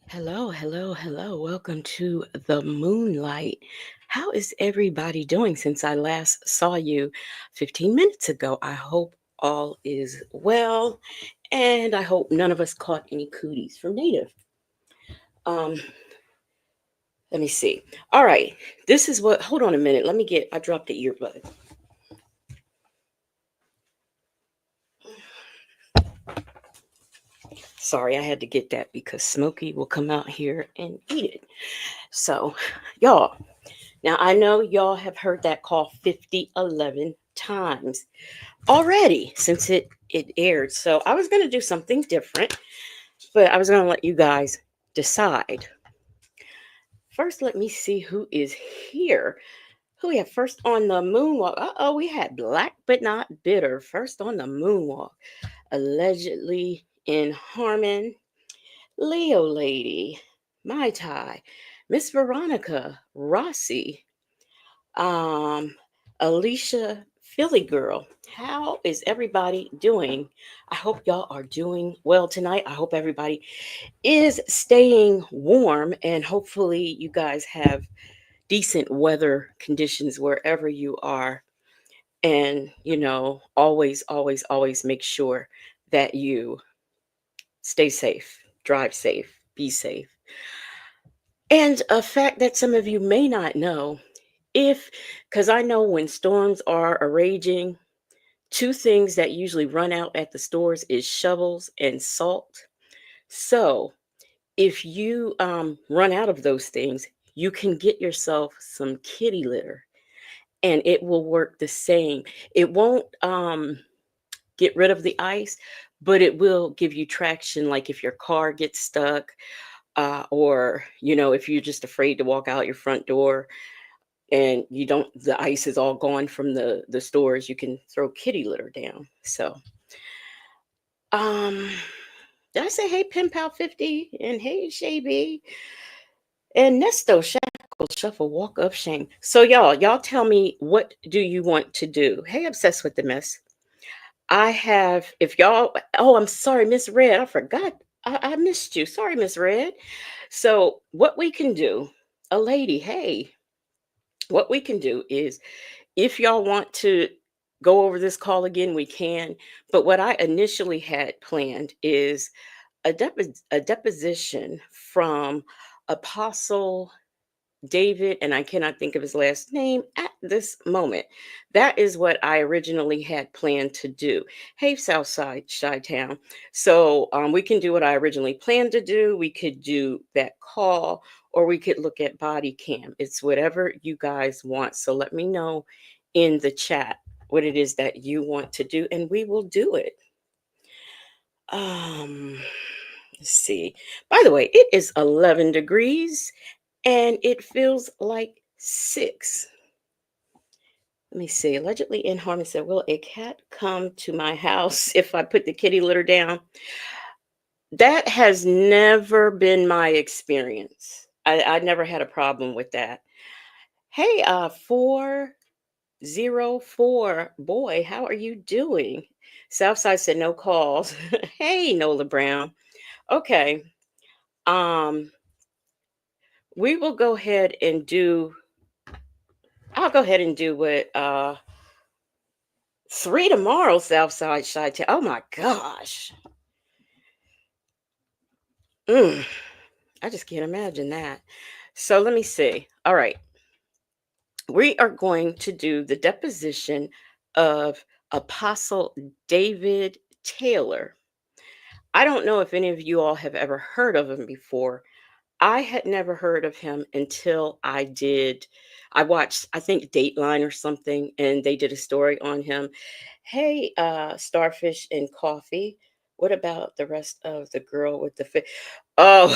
Hello, hello, hello. Welcome to the Moonlight. How is everybody doing since I last saw you 15 minutes ago? I hope all is well, and I hope none of us caught any cooties from Native. Um, Let me see. All right, this is what. Hold on a minute. I dropped the earbud. Sorry, I had to get that because Smokey will come out here and eat it. So, y'all. Now, I know y'all have heard that call 5011 times already since it aired. So I was going to do something different, but I was going to let you guys decide. First, let me see who is here. Who we have first on the moonwalk? Uh-oh, we had Black But Not Bitter first on the moonwalk. Allegedly in Harmon. Leo Lady. Mai Tai. Miss Veronica. Rossi. Um, Alicia Philly Girl, how is everybody doing? I hope y'all are doing well tonight. I hope everybody is staying warm and hopefully you guys have decent weather conditions wherever you are. And, always, always, always make sure that you stay safe, drive safe, be safe. And a fact that some of you may not know if, because I know when storms are a raging, two things that usually run out at the stores is shovels and salt. So if you run out of those things, you can get yourself some kitty litter and it will work the same. It won't get rid of the ice, but it will give you traction. Like if your car gets stuck, or if you're just afraid to walk out your front door and the ice is all gone from the stores, you can throw kitty litter down. So um did I say hey Pen Pal 50 and hey Shay and Nesto Shackle Shuffle Walk of Shame? So y'all tell me, what do you want to do? Hey, Obsessed with the Mess. I have, if y'all, oh, I'm sorry, Miss Red, I forgot. I missed you. Sorry, Miss Red. So what we can do, a lady, hey, what we can do is, if y'all want to go over this call again, we can. But what I initially had planned is a deposition from Apostle David, and I cannot think of his last name at this moment. That is what I originally had planned to do. Hey, Southside Chi Town. So we can do what I originally planned to do. We could do that call, or we could look at body cam. It's whatever you guys want. So let me know in the chat what it is that you want to do, and we will do it. Um, let's see. By the way, it is 11 degrees and it feels like 6. Let me see. Allegedly in Harmon said, will a cat come to my house if I put the kitty litter down? That has never been my experience. I never had a problem with that. Hey, 4 04. Boy, how are you doing? Southside said no calls. Hey, Nola Brown. Okay. Um, we will go ahead and do I'll go ahead and do what 3 tomorrow, Southside Shy. Oh my gosh. Mm, I just can't imagine that. So let me see. All right. We are going to do the deposition of Apostle David Taylor. I don't know if any of you all have ever heard of him before. I had never heard of him until I watched, I think, Dateline or something, and they did a story on him. Hey, Starfish and Coffee. What about the rest of the girl with the fish? Oh,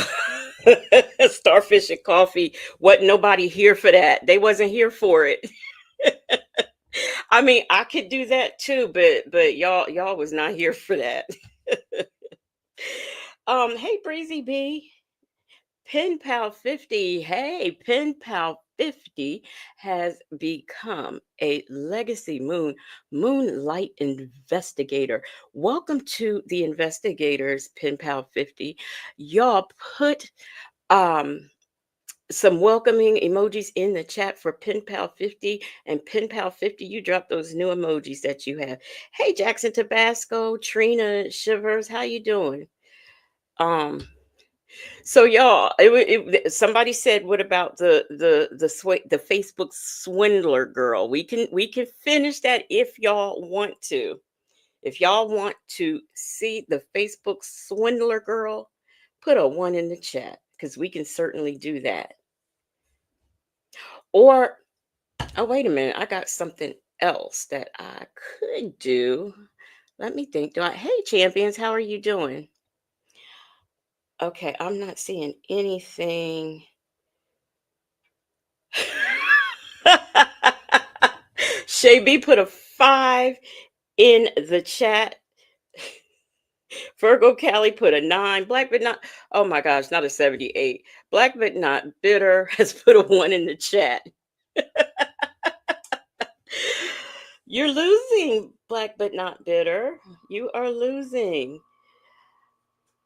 Starfish and Coffee. What? Nobody here for that. They wasn't here for it. I mean, I could do that too, but y'all was not here for that. Hey, Breezy B. Pen Pal 50. Hey, Pen Pal 50 has become a legacy moonlight investigator. Welcome to the investigators, Pen Pal 50. Y'all put um some welcoming emojis in the chat for Pen Pal 50, and Pen Pal 50, you drop those new emojis that you have. Hey, Jackson Tabasco, Trina Shivers, how you doing? Um So y'all, somebody said, "What about the Facebook swindler girl?" We can finish that if y'all want to. If y'all want to see the Facebook swindler girl, put a one in the chat because we can certainly do that. Or oh, wait a minute, I got something else that I could do. Let me think. Do I? Hey, champions, how are you doing? Okay, I'm not seeing anything. Shay B put a 5 in the chat. Virgo Cali put a 9. Black but not, oh my gosh, not a 78. Black but not bitter has put a 1 in the chat. You're losing, Black but not bitter. You are losing.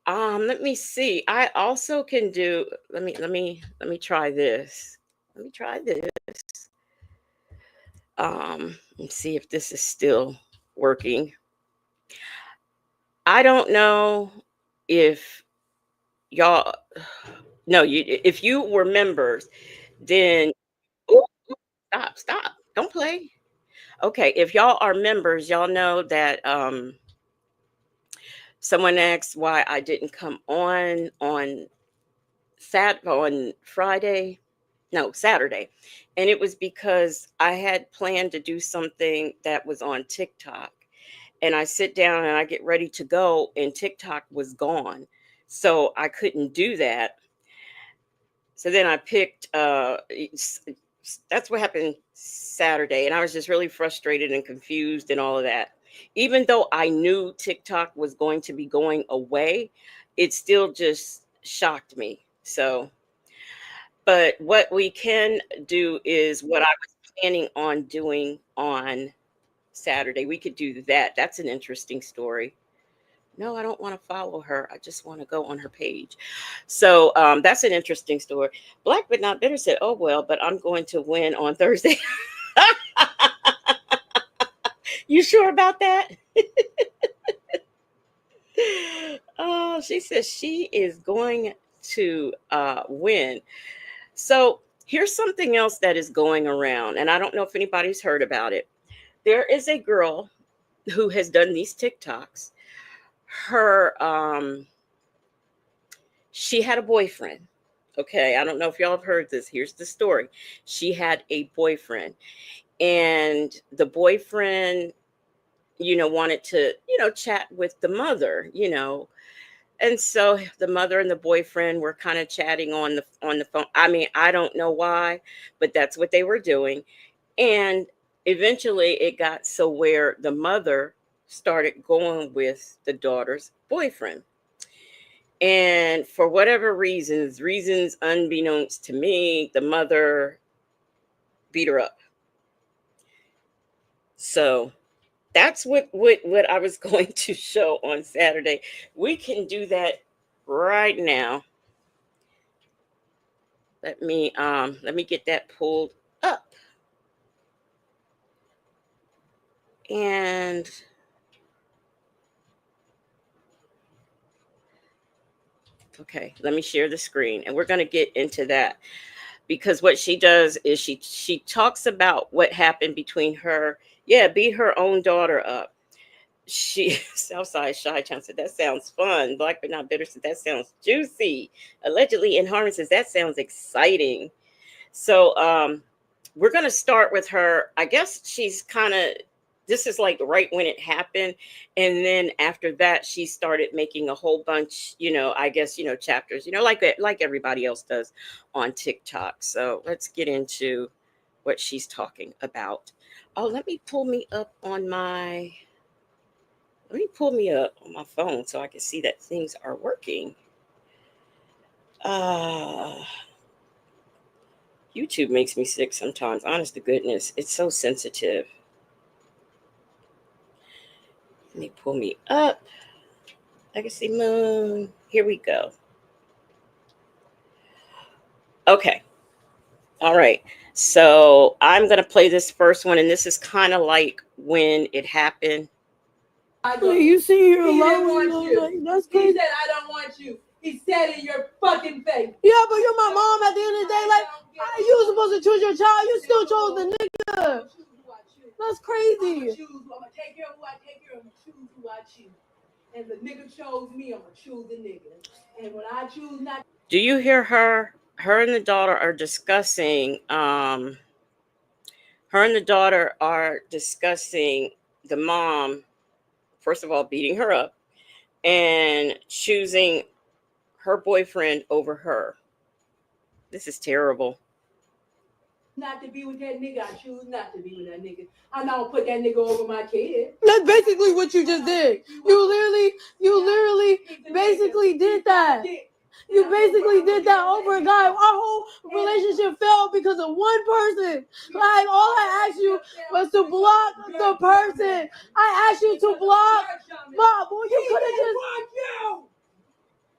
Let me see. I also can do, let me try this. Let me try this. Let's see if this is still working. I don't know if y'all no, if you were members, then ooh, stop. Don't play. Okay, if y'all are members, y'all know that someone asked why I didn't come on Friday. No, Saturday. And it was because I had planned to do something that was on TikTok. And I sit down and I get ready to go, and TikTok was gone. So I couldn't do that. So then I picked that's what happened Saturday, and I was just really frustrated and confused and all of that. Even though I knew TikTok was going to be going away, it still just shocked me. So, but what we can do is what I was planning on doing on Saturday. We could do that. That's an interesting story. No, I don't want to follow her. I just want to go on her page. So that's an interesting story. Black but not bitter said, "Oh well, but I'm going to win on Thursday." You sure about that? Oh, she says she is going to win. So here's something else that is going around, and I don't know if anybody's heard about it. There is a girl who has done these TikToks. Her She had a boyfriend. Okay, I don't know if y'all have heard this. Here's the story. She had a boyfriend, and the boyfriend, wanted to, chat with the mother. And so the mother and the boyfriend were kind of chatting on the phone. I mean, I don't know why, but that's what they were doing. And eventually it got so where the mother started going with the daughter's boyfriend. And for whatever reasons unbeknownst to me, the mother beat her up. So that's what I was going to show on Saturday. We can do that right now. Let me get that pulled up. And okay, let me share the screen and we're going to get into that, because what she does is she talks about what happened between her. Yeah, beat her own daughter up. She Southside Shy Town said that sounds fun. Black but not bitter said that sounds juicy. Allegedly in Harmon says that sounds exciting. So we're gonna start with her. I guess she's kind of, this is like right when it happened, and then after that she started making a whole bunch, I guess, chapters, like everybody else does on TikTok. So let's get into what she's talking about. Oh, let me pull me up on my phone so I can see that things are working. Uh YouTube makes me sick sometimes. Honest to goodness, it's so sensitive. Let me pull me up. Legacy Moon. Here we go. Okay. All right. So I'm going to play this first one, and this is kind of like when it happened. You see your alone. Like, that's crazy. He said, I don't want you. He said in your fucking face. Yeah, but you're my mom at the end of the day. Like, you were supposed to choose your child. You still chose the nigga. That's crazy. I'm going to take care of who I take care of. I'm going to choose who I choose. And the nigga chose me. I'm going to choose the nigga. And when I choose not. Do you hear her? Her and the daughter are discussing, the mom, first of all, beating her up and choosing her boyfriend over her. This is terrible. Not to be with that nigga, I choose not to be with that nigga. I'm not gonna put that nigga over my kid. That's basically what you just did. You literally basically did that. You basically did that over a guy. Our whole relationship failed because of one person. Like, all I asked you was to block the person. I asked you to block. Mom, well, you could have just. Want you.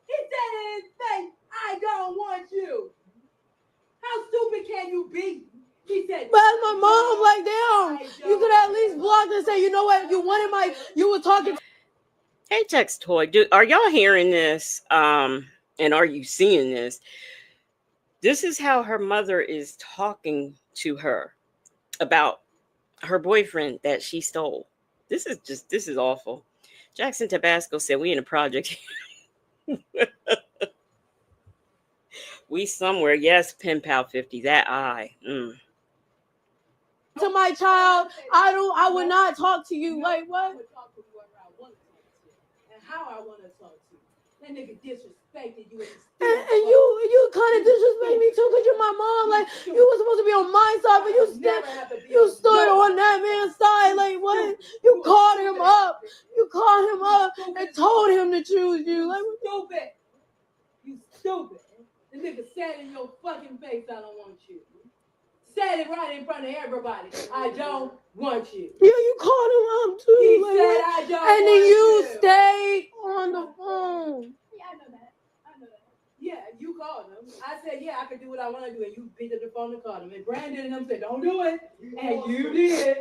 He said in his face, I don't want you. How stupid can you be? He said, but as my mom, like, damn, you could at least block and say, you know what, you were talking. Hey, Text Toy, are y'all hearing this? And are you seeing this? This is how her mother is talking to her about her boyfriend that she stole. This is awful. Jackson Tabasco said, we in a project. We somewhere. Yes, Pen Pal 50. That I. To my child, I would not talk to you. Like, what? I would talk to whoever I want to talk to. And how I want to talk to you. That nigga disrespected you. And you kind of disrespect me too, because you're my mom. Like, you were supposed to be on my side, but you stood on that man's side. Like, what? You called him up. You called him up and told him to choose you. Like, stupid. You stupid. The nigga said in your fucking face, I don't want you. Said it right in front of everybody. I don't want you. Yeah, you called him up too. He like, said I don't want you. And then you stayed on the phone. Yeah, I know that. Yeah, you called him. I said, yeah, I could do what I want to do. And you picked up the phone and called him. And Brandon and them said, don't do it. And you did.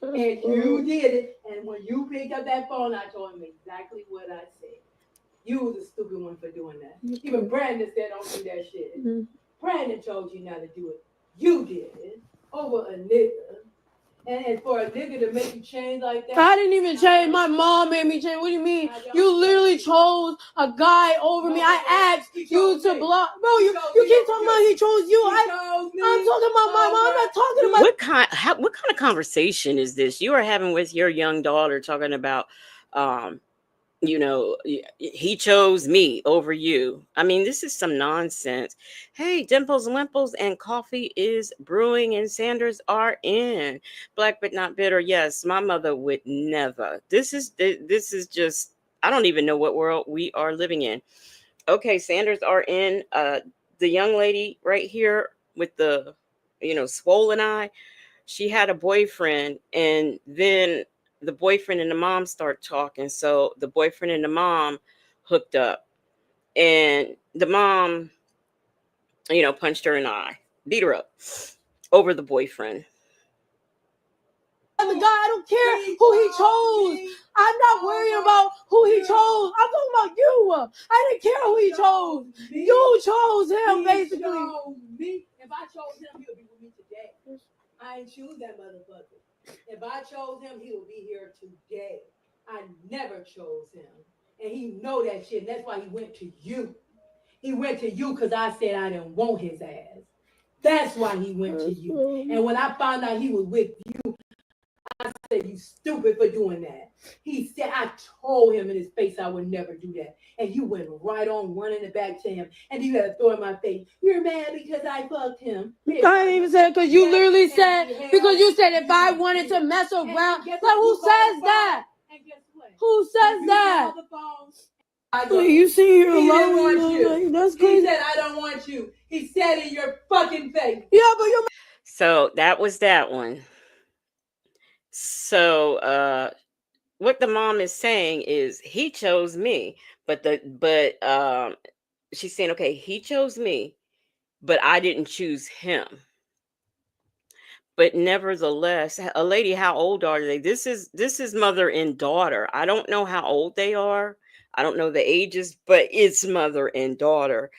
And you did it. And when you picked up that phone, I told him exactly what I said. You was a stupid one for doing that. Even Brandon said, don't do that shit. Mm-hmm. Brandon told you not to do it. You did it over a nigga. And for a nigga to make you change like that. I didn't even change. My mom made me change. What do you mean? You literally chose a guy over me. I asked you to block. Bro, you keep talking about he chose you. I'm talking about my mom. I'm not talking about. What kind of conversation is this you are having with your young daughter, talking about he chose me over you? I mean, this is some nonsense. Hey, Dimples, Limples, and coffee is brewing, and Sanders are in. Black but not bitter. Yes, my mother would never. This is just, I don't even know what world we are living in. Okay, Sanders are in. The young lady right here with the swollen eye. she had a boyfriend, and then the boyfriend and the mom start talking. So the boyfriend and the mom hooked up, and the mom, punched her in the eye, beat her up over the boyfriend. The guy, I don't care who he chose. I'm not worried about who he chose. I'm talking about you. I didn't care who he chose. You chose him, basically. Me. If I chose him, he would be with me today. I ain't choose that motherfucker. If I chose him, he would be here today. I never chose him. And he know that shit. And that's why he went to you. He went to you because I said I didn't want his ass. That's why he went to you. And when I found out he was with you, I said, you stupid for doing that. He said, I told him in his face I would never do that. And you went right on running it back to him. And you had to throw in my face, you're mad because I fucked him. I didn't even say it because you literally said, because you said if I wanted to mess around. But who says that? And guess what? Who says that? You see here alone. He didn't want you. That's crazy. He said, I don't want you. He said in your fucking face. Yeah, but you're. So that was that one. So what the mom is saying is he chose me, but she's saying, okay, he chose me, but I didn't choose him. But nevertheless, a lady, how old are they? This is mother and daughter. I don't know how old they are. I don't know the ages, but it's mother and daughter.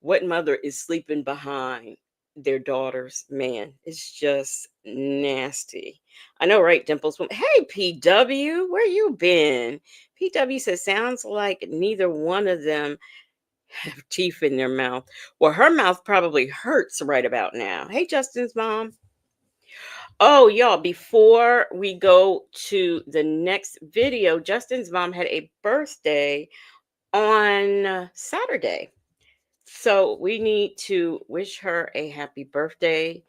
What mother is sleeping behind their daughters? Man, it's just nasty. I know, right, Dimples? Hey, PW, where you been? PW says, sounds like neither one of them have teeth in their mouth. Well, her mouth probably hurts right about now. Hey, Justin's mom. Oh, y'all, before we go to the next video, Justin's mom had a birthday on Saturday. So we need to wish her a happy birthday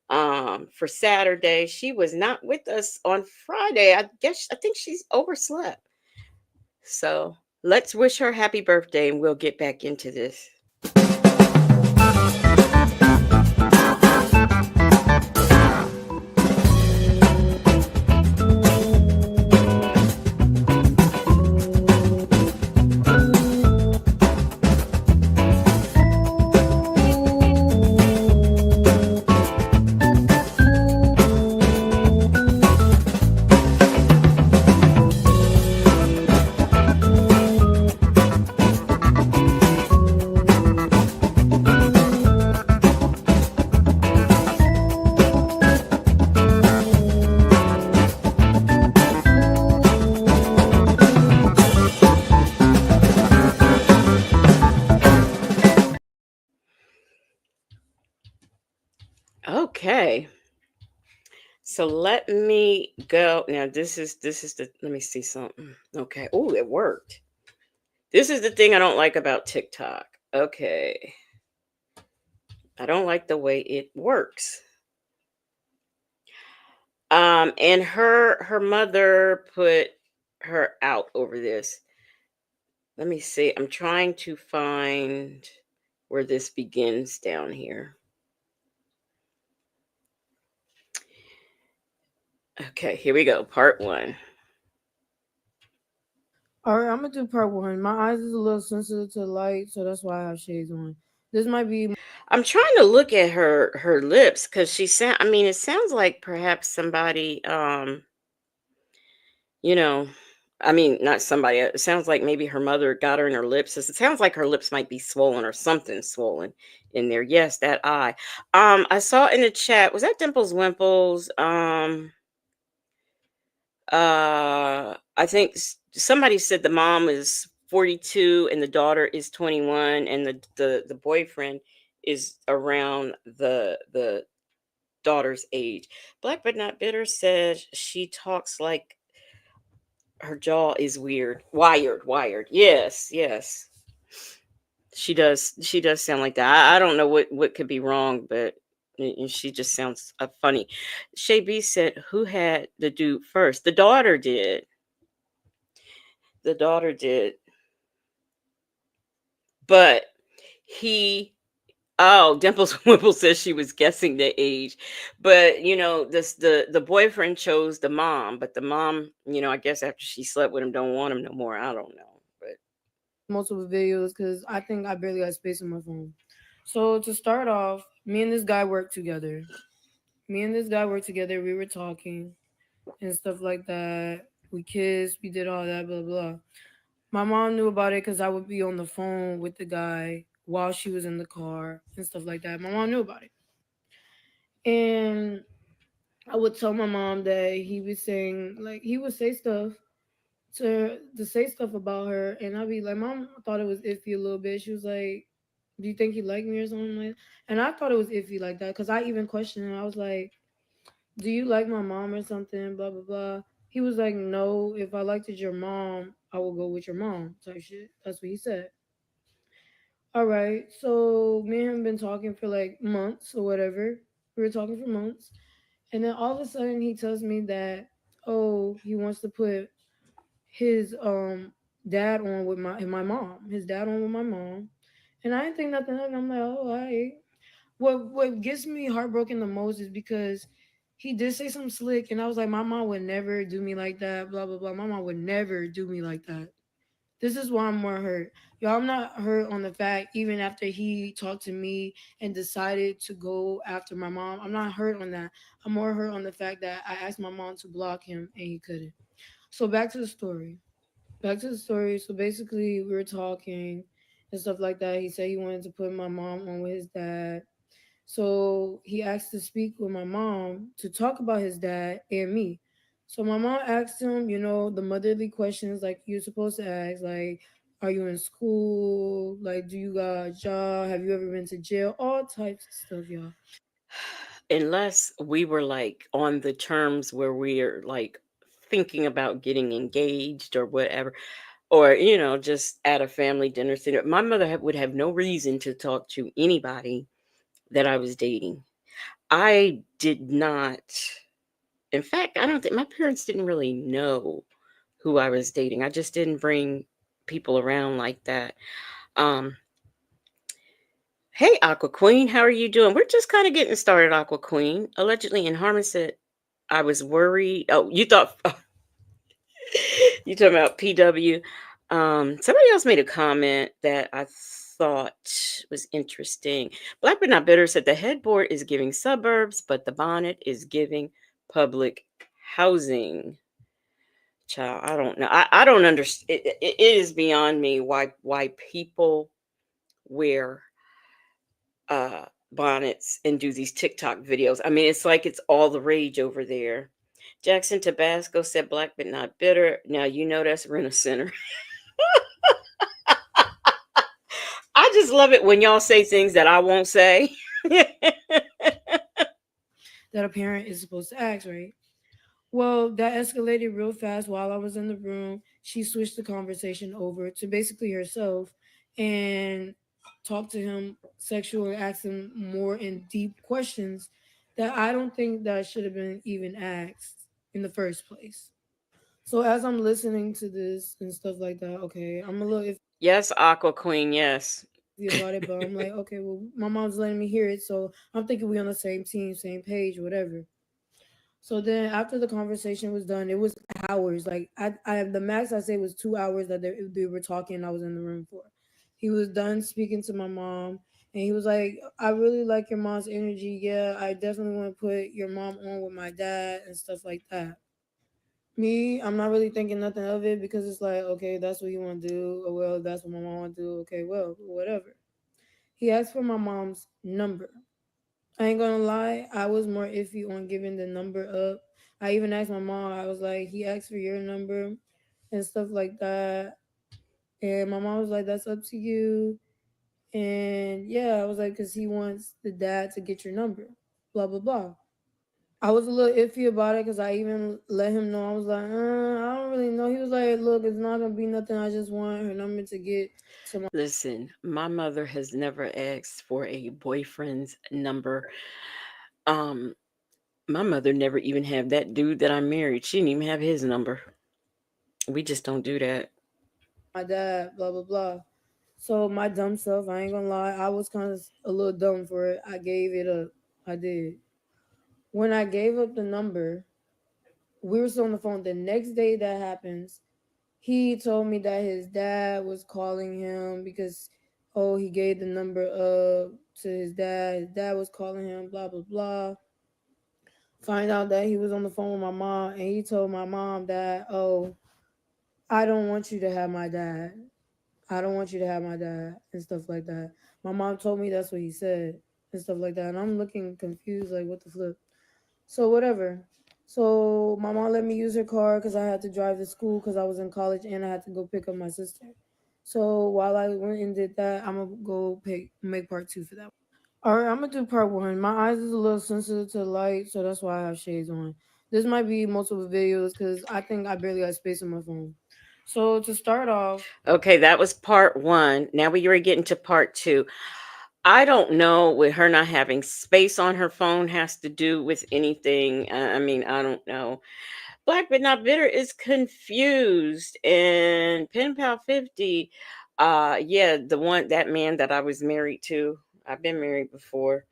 for Saturday. She was not with us on Friday. I think she's overslept. So let's wish her happy birthday and we'll get back into this. Okay. So let me go. Now this is the let me see something. Okay. Oh, it worked. This is the thing I don't like about TikTok. Okay. I don't like the way it works. And her mother put her out over this. Let me see. I'm trying to find where this begins down here. Okay, here we go. Part 1. All right, I'm gonna do part 1. My eyes is a little sensitive to light, so that's why I have shades on. This might be. I'm trying to look at her lips because it sounds like perhaps somebody you know, not somebody. It sounds like maybe her mother got her in her lips. It sounds like her lips might be swollen or something swollen in there. Yes, that eye. I saw in the chat, was that Dimples Wimples? I think somebody said the mom is 42 and the daughter is 21 and the boyfriend is around the daughter's age. Black but not bitter says she talks like her jaw is weird. Wired. Yes. She does sound like that. I don't know what could be wrong, but she just sounds funny. Shay B said, who had the dude first? The daughter did. The daughter did. But he Oh, Dimples Wimple says she was guessing the age, but this the boyfriend chose the mom, but the mom, I guess after she slept with him, don't want him no more. I don't know, but multiple videos because I think I barely got space on my phone. So to start off, me and this guy worked together. Me and this guy worked together. We were talking and stuff like that. We kissed. We did all that. Blah blah. My mom knew about it because I would be on the phone with the guy while she was in the car and stuff like that. My mom knew about it, and I would tell my mom that he was saying like he would say stuff to say stuff about her, and I'd be like, Mom, I thought it was iffy a little bit. She was like, Do you think he liked me or something like that? And I thought it was iffy like that because I even questioned him. I was like, Do you like my mom or something? Blah blah blah. He was like, No, if I liked your mom, I will go with your mom type shit. That's what he said. All right, so me and him been talking for like months or whatever. We were talking for months, and then all of a sudden he tells me that, oh, he wants to put his dad on with my mom. His dad on with my mom. And I didn't think nothing of it. I'm like, oh, all right. What gets me heartbroken the most is because he did say something slick, and I was like, my mom would never do me like that. Blah blah blah. My mom would never do me like that. This is why I'm more hurt. Y'all, I'm not hurt on the fact even after he talked to me and decided to go after my mom. I'm not hurt on that. I'm more hurt on the fact that I asked my mom to block him and he couldn't. So back to the story. Back to the story. So basically, we were talking and stuff like that. He said he wanted to put my mom on with his dad. So he asked to speak with my mom to talk about his dad and me. So my mom asked him, the motherly questions like you're supposed to ask, like, are you in school? Like, do you got a job? Have you ever been to jail? All types of stuff, y'all. unless we were like on the terms where we are like thinking about getting engaged or whatever, or just at a family dinner center, my mother would have no reason to talk to anybody that I was dating. I did not. In fact, I don't think my parents didn't really know who I was dating. I just didn't bring people around like that. Um, hey, Aqua Queen, how are you doing? We're just kind of getting started, Aqua Queen. Allegedly, and Harmon said, I was worried. Oh, you thought you talking about PW. Somebody else made a comment that I thought was interesting. Black but not bitter said the headboard is giving suburbs, but the bonnet is giving public housing. Child, I don't know. I don't understand. It is beyond me why people wear uh bonnets and do these TikTok videos. I mean, it's like it's all the rage over there. Jackson Tabasco said black but not bitter. Now you know that's Rent a Center. I just love it when y'all say things that I won't say. That a parent is supposed to ask, right? Well, that escalated real fast while I was in the room. She switched the conversation over to basically herself and talked to him sexually, asked him more in deep questions that I don't think that should have been even asked in the first place. So as I'm listening to this and stuff like that, okay, I'm a little iffy Yes, Aqua Queen, yes. about it, but I'm like, okay, well, my mom's letting me hear it, so I'm thinking we on the same team, same page, whatever. So then after the conversation was done, it was hours. Like I the max I say was 2 hours that they were talking. And I was in the room for. He was done speaking to my mom, and he was like, "I really like your mom's energy. Yeah, I definitely want to put your mom on with my dad and stuff like that." Me, I'm not really thinking nothing of it because it's like, okay, that's what you want to do. Or well, that's what my mom want to do. Okay, well, whatever. He asked for my mom's number. I ain't gonna lie, I was more iffy on giving the number up. I even asked my mom, I was like, he asked for your number and stuff like that. And my mom was like, that's up to you. And yeah, I was like, because he wants the dad to get your number, blah, blah, blah. I was a little iffy about it because I even let him know. I was like, I don't really know. He was like, look, it's not going to be nothing. I just want her number to get to my. Listen, my mother has never asked for a boyfriend's number. Um, my mother never even had that dude that I married. She didn't even have his number. We just don't do that. My dad, blah blah blah. So my dumb self, I ain't gonna lie, I was kind of a little dumb for it. I gave it up. I did. When I gave up the number, we were still on the phone. The next day that happens, he told me that his dad was calling him because, oh, he gave the number to his dad. His dad was calling him, blah blah blah. Find out that he was on the phone with my mom, and he told my mom that, oh, I don't want you to have my dad. I don't want you to have my dad and stuff like that. My mom told me that's what he said and stuff like that. And I'm looking confused, like, what the flip? So, whatever. So, my mom let me use her car because I had to drive to school because I was in college and I had to go pick up my sister. So, while I went and did that, I'm going to go make part two for that. All right, I'm going to do part one. My eyes is a little sensitive to the light, so that's why I have shades on. This might be multiple videos because I think I barely got space on my phone. So, to start off, Okay, that was part one. Now we are getting to part two. I don't know what her not having space on her phone has to do with anything. I mean, I don't know. Black but not bitter is confused. And Pen Pal 50, yeah, the one, that man that I was married to. I've been married before.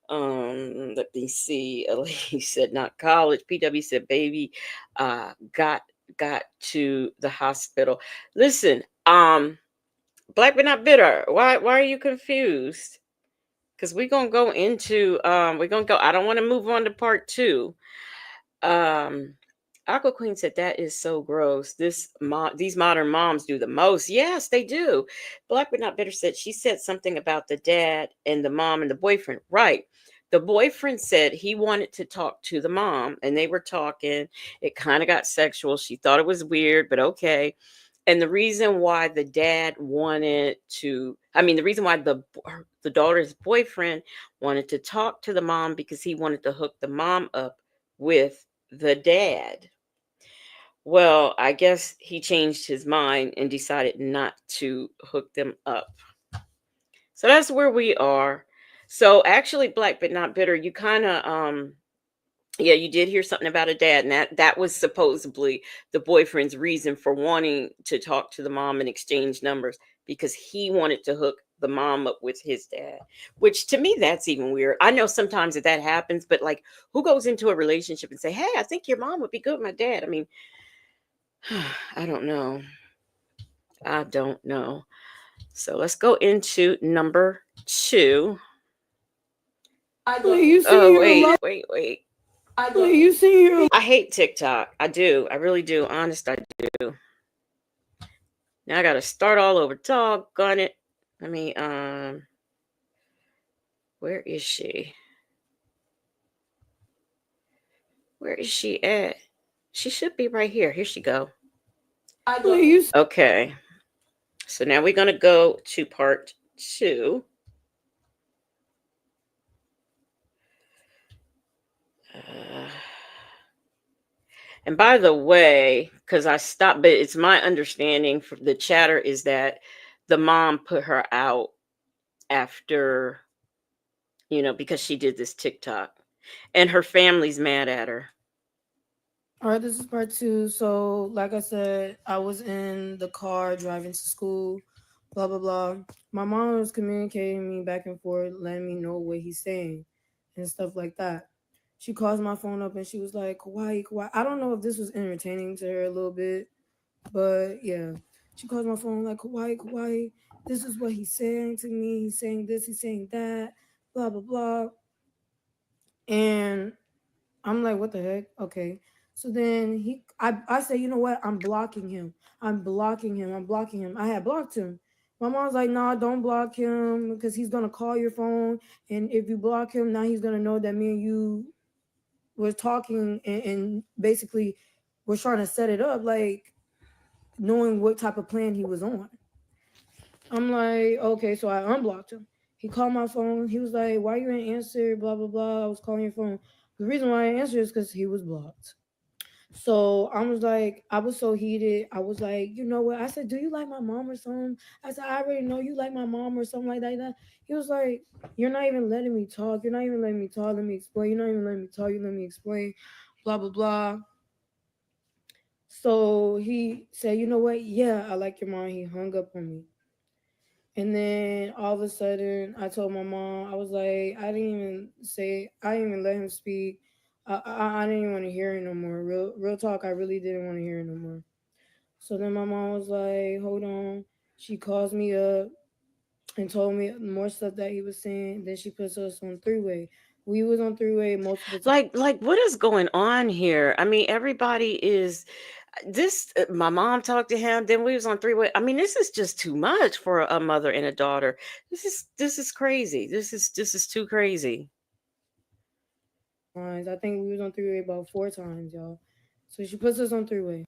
Let me see. Elise said not college. PW said baby got to the hospital. Listen, Black but not bitter. Why are you confused? Because we're gonna go into we're gonna go. I don't want to move on to part two. Um Aqua Queen said that is so gross. These modern moms do the most. Yes, they do. Black but not bitter said she said something about the dad and the mom and the boyfriend. Right. The boyfriend said he wanted to talk to the mom and they were talking. It kind of got sexual. She thought it was weird, but okay. And the reason why the dad wanted to, I mean, the reason why the daughter's boyfriend wanted to talk to the mom because he wanted to hook the mom up with the dad. Well, I guess he changed his mind and decided not to hook them up. So that's where we are. So actually, Black but not bitter, you kind of yeah, you did hear something about a dad, and that was supposedly the boyfriend's reason for wanting to talk to the mom and exchange numbers because he wanted to hook the mom up with his dad. Which to me, that's even weird. I know sometimes that happens, but like, who goes into a relationship and say, "Hey, I think your mom would be good with my dad"? I mean, I don't know. I don't know. So let's go into number two. you Oh seen your love. wait. You seen your. I hate TikTok. I do. I really do. Honest, I do. Now I gotta start all over. Doggone it. Let me where is she? Where is she at? She should be right here. Here she go. You. Okay. So now we're gonna go to part two. Uh, and by the way, because I stopped, but it's my understanding from the chatter is that the mom put her out after, because she did this TikTok and her family's mad at her. All right, this is part two. So, like I said, I was in the car driving to school, blah blah blah. My mom was communicating me back and forth, letting me know what he's saying and stuff like that. She calls my phone up and she was like, "Kawaii, kawaii." I don't know if this was entertaining to her a little bit, but yeah. She calls my phone like, "Kawaii, kawaii. This is what he's saying to me. He's saying this. He's saying that. Blah blah blah." And I'm like, what the heck? Okay. So then I say, you know what? I'm blocking him. I'm blocking him. I'm blocking him. I had blocked him. My mom's like, nah, don't block him because he's gonna call your phone, and if you block him, now he's gonna know that me and you was talking and basically was trying to set it up, like knowing what type of plan he was on. I'm like, okay, so I unblocked him. He called my phone. He was like, why you ain't answer? Blah blah blah. I was calling your phone. The reason why I answered is because he was blocked. So I was like, I was so heated. I was like, you know what? I said, do you like my mom or something? I said, I already know you like my mom or something like that. He was like, you're not even letting me talk. You're not even letting me talk. Let me explain. You're not even letting me talk. You let me explain. Blah blah blah. So he said, you know what? Yeah, I like your mom. He hung up on me. And then all of a sudden, I told my mom, I was like, I didn't even let him speak. I didn't even want to hear it no more. Real talk, I really didn't want to hear it no more. So then my mom was like, hold on. She calls me up and told me more stuff that he was saying. Then she puts us on three way. We was on three way multiple times. Like what is going on here? I mean, everybody is this my mom talked to him, then we was on three-way. I mean, this is just too much for a mother and a daughter. This is crazy. This is too crazy. I think we was on three way about four times, y'all. So she puts us on three way.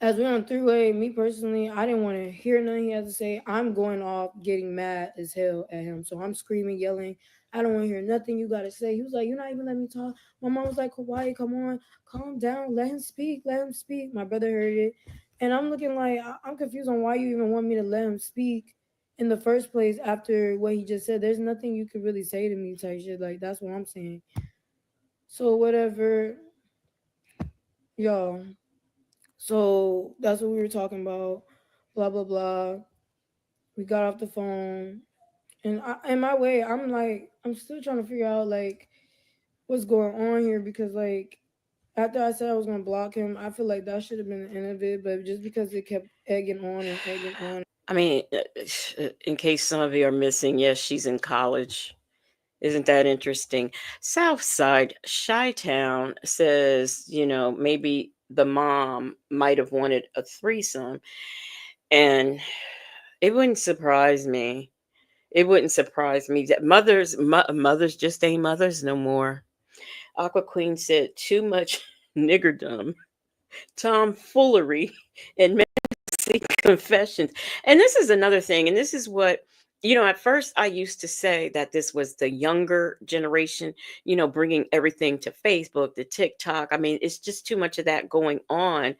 As we're on three way, me personally, I didn't want to hear nothing he had to say. I'm going off getting mad as hell at him. So I'm screaming, yelling. I don't want to hear nothing you got to say. He was like, you're not even letting me talk. My mom was like, Hawaii, come on, calm down. Let him speak. Let him speak. My brother heard it. And I'm looking like, I'm confused on why you even want me to let him speak in the first place after what he just said. There's nothing you could really say to me type shit. Like, that's what I'm saying. So, whatever, y'all. So that's what we were talking about. Blah blah blah. We got off the phone, and in my way, I'm like, I'm still trying to figure out like what's going on here because like after I said I was gonna block him, I feel like that should have been the end of it. But just because it kept egging on and egging on, I mean, in case some of you are missing, yes, she's in college. Isn't that interesting? Southside Chi-Town says, maybe the mom might have wanted a threesome, and it wouldn't surprise me. It wouldn't surprise me that mothers just ain't mothers no more. Aqua Queen said too much niggerdom, tomfoolery, and messy confessions. And this is another thing, and this is what at first I used to say that this was the younger generation, bringing everything to Facebook, to TikTok. I mean, it's just too much of that going on.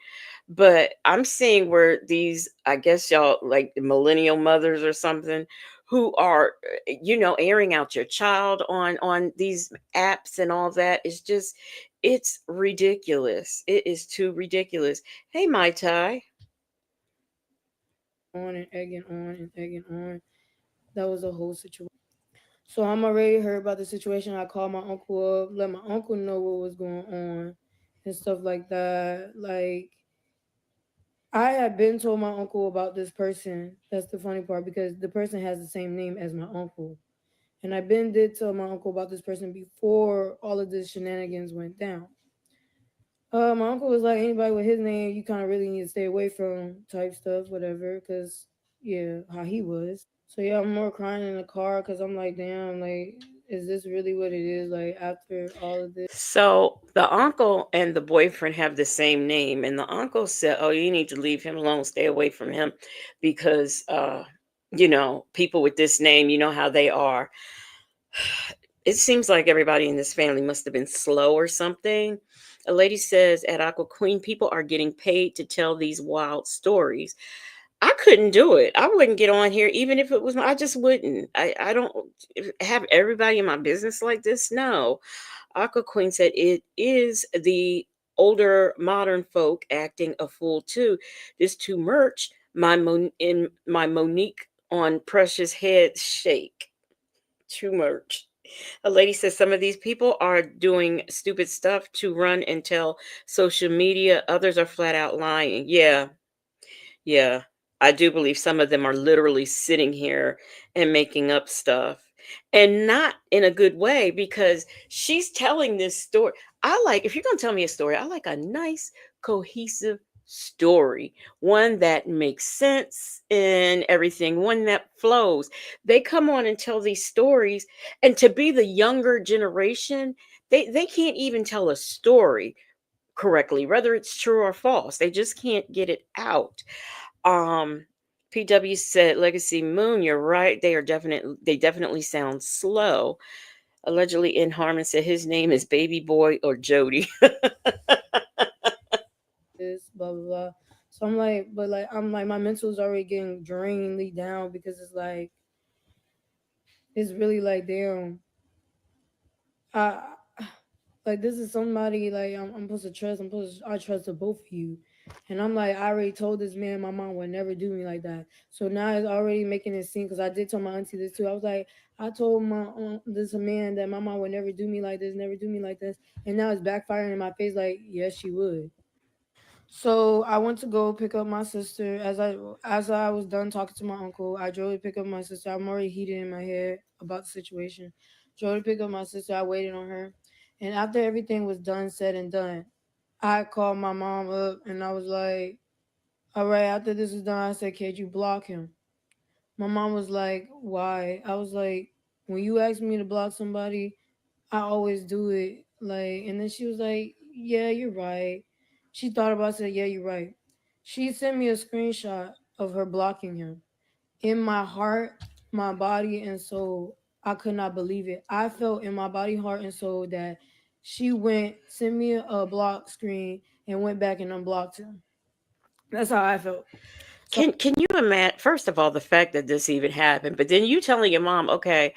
But I'm seeing where these, I guess y'all like the millennial mothers or something, who are, airing out your child on these apps and all that. It's ridiculous. It is too ridiculous. Hey, Mai Tai. on and egging on and egging on. That was a whole situation. So I'm already heard about the situation. I called my uncle up, let my uncle know what was going on and stuff like that. Like I had been told my uncle about this person. That's the funny part because the person has the same name as my uncle. And I been did tell my uncle about this person before all of this shenanigans went down. My uncle was like, anybody with his name, you kind of really need to stay away from type stuff, whatever. Cause yeah, how he was. So yeah, I'm more crying in the car because I'm like, damn, like, is this really what it is? Like after all of this, So the uncle and the boyfriend have the same name, and the uncle said, "Oh, you need to leave him alone, stay away from him, because people with this name, you know how they are." It seems like everybody in this family must have been slow or something. A lady says at Aqua Queen, people are getting paid to tell these wild stories. I couldn't do it. I wouldn't get on here even if it was I just wouldn't. I don't have everybody in my business like this. No. Aqua Queen said it is the older modern folk acting a fool too. This too merch in my Monique on Precious head shake. Too merch. A lady says some of these people are doing stupid stuff to run and tell social media. Others are flat out lying. Yeah, yeah, I do believe some of them are literally sitting here and making up stuff, and not in a good way, because she's telling this story. If you're going to tell me a story, I like a nice, cohesive story, one that makes sense and everything, one that flows. They come on and tell these stories, and to be the younger generation, they can't even tell a story correctly, whether it's true or false. They just can't get it out. um, PW said Legacy Moon, you're right. They definitely sound slow. Allegedly in Harmon said his name is Baby Boy or Jody. blah blah blah. So I'm like, but like I'm like my mental is already getting drainedly down because it's like it's really like damn. I like this is somebody like I'm supposed to trust. I trust the both of you. And I'm like, I already told this man my mom would never do me like that. So now it's already making it seem, because I did tell my auntie this too. I was like, I told my this man that my mom would never do me like this, never do me like this. And now it's backfiring in my face like, yes, she would. So I went to go pick up my sister. As I was done talking to my uncle, I drove to pick up my sister. I'm already heated in my head about the situation. Drove to pick up my sister. I waited on her. And after everything was done, said and done, I called my mom up and I was like, all right, after this is done, I said, "Kid, you block him." My mom was like, "Why?" I was like, "When you ask me to block somebody, I always do it." Like, and then she was like, "Yeah, you're right." She thought about it, said, "Yeah, you're right." She sent me a screenshot of her blocking him. In my heart, my body, and soul, I could not believe it. I felt in my body, heart, and soul that she sent me a block screen, and went back and unblocked him. That's how I felt. So Can you imagine? First of all, the fact that this even happened, but then you telling your mom, okay,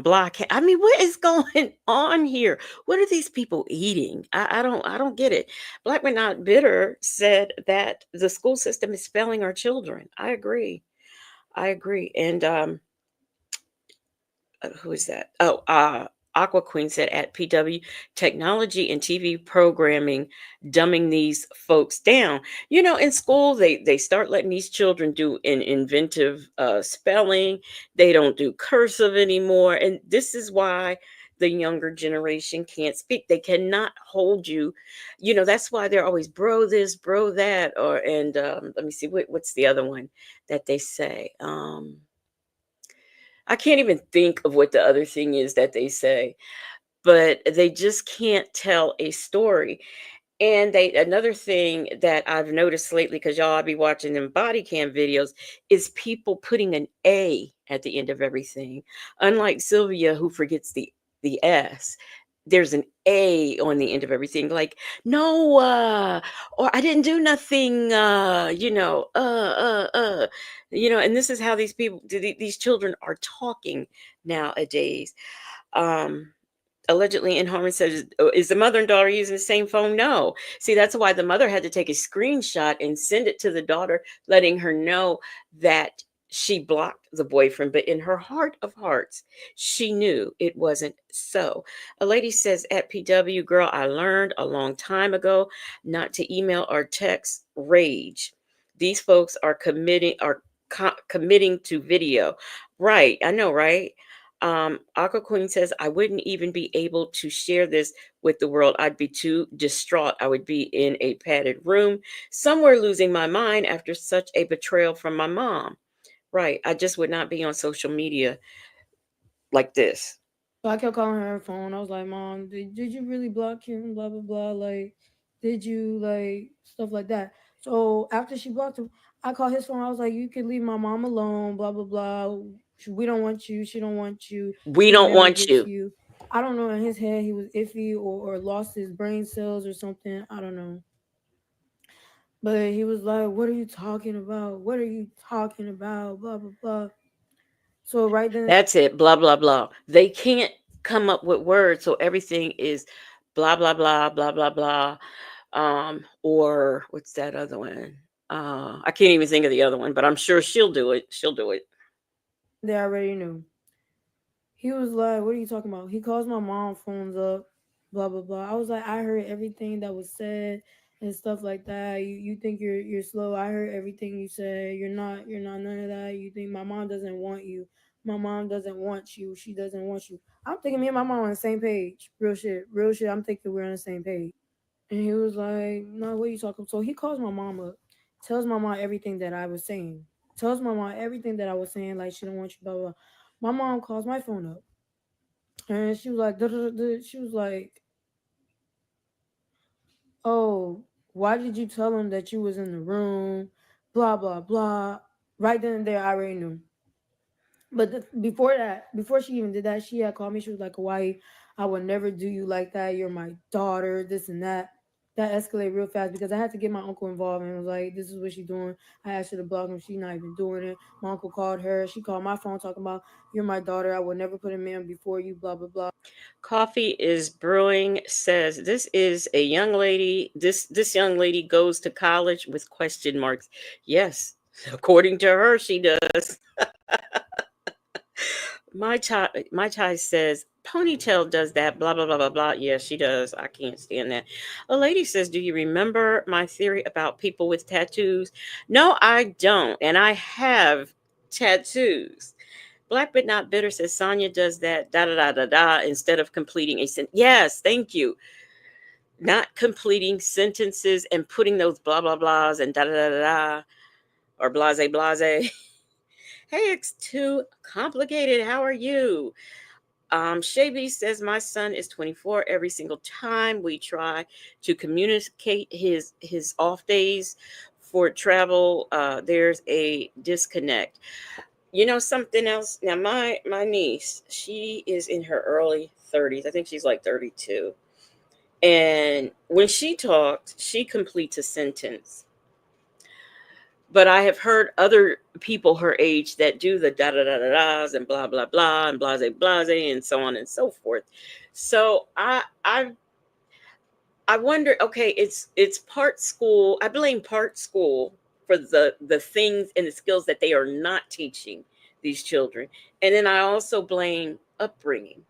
block. I mean, what is going on here? What are these people eating? I don't get it. Black but not bitter said that the school system is failing our children. I agree. I agree. And who is that? Oh, Aqua Queen said at PW, technology and TV programming dumbing these folks down. You know, in school they start letting these children do an inventive spelling. They don't do cursive anymore, and this is why the younger generation can't speak. They cannot hold you. You know, that's why they're always bro this, bro that, or and let me see what's the other one that they say. I can't even think of what the other thing is that they say, but they just can't tell a story. And they another thing that I've noticed lately, because y'all I be watching them body cam videos, is people putting an A at the end of everything. Unlike Sylvia, who forgets the S. There's an A on the end of everything, like no, or I didn't do nothing, and this is how these these children are talking nowadays. Um, Allegedly in harm says, "Oh, is the mother and daughter using the same phone?" No. See, that's why the mother had to take a screenshot and send it to the daughter, letting her know that she blocked the boyfriend. But in her heart of hearts, she knew it wasn't so. A lady says at PW, girl, I learned a long time ago not to email or text rage. These folks are committing to video. Right. I know, right? Aqua Queen says, I wouldn't even be able to share this with the world. I'd be too distraught. I would be in a padded room, somewhere losing my mind after such a betrayal from my mom. Right. I just would not be on social media like this. I kept calling her phone. I was like, "Mom, did you really block him? Blah blah blah. Like, did you like stuff like that?" So after she blocked him, I called his phone. I was like, "You can leave my mom alone. Blah blah blah. We don't want you. She don't want you. We She would don't never want get to you. you." I don't know. In his head, he was iffy, or lost his brain cells or something. I don't know. But he was like, "What are you talking about? What are you talking about? Blah blah blah." So right then, That's it. Blah, blah, blah. They can't come up with words. So everything is blah, blah, blah, blah, blah, blah. Or what's that other one? I can't even think of the other one, but I'm sure she'll do it. She'll do it. they already knew. He was like, "What are you talking about?" He calls my mom phones up, blah blah blah. I was like, "I heard everything that was said and stuff like that. You think you're slow. I heard everything you said. You're not none of that. You think my mom doesn't want you. My mom doesn't want you. She doesn't want you." I'm thinking me and my mom on the same page. Real shit. Real shit. I'm thinking we're on the same page. And he was like, "No, what are you talking?" So he calls my mom up, tells my mom everything that I was saying. Tells my mom everything that I was saying, like she don't want you, blah blah blah. My mom calls my phone up. And she was like, "Duh, duh, duh, duh." She was like, "Oh, why did you tell him that you was in the room? Blah blah blah." Right then and there, I already knew. But before that, before she even did that, she had called me. She was like, "Hawaii, I would never do you like that. You're my daughter. This and that." that escalated real fast because I had to get my uncle involved and was like, "This is what she's doing." I asked her to block him. She's not even doing it. My uncle called her. She called my phone talking about, "You're my daughter. I will never put a man before you." Blah blah blah. Coffee is brewing says this is a young lady. This young lady goes to college with question marks. Yes, according to her, she does. My tie says ponytail does that. Blah blah blah blah blah. Yeah, she does. I can't stand that. A lady says, "Do you remember my theory about people with tattoos?" No, I don't, and I have tattoos. Black but not bitter says Sonya does that da da da da da instead of completing a sentence. Yes, thank you. Not completing sentences and putting those blah blah blahs and da da da da da or blase blase. Hey, it's too complicated. How are you? Shaby says my son is 24. Every single time we try to communicate his off days for travel, there's a disconnect. You know something else? Now my niece, she is in her early 30s. I think she's like 32. And when she talks, she completes a sentence. But I have heard other people her age that do the da da da da da's and blah blah blah and blase blase and so on and so forth. So I wonder. Okay, it's part school. I blame part school for the things and the skills that they are not teaching these children, and then I also blame upbringing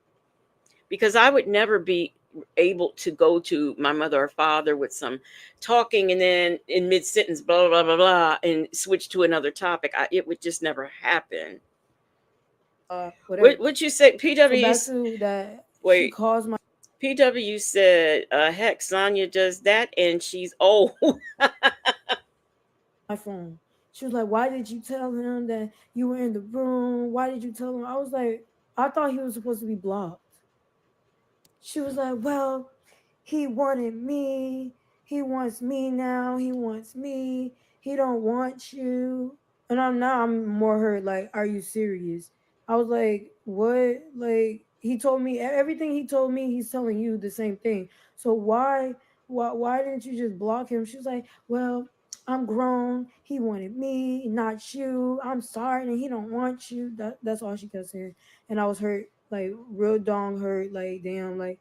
because I would never be able to go to my mother or father with some talking and then in mid sentence blah blah blah blah and switch to another topic. It would just never happen. Whatever. What you say? So PW? back to that, she Wait. calls PW said, "Heck, Sonya does that, and she's old." my phone. She was like, "Why did you tell him that you were in the room? Why did you tell him?" I was like, "I thought he was supposed to be blocked." She was like, "Well, he wanted me. He wants me now. He wants me. He don't want you." And I'm more hurt. Like, are you serious? I was like, "What?" Like, he told me everything he told me. He's telling you the same thing. So why didn't you just block him? She was like, "Well, I'm grown. He wanted me, not you. I'm sorry, and he don't want you." That's all she kept saying, and I was hurt, like real dong hurt. Like, damn, like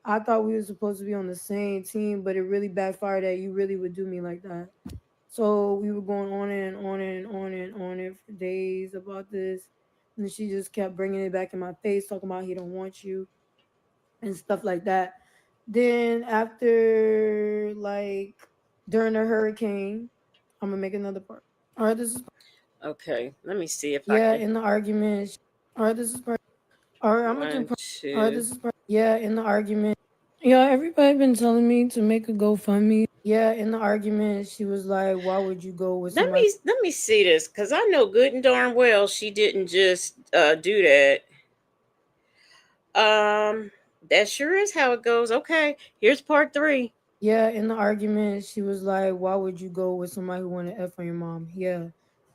I thought we were supposed to be on the same team, but it really backfired that you really would do me like that. So we were going on and on and on and on it for days about this. And she just kept bringing it back in my face, talking about he don't want you and stuff like that. Then after like during the hurricane, I'm gonna make another part. All right, this is Okay, let me see if I yeah. can. In the argument, all right, this is part. All right, I'm gonna do One, part. All right, two. this is part. Yeah, in the argument. Yeah, everybody been telling me to make a GoFundMe. Yeah, in the argument, she was like, "Why would you go with somebody?" Let me see this because I know good and darn well she didn't just do that. Um, that sure is how it goes. Okay, here's part three. Yeah, in the argument, she was like, "Why would you go with somebody who wanted F on your mom?" Yeah,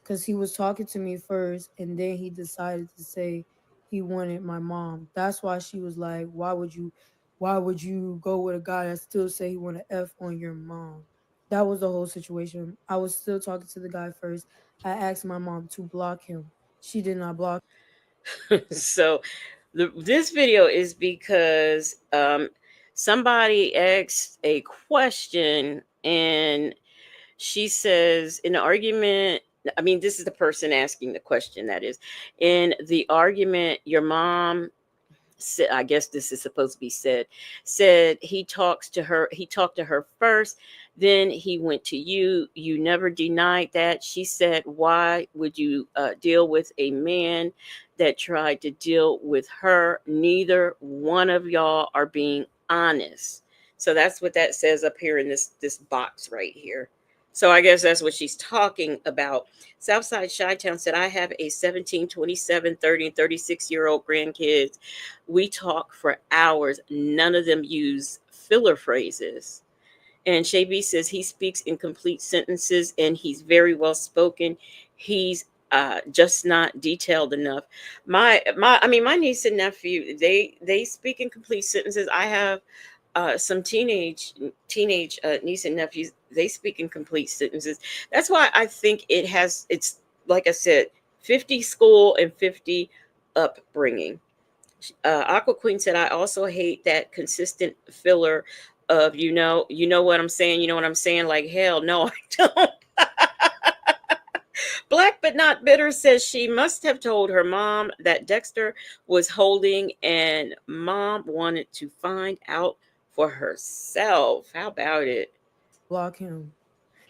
because he was talking to me first, and then he decided to say he wanted my mom. That's why she was like, why would you go with a guy that still say he wanted F on your mom?" That was the whole situation. I was still talking to the guy first. I asked my mom to block him. She did not block. So this video is because somebody asked a question and she says in the argument, I mean, this is the person asking the question, that is. In the argument, your mom said, I guess this is supposed to be said he talked to her first, then he went to you. You never denied that. She said, why would you deal with a man that tried to deal with her? Neither one of y'all are being honest. So that's what that says up here in this box right here. So I guess that's what she's talking about. Southside Chi-Town said, I have a 17, 27, 30, and 36-year-old grandkids. We talk for hours. None of them use filler phrases. And Shay B says he speaks in complete sentences and he's very well spoken. He's just not detailed enough. My niece and nephew, they speak in complete sentences. I have some teenage niece and nephews, they speak in complete sentences. That's why I think it's like I said, 50 school and 50 upbringing. Aqua Queen said, I also hate that consistent filler of you know what I'm saying, you know what I'm saying. Like hell, no, I don't. Black but not bitter says she must have told her mom that Dexter was holding, and mom wanted to find out for herself. How about it? block him.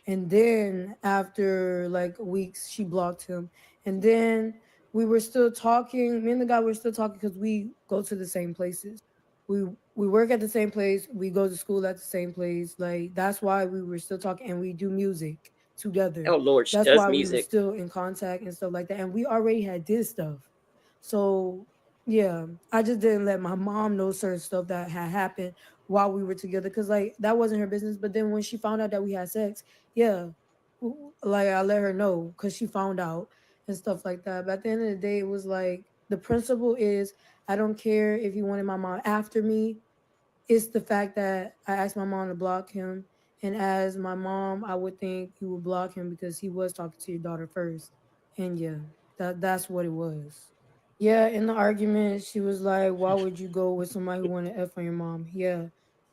And then after like weeks, she blocked him. And then we were still talking. Me and the guy were still talking because we go to the same places. We we work at the same place. We go to school at the same place. Like that's why we were still talking, and we do music together. Oh Lord, she That's does why we were music. still in contact and stuff like that. And we already had did stuff. So yeah, I just didn't let my mom know certain stuff that had happened while we were together because like that wasn't her business. But then when she found out that we had sex, yeah, like I let her know because she found out and stuff like that. But at the end of the day, it was like the principle is I don't care if you wanted my mom after me. It's the fact that I asked my mom to block him, and as my mom, I would think you would block him because he was talking to your daughter first. And yeah, that's what it was. Yeah, in the argument, she was like, "Why would you go with somebody who wanted to f on your mom?" Yeah,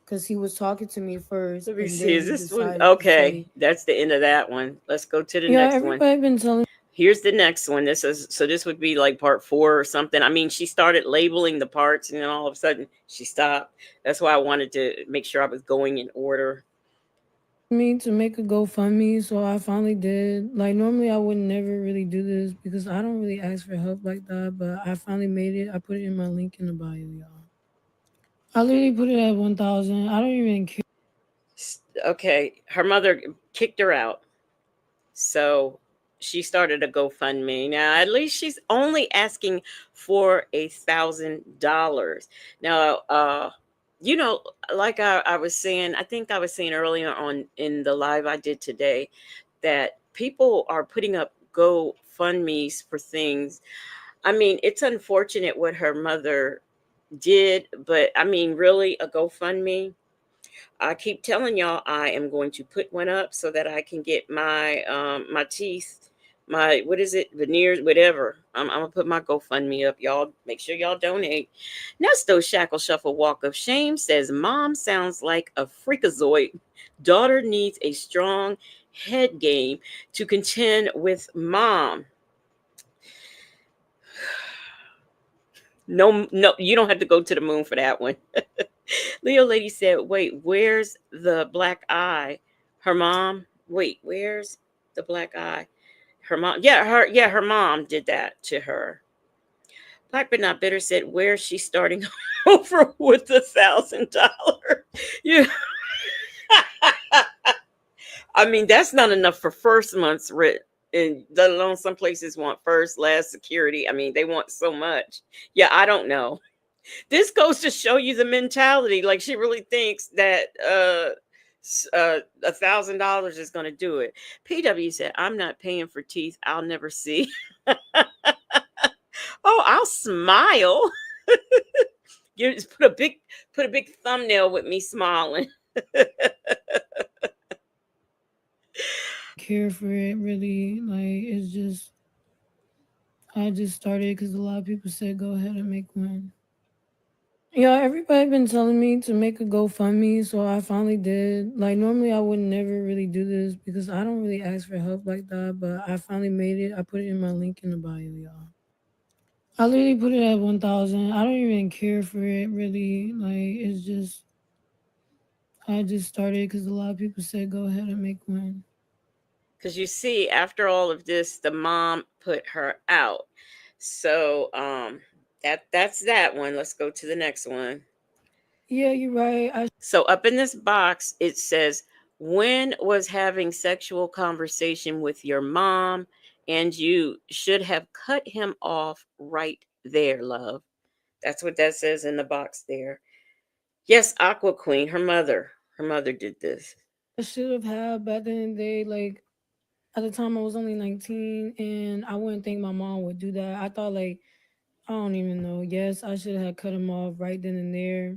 because he was talking to me first, Let me and see. then Is he this one decided to okay? say, That's the end of that one. Let's go to the "Yeah, next one. everybody been telling Here's the next one. This is so this would be like part four or something. I mean, she started labeling the parts and then all of a sudden she stopped. That's why I wanted to make sure I was going in order. me to make a GoFundMe, so I finally did. Like normally, I would never really do this because I don't really ask for help like that, but I finally made it. I put it in my link in the bio, y'all. I literally put it at 1,000. I don't even care. Okay, her mother kicked her out. So she started a GoFundMe. Now, at least she's only asking for $1,000. Now, you know, like I was saying, I think I was saying earlier on in the live I did today that people are putting up GoFundMe's for things. I mean, it's unfortunate what her mother did, but I mean, really, a GoFundMe. I keep telling y'all I am going to put one up so that I can get my teeth, my what is it, veneers, whatever. I'm gonna put my GoFundMe up, y'all. Make sure y'all donate. Nesto Shackle Shuffle Walk of Shame says mom sounds like a freakazoid. Daughter needs a strong head game to contend with mom. No, no, you don't have to go to the moon for that one. Leo Lady said, wait, where's the black eye? Her mom? Wait, where's the black eye? Her mom? Her mom did that to her. Black but not bitter said, where's she starting over with $1,000? Yeah. I mean, that's not enough for first month's rent. And let alone some places want first, last security. I mean, they want so much. Yeah, I don't know. This goes to show you the mentality. Like she really thinks that $1,000 is going to do it. PW said, "I'm not paying for teeth I'll never see." Oh, I'll smile. You just put a big thumbnail with me smiling. Care for it really. Like it's just I just started because a lot of people said go ahead and make one. Yeah, everybody been telling me to make a GoFundMe, so I finally did. Like normally I would never really do this because I don't really ask for help like that, but I finally made it. I put it in my link in the bio, y'all. I literally put it at 1,000. I don't even care for it really. Like it's just I just started because a lot of people said go ahead and make one. Because you see, after all of this, the mom put her out. So that's that one. Let's go to the next one. Yeah, you're right. So up in this box, it says, when was having sexual conversation with your mom, and you should have cut him off right there, love. That's what that says in the box there. Yes, Aqua Queen, her mother. Her mother did this. should have had back in the day. Like at the time, I was only 19, and I wouldn't think my mom would do that. I thought like I don't even know. Yes, I should have cut him off right then and there.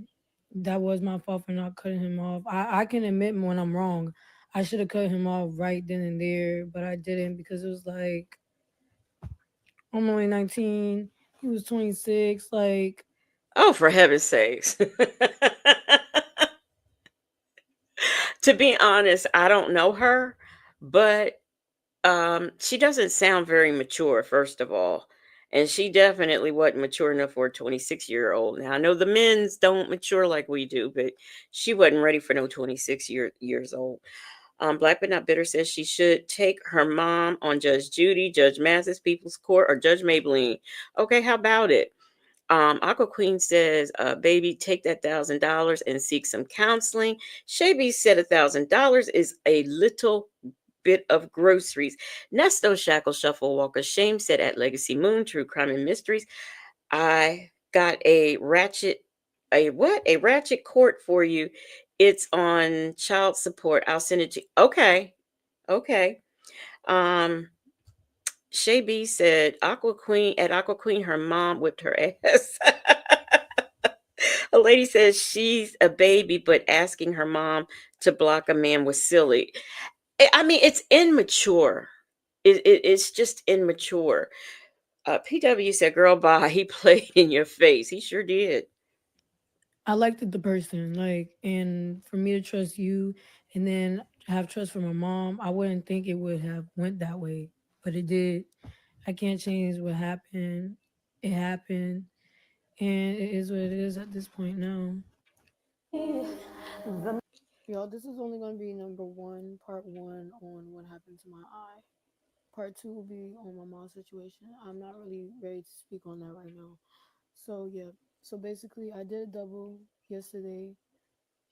that was my fault for not cutting him off. I can admit when I'm wrong. I should have cut him off right then and there, but I didn't because it was like I'm only 19. He was 26. Like, Oh, for heaven's sakes. To be honest, I don't know her, but she doesn't sound very mature, first of all. And she definitely wasn't mature enough for a 26-year-old. Now I know the men's don't mature like we do, but she wasn't ready for no 26 years old. Black but not bitter says she should take her mom on Judge Judy, Judge Mathis, People's Court, or Judge Maybelline. Okay, how about it? Aqua Queen says, baby, take that $1,000 and seek some counseling. Shabby said $1,000 is a little bit of groceries. Nesto Shackle Shuffle Walker Shame said at Legacy Moon, True Crime and Mysteries, I got a what? A ratchet court for you. It's on child support. I'll send it to you. Okay. Okay. Um, Shay B said Aqua Queen, her mom whipped her ass. A lady says she's a baby, but asking her mom to block a man was silly. I mean, it's immature. It's just immature. PW said, "Girl, bye." He played in your face. He sure did. I liked the person, like, and for me to trust you and then have trust for my mom, I wouldn't think it would have went that way, but it did. I can't change what happened. It happened, and it is what it is at this point now. Y'all, this is only going to be number one, part one on what happened to my eye. Part two will be on my mom's situation. I'm not really ready to speak on that right now. So, yeah. So, basically, I did a double yesterday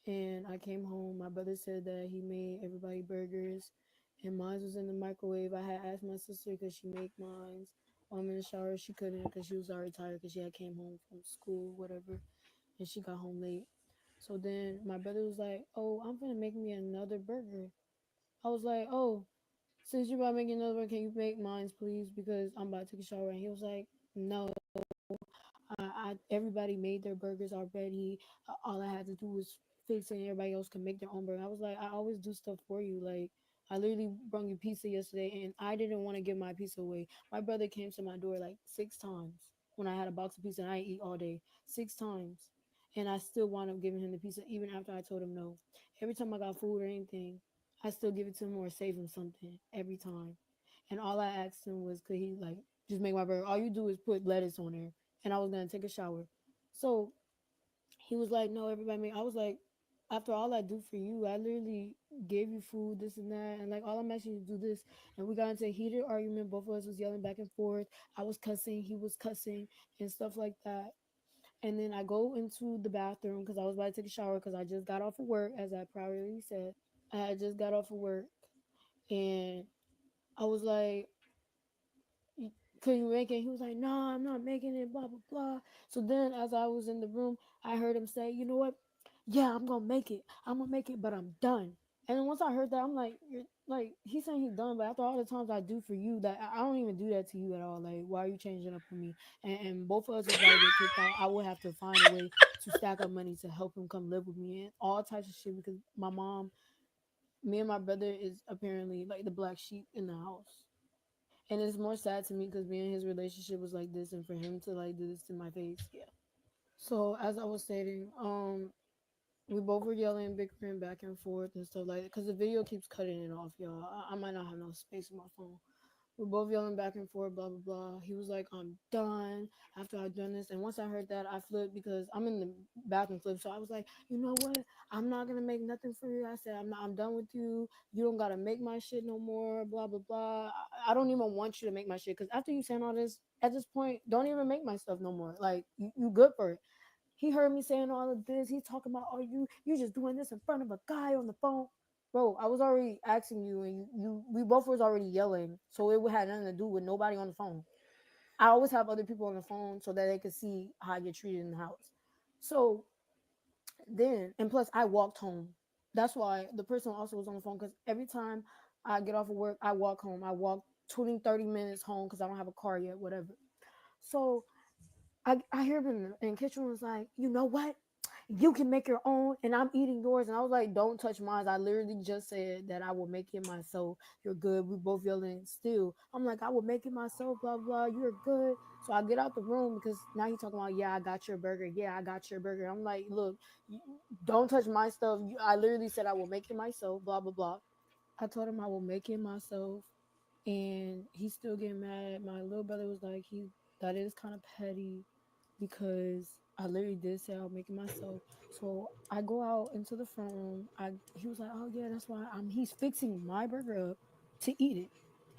and I came home. My brother said that he made everybody burgers and mine was in the microwave. I had asked my sister because she make mine while I'm in the shower. She couldn't because she was already tired because she had came home from school, whatever, and she got home late. So then my brother was like, "Oh, I'm gonna make me another burger." I was like, "Oh, since you're about to make another one, can you make mine, please? Because I'm about to take a shower." And he was like, "No, everybody made their burgers already. All I had to do was fix it, and everybody else can make their own burger." I was like, "I always do stuff for you. Like, I literally brought you pizza yesterday, and I didn't want to give my pizza away. My brother came to my door like 6 times when I had a box of pizza and I eat all day, 6 times, and I still wound up giving him the pizza even after I told him no. Every time I got food or anything, I still give it to him or save him something every time. And all I asked him was, could he like just make my burger? All you do is put lettuce on there, and I was gonna take a shower. So he was like, "No, everybody make." I was like, "After all I do for you, I literally gave you food, this and that, and like all I'm asking you to do this." And we got into a heated argument. Both of us was yelling back and forth. I was cussing, he was cussing, and stuff like that. And then I go into the bathroom because I was about to take a shower because I just got off of work, as I probably said. I had just got off of work, and I was like, "Could you make it?" He was like, "No, I'm not making it, blah, blah, blah." So then, as I was in the room, I heard him say, "You know what? Yeah, I'm going to make it. I'm going to make it, but I'm done." And then once I heard that, I'm like, "You're like, he's saying he's done, but after all the times I do for you, that I don't even do that to you at all. Like, why are you changing up on me?" And both of us was about to get kicked out. I would have to find a way to stack up money to help him come live with me and all types of shit because my mom, me and my brother is apparently like the black sheep in the house. And it's more sad to me because me and his relationship was like this, and for him to like do this to my face, yeah. So as I was stating, we both were yelling, bickering back and forth and stuff like that. Because the video keeps cutting it off, y'all. I might not have no space in my phone. We're both yelling back and forth, blah blah blah. He was like, "I'm done." After I done this, and once I heard that, I flipped because I'm in the bathroom flip. So I was like, "You know what? I'm not gonna make nothing for you." I said, "I'm not. I'm done with you. You don't gotta make my shit no more." Blah blah blah. I don't even want you to make my shit because after you saying all this, at this point, don't even make my stuff no more. Like you good for it. He heard me saying all of this. He's talking about, "Oh, you just doing this in front of a guy on the phone." Bro, I was already asking you, and we both was already yelling, so it had nothing to do with nobody on the phone. I always have other people on the phone so that they could see how I get treated in the house. So then, and plus, I walked home. That's why the person also was on the phone because every time I get off of work, I walk home. I walk 20, 30 minutes home because I don't have a car yet, whatever. So I hear him in the kitchen was like, "You know what? you can make your own and I'm eating yours. And I was like, don't touch mine. I literally just said that I will make it myself. You're good. We both yelling still. I'm like, I will make it myself, blah, blah. You're good. So I get out the room because now he's talking about, yeah, I got your burger. Yeah, I got your burger. I'm like, look, don't touch my stuff. I literally said I will make it myself, blah, blah, blah. I told him I will make it myself. And he's still getting mad. My little brother was like, that is kind of petty because I literally did say I'll make it myself. So I go out into the front room. He was like, oh yeah, that's why he's fixing my burger up to eat it.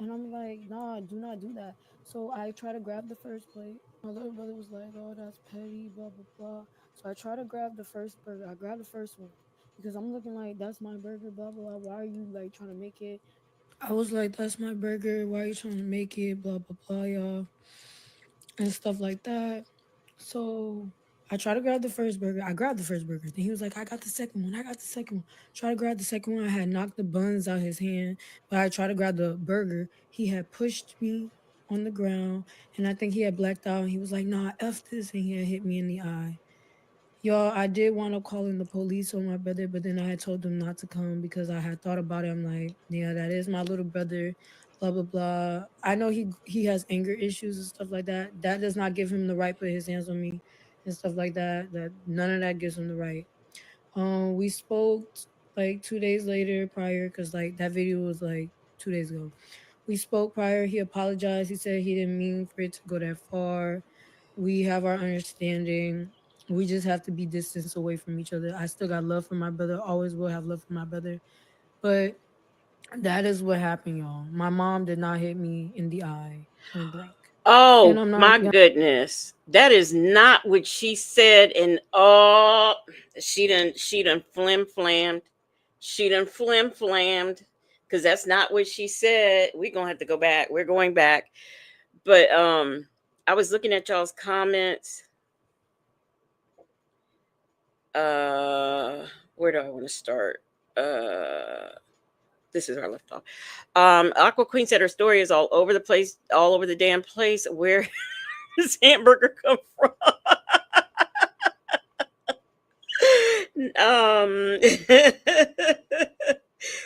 And I'm like, nah, do not do that. So I try to grab the first plate. My little brother was like, oh, that's petty, blah blah blah. So I try to grab the first burger. I grab the first one because I'm looking like that's my burger, blah blah. Why are you like trying to make it? I was like, that's my burger. Why are you trying to make it? Blah blah blah, y'all, and stuff like that. So I tried to grab the first burger. I grabbed the first burger. Then he was like, I got the second one. I got the second one. Try to grab the second one. I had knocked the buns out his hand, but I tried to grab the burger. He had pushed me on the ground, and I think he had blacked out. And he was like, nah, F this. And he had hit me in the eye. Y'all, I did want to call in the police on my brother, but then I had told them not to come because I had thought about it. I'm like, yeah, that is my little brother, blah blah blah. I know he has anger issues and stuff like that. That does not give him the right to put his hands on me and stuff like that. That none of that gives him the right. We spoke like 2 days later prior because like that video was like 2 days ago. We spoke prior. He apologized. He said he didn't mean for it to go that far. We have our understanding. We just have to be distance away from each other. I still got love for my brother. Always will have love for my brother. But that is what happened, y'all. My mom did not hit me in the eye point blank. And Oh I'm not my goodness. That is not what she said. And oh, she done flim flammed. She done flim flammed. Because that's not what she said. We're gonna have to go back. We're going back. But I was looking at y'all's comments. Uh where do I want to start? This is where I left off. Aqua Queen said her story is all over the place, all over the damn place. Where does hamburger come from?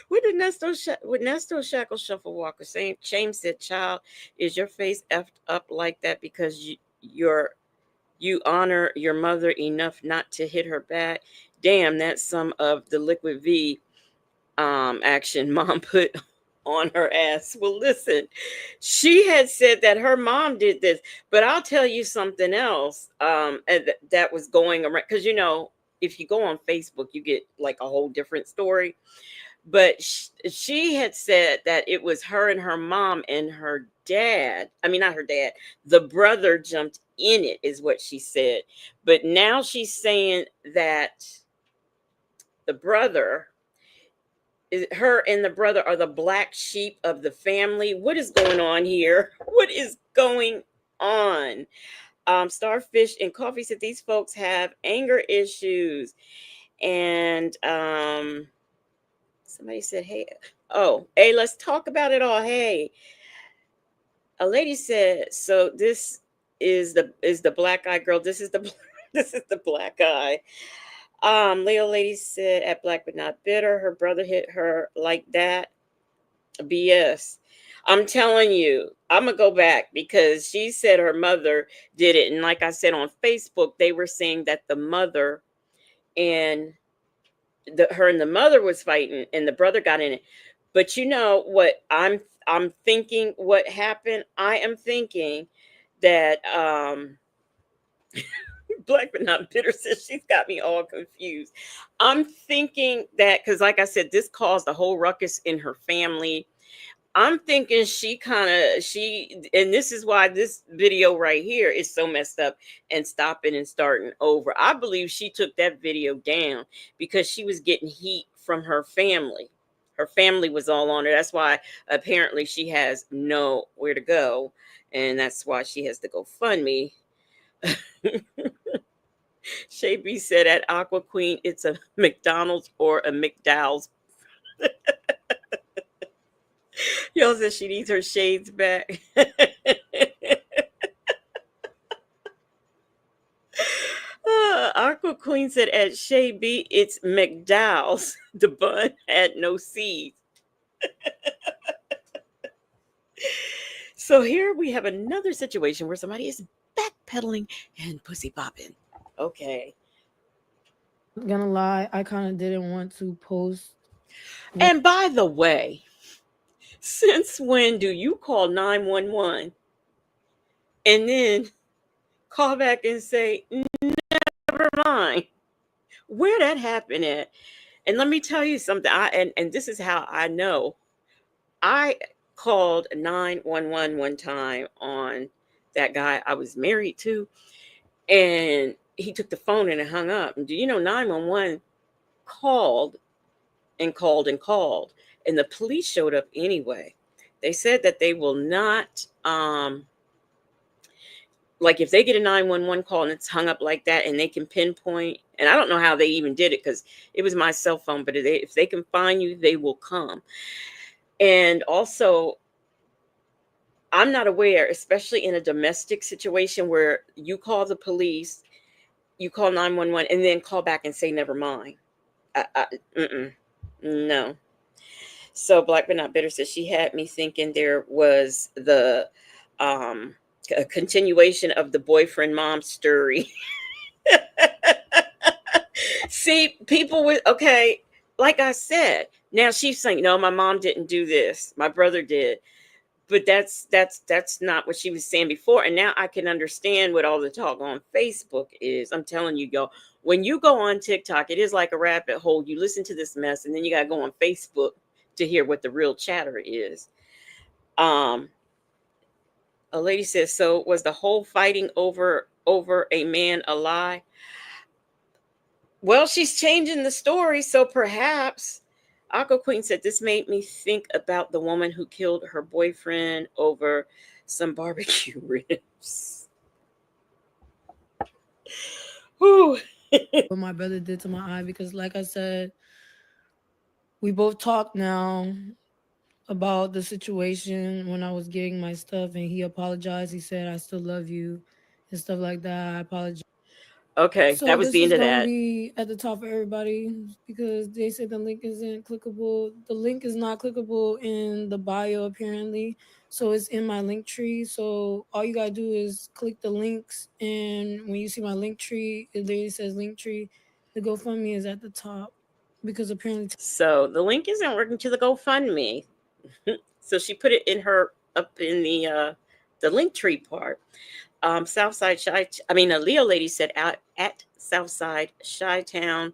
What did Nesto Shackle Shuffle Walker saying? Shame said, "Child, is your face effed up like that because you honor your mother enough not to hit her back? Damn, that's some of the Liquid V action mom put on her ass." Well, listen, she had said that her mom did this, but I'll tell you something else that was going around because if you go on Facebook, you get like a whole different story. But she had said that it was her and her mom and her dad. I mean, not her dad. The brother jumped in it, is what she said. But now she's saying that the brother her and the brother are the black sheep of the family. What is going on here? What is going on? Starfish and Coffee said these folks have anger issues. And somebody said, hey, oh, hey, let's talk about it all. Hey, a lady said, so this is the black eye girl. This is the this is the black eye. Leo lady said at Black but Not Bitter, her brother hit her like that. BS. I'm telling you, I'm gonna go back because she said her mother did it, and like I said on Facebook, they were saying that the mother and her and the mother was fighting, and the brother got in it. But you know what? I'm thinking what happened. I am thinking that Black but Not Bitter says she's got me all confused. I'm thinking that because, like I said, this caused a whole ruckus in her family. I'm thinking and this is why this video right here is so messed up and stopping and starting over. I believe she took that video down because she was getting heat from her family. Her family was all on her. That's why apparently she has nowhere to go. And that's why she has to go fund me. Shay B said at Aqua Queen, it's a McDonald's or a McDowell's. Y'all said she needs her shades back. Aqua Aqua Queen said at Shea B, it's McDowell's. The bun had no seeds. So here we have another situation where somebody is backpedaling and pussy popping. Okay. Gonna lie, I kind of didn't want to post. And by the way, since when do you call 911 and then call back and say, never mind? Where that happened at? And let me tell you something. And this is how I know. I called 911 one time on that guy I was married to, and he took the phone and it hung up. And do you know 911 called and called and called, and the police showed up anyway. They said that they will not like if they get a 911 call and it's hung up like that and they can pinpoint, and I don't know how they even did it because it was my cell phone, but if they can find you, they will come. And also, I'm not aware, especially in a domestic situation where you call the police, you call 911 and then call back and say never mind. Mm-mm, no. So Black but Not Bitter says she had me thinking there was the um a continuation of the boyfriend mom story. See, people with okay, like I said, now she's saying, no, my mom didn't do this. My brother did. But that's not what she was saying before. And now I can understand what all the talk on Facebook is. I'm telling you, y'all, when you go on TikTok, it is like a rabbit hole. You listen to this mess, and then you gotta go on Facebook to hear what the real chatter is. Um, a lady says, so was the whole fighting over a man a lie? Well, she's changing the story, so perhaps. Aqua Queen said this made me think about the woman who killed her boyfriend over some barbecue ribs. Whew. What my brother did to my eye, because like I said, we both talked now about the situation when I was getting my stuff, and he apologized. He said, I still love you and stuff like that. I apologize. Okay, So that was this the is end of gonna that. be at the top for everybody because they said the link isn't clickable. The link is not clickable in the bio apparently. So it's in my link tree. So all you gotta do is click the links, and when you see my link tree, it literally says link tree. The GoFundMe is at the top because apparently So the link isn't working to the GoFundMe. So she put it in her up in the link tree part. Southside Shy. I mean, a Leo lady said out at Southside Shy Town.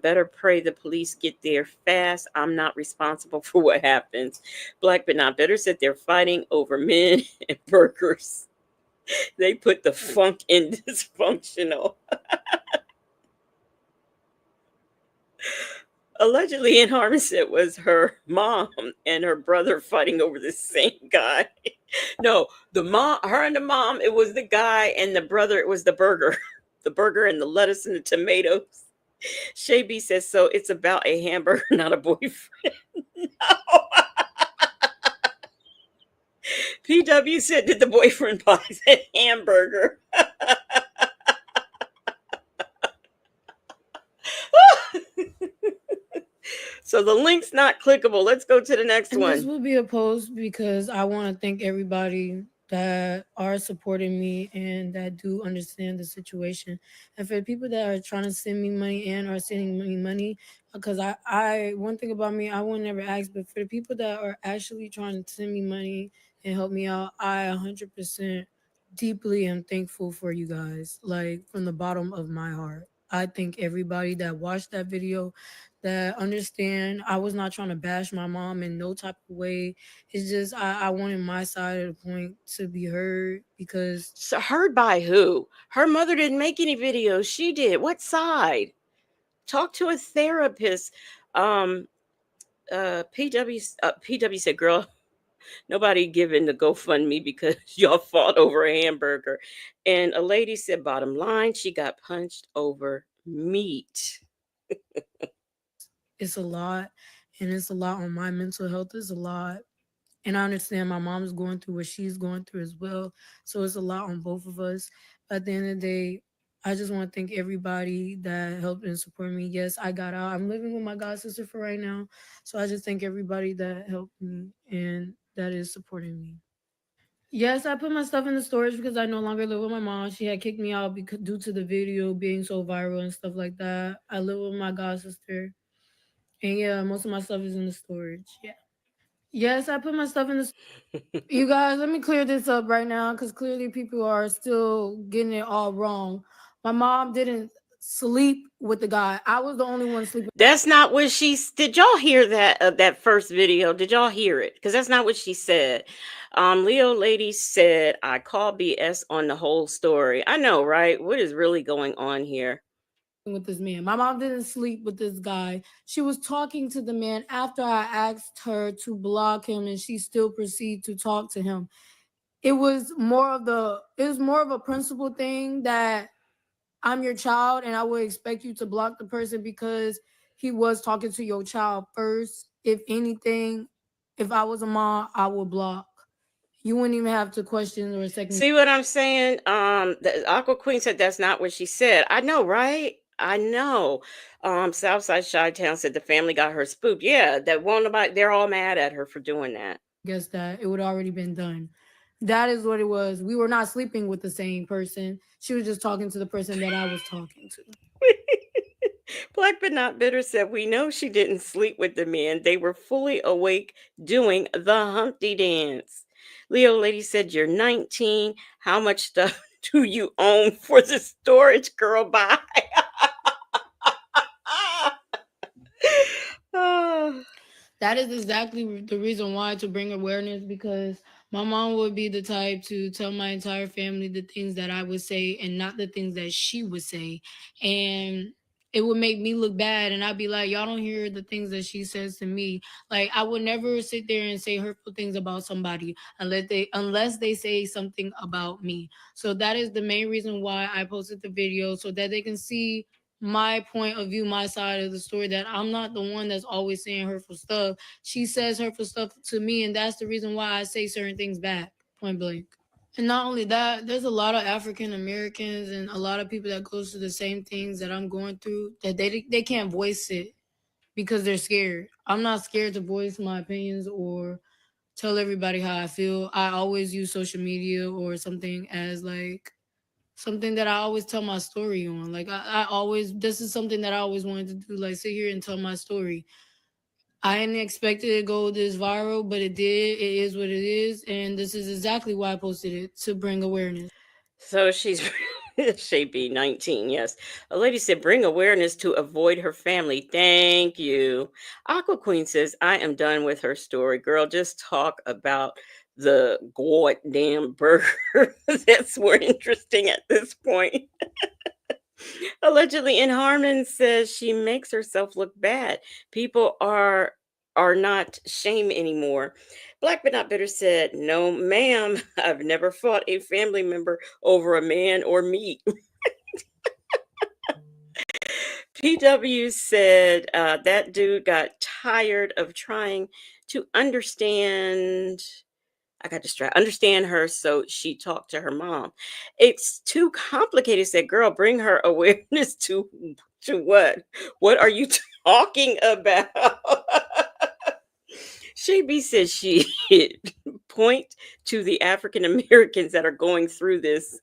Better pray the police get there fast. I'm not responsible for what happens. Black but Not Bitter said they're fighting over men and burgers. They put the funk in dysfunctional. Allegedly, in Harmon it was her mom and her brother fighting over the same guy. No, the mom, her and the mom, it was the guy, and the brother, it was the burger. The burger and the lettuce and the tomatoes. Shay B says, so it's about a hamburger, not a boyfriend. No. PW said, did the boyfriend buy that hamburger? So the link's not clickable. Let's go to the next and this one. will be a post because I want to thank everybody that are supporting me and that do understand the situation. And for the people that are trying to send me money and are sending me money, because I one thing about me, I would never ask, but for the people that are actually trying to send me money and help me out, I 100% deeply am thankful for you guys, like from the bottom of my heart. I thank everybody that watched that video, that understand I was not trying to bash my mom in no type of way. It's just I wanted my side of the point to be heard because So heard by who? Her mother didn't make any videos. She did. What side? Talk to a therapist. Um, PW said, "Girl, nobody giving the GoFundMe because y'all fought over a hamburger." And a lady said, "Bottom line, she got punched over meat." it's a lot, and it's a lot on my mental health. It's a lot. And I understand my mom's going through what she's going through as well. So it's a lot on both of us. But at the end of the day, I just want to thank everybody that helped and support me. Yes, I got out. I'm living with my god sister for right now, so I just thank everybody that helped me and that is supporting me. Yes, I put my stuff in the storage because I no longer live with my mom. She had kicked me out because due to the video being so viral and stuff like that. I live with my god sister, and yeah, most of my stuff is in the storage. Yeah. Yes, I put my stuff in the. You guys, let me clear this up right now because clearly people are still getting it all wrong. My mom didn't sleep with the guy. I was the only one sleeping. That's not what did y'all hear that that first video? Did y'all hear it? Because that's not what she said. Leo lady said I call BS on the whole story. I know, right? What is really going on here? With this man. My mom didn't sleep with this guy. She was talking to the man after I asked her to block him and she still proceeded to talk to him. It was more of a principle thing that I'm your child and I would expect you to block the person because he was talking to your child first. If anything, if I was a mom, I would block. You wouldn't even have to question or second. See what I'm saying? The Aqua Queen said that's not what she said. I know, right? I know. Southside Shy Town said the family got her spooked. Yeah, that won't about they're all mad at her for doing that. Guess that it would already been done. That is what it was. We were not sleeping with the same person. She was just talking to the person that I was talking to. Black but not bitter said we know she didn't sleep with the men. They were fully awake doing the Humpty dance. Leo lady said you're 19. How much stuff do you own for the storage girl? Bye. Ah. That is exactly the reason why to bring awareness because my mom would be the type to tell my entire family the things that I would say and not the things that she would say. And it would make me look bad and I'd be like, y'all don't hear the things that she says to me. Like I would never sit there and say hurtful things about somebody unless they say something about me. So that is the main reason why I posted the video so that they can see my point of view, my side of the story, that I'm not the one that's always saying hurtful stuff. She says hurtful stuff to me, and that's the reason why I say certain things back, point blank. And not only that, there's a lot of African Americans and a lot of people that goes through the same things that I'm going through that they can't voice it because they're scared. I'm not scared to voice my opinions or tell everybody how I feel. I always use social media or something as like something that I always tell my story on. Like I always this is something that I always wanted to do, like sit here and tell my story. I didn't expect it to go this viral, but it did. It is what it is, and this is exactly why I posted it to bring awareness. So she's she be 19, yes. A lady said bring awareness to avoid her family. Thank you. Aqua Queen says I am done with her story. Girl, just talk about the goddamn burger. That's more interesting at this point. Allegedly in Harmon says she makes herself look bad. People are not shame anymore. Black but not bitter said, "No, ma'am. I've never fought a family member over a man or meat." PW said that dude got tired of trying to understand. I got distracted. Understand her, so she talked to her mom. It's too complicated. Said, "Girl, bring her awareness to what? What are you talking about?" Shaby says she point to the African Americans that are going through this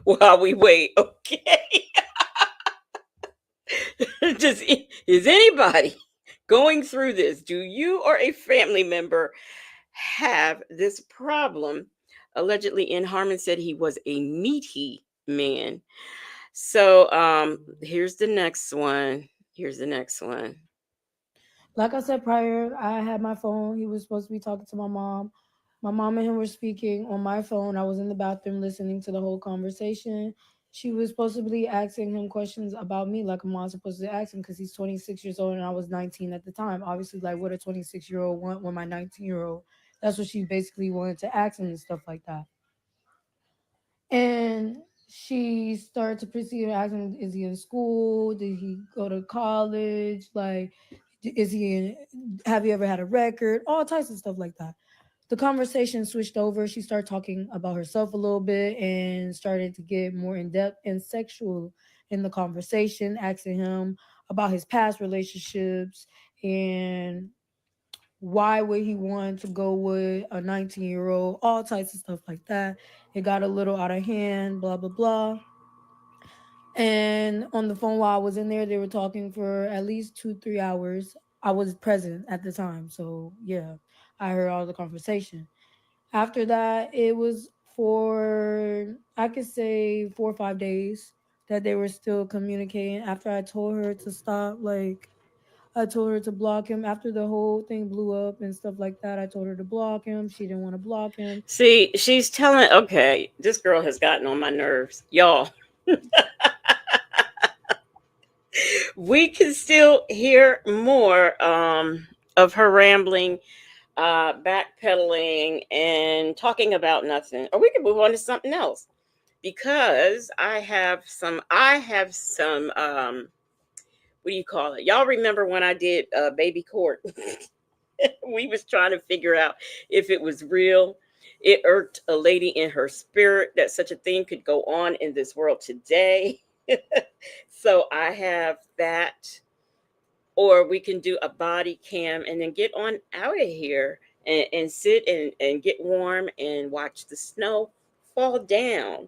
while we wait. Okay, is anybody going through this? Do you or a family member have this problem? Allegedly, in Harmon said he was a meaty man. So here's the next one. Here's the next one. Like I said prior, I had my phone. He was supposed to be talking to my mom. My mom and him were speaking on my phone. I was in the bathroom listening to the whole conversation. She was supposed to be asking him questions about me, like a mom supposed to ask him, because he's 26 years old and I was 19 at the time. Obviously, like what a 26-year-old want when my 19-year-old. That's what she basically wanted to ask him and stuff like that. And she started to proceed to ask him, is he in school? Did he go to college? Like, is he in, have you ever had a record? All types of stuff like that. the conversation switched over. She started talking about herself a little bit and started to get more in depth and sexual in the conversation, asking him about his past relationships and why would he want to go with a 19-year-old, all types of stuff like that. It got a little out of hand, blah, blah, blah. And on the phone while I was in there, they were talking for at least 2, 3 hours. I was present at the time. So, yeah, I heard all the conversation. After that, it was for, I could say, 4 or 5 days that they were still communicating after I told her to stop. Like, I told her to block him after the whole thing blew up and stuff like that. I told her to block him. She didn't want to block him. See, she's telling, okay, this girl has gotten on my nerves. Y'all, we can still hear more of her rambling, backpedaling, and talking about nothing. Or we can move on to something else because I have some what do you call it? Y'all remember when I did baby court? We was trying to figure out if it was real. It irked a lady in her spirit that such a thing could go on in this world today. So I have that, or we can do a body cam and then get on out of here and sit and get warm and watch the snow fall down.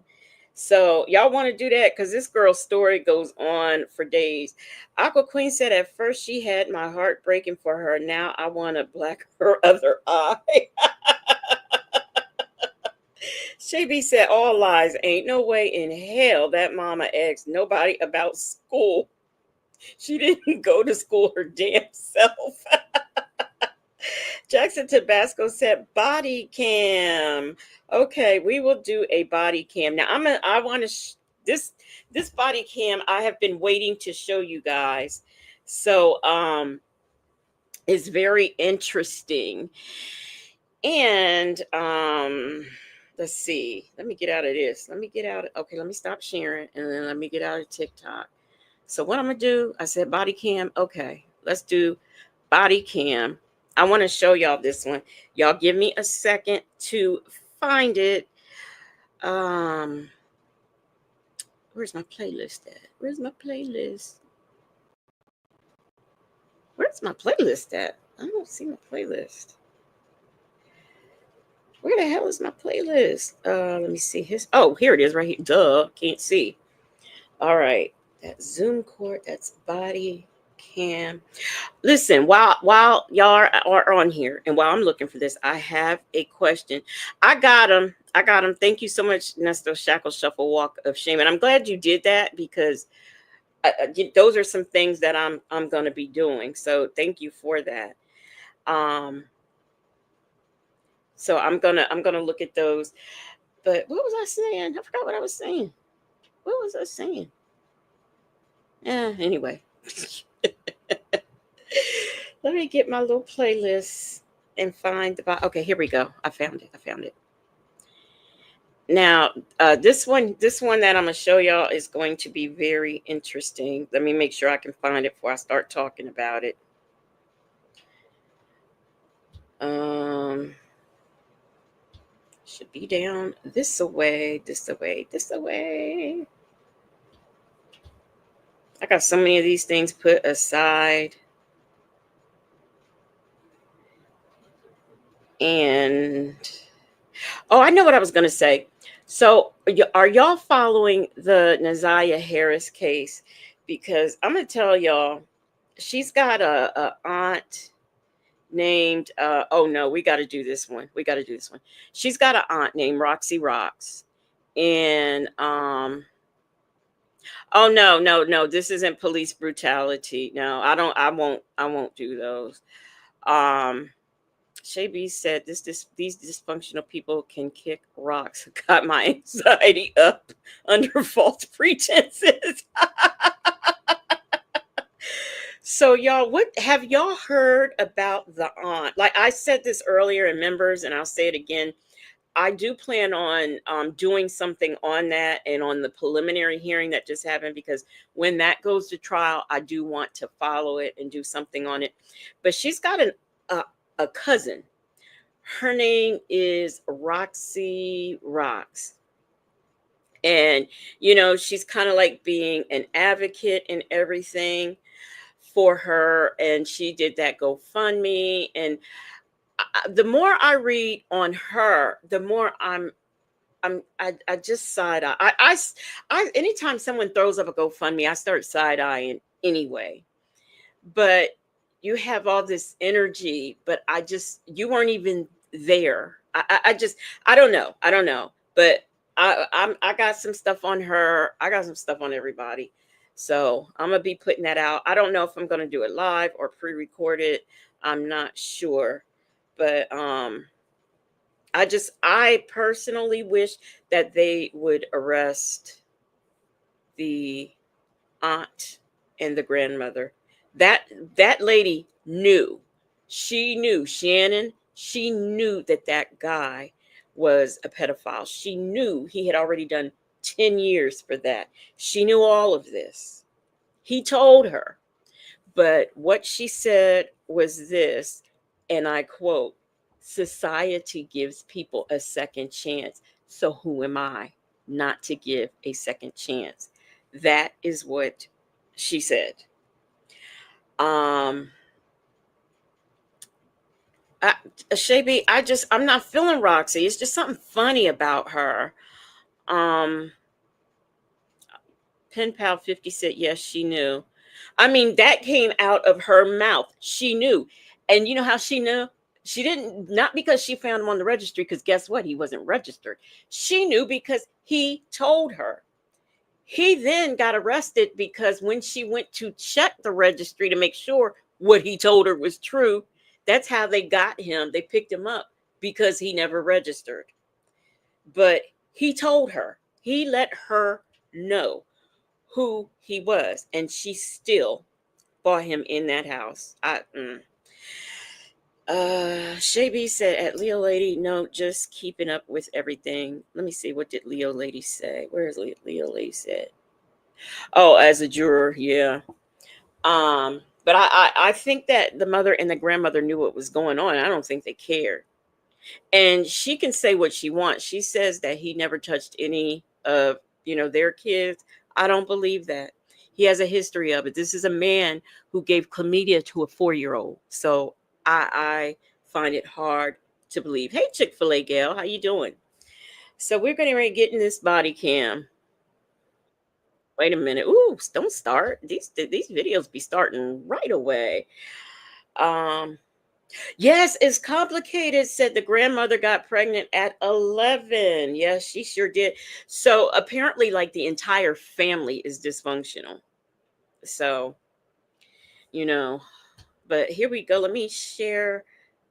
So y'all want to do that because this girl's story goes on for days. Aqua Queen said at first she had my heart breaking for her. Now I want to black her other eye. Shay said all lies. Ain't no way in hell that mama asked nobody about school. She didn't go to school her damn self. Jackson Tabasco said body cam. Okay, we will do a body cam. Now I want to this body cam I have been waiting to show you guys. So it's very interesting. And let's see. Let me get out of this. Let me get out. Okay, let me stop sharing and then let me get out of TikTok. So what I'm gonna do, I said body cam. Okay, let's do body cam. I want to show y'all this one. Y'all give me a second to find it. Um, where's my playlist at? Where's my playlist? Where's my playlist at? I don't see my playlist. Where the hell is my playlist? Let me see his. Oh, here it is, right here. Duh, can't see. All right, that's Zoom court. That's body cam. Listen, while y'all are on here and while I'm looking for this, I have a question. I got him. I got him. Thank you so much, Nesto Shackle Shuffle Walk of Shame, and I'm glad you did that because those are some things that I'm going to be doing. So thank you for that. Um, so I'm gonna look at those. But what was I saying? I forgot what I was saying. What was I saying? Yeah. Anyway. Let me get my little playlist and find the. Okay, here we go. I found it. I found it. Now, this one that I'm gonna show y'all is going to be very interesting. Let me make sure I can find it before I start talking about it. Um, should be down this away, this away, this away. I got so many of these things put aside. And oh, I know what I was going to say. So, are y'all following the Naziah Harris case? Because I'm going to tell y'all, she's got a aunt named. Oh no, we got to do this one. We got to do this one. She's got an aunt named Roxy Rocks, and oh no, no, no, this isn't police brutality. No, I don't. I won't do those. Um, Shay B said these dysfunctional people can kick rocks. Got my anxiety up under false pretenses. So y'all, what have y'all heard about the aunt? Like I said this earlier in members, and I'll say it again. I do plan on doing something on that and on the preliminary hearing that just happened because when that goes to trial, I do want to follow it and do something on it. But she's got a cousin. Her name is Roxy Rocks. And, she's kind of like being an advocate and everything for her. And she did that GoFundMe. And the more I read on her, the more I just side eye. Anytime someone throws up a GoFundMe, I start side eyeing anyway. But you have all this energy, but you weren't even there. I don't know. I don't know. But I got some stuff on her. I got some stuff on everybody. So I'm gonna be putting that out. I don't know if I'm gonna do it live or pre-record it. I'm not sure. But I personally wish that they would arrest the aunt and the grandmother. That that lady knew. She knew Shannon. She knew that guy was a pedophile. She knew he had already done 10 years for that. She knew all of this. He told her. But what she said was this, and I quote, society gives people a second chance. So who am I not to give a second chance? That is what she said. Um, I, Shaby, I'm not feeling Roxy. It's just something funny about her. Um, Pen Pal 50 said, yes, she knew. I mean, that came out of her mouth. She knew. And you know how she knew? She didn't, not because she found him on the registry, because guess what? He wasn't registered. She knew because he told her. He then got arrested because when she went to check the registry to make sure what he told her was true, that's how they got him. They picked him up because he never registered. But he told her, he let her know who he was, and she still bought him in that house. Shaby said at Leo Lady, no, just keeping up with everything. Let me see, what did Leo Lady say? Where is Leo Lady said? Oh, as a juror, yeah. But I think that the mother and the grandmother knew what was going on. I don't think they cared. And she can say what she wants. She says that he never touched any of, their kids. I don't believe that. He has a history of it. This is a man who gave chlamydia to a 4-year-old. So I find it hard to believe. Hey, Chick-fil-A gal, how you doing? So we're going to get in this body cam. Wait a minute. Ooh, don't start. These videos be starting right away. Um, Yes, it's complicated, said the grandmother got pregnant at 11. Yes, she sure did. So apparently, like the entire family is dysfunctional. So, you know, but here we go. Let me share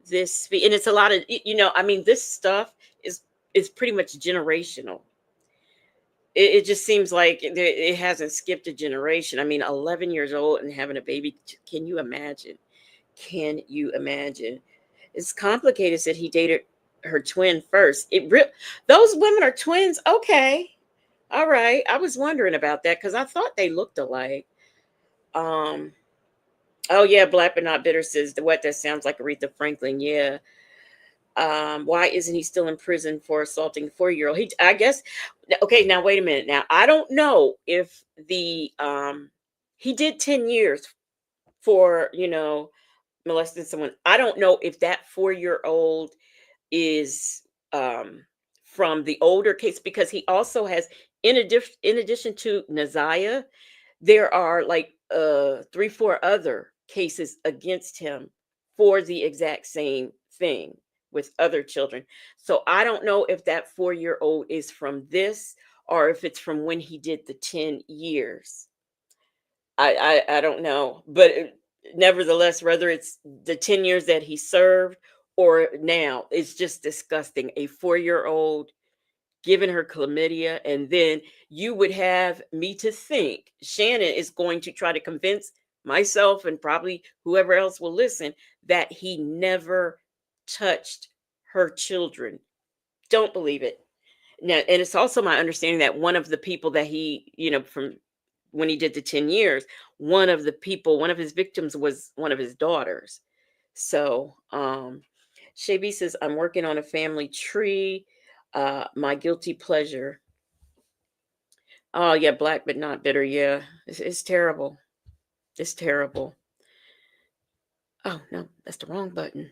this. And it's a lot of, I mean, this stuff is is pretty much generational. It just seems like it hasn't skipped a generation. I mean, 11 years old and having a baby. Can you imagine? Can you imagine? It's complicated. Said he dated her twin first. Those women are twins. Okay, all right. I was wondering about that because I thought they looked alike. Um. Oh yeah, Black but not bitter says the what that sounds like Aretha Franklin. Yeah. Why isn't he still in prison for assaulting a 4-year-old? I guess. Okay, now wait a minute. Now I don't know if the he did 10 years for molesting someone. I don't know if that 4-year-old is from the older case because he also has, in addition to Naziah, there are like 3 4 other cases against him for the exact same thing with other children. So I don't know if that 4-year-old is from this or if it's from when he did the 10 years. I don't know, but nevertheless, whether it's the 10 years that he served or now, it's just disgusting. A 4-year-old giving her chlamydia, and then you would have me to think Shannon is going to try to convince myself and probably whoever else will listen that he never touched her children. Don't believe it. Now, and it's also my understanding that one of the people that he, from when he did the 10 years, one of his victims was one of his daughters. So, Shabi says, I'm working on a family tree. My guilty pleasure. Oh, yeah, black but not bitter. Yeah, it's terrible. It's terrible. Oh, no, that's the wrong button.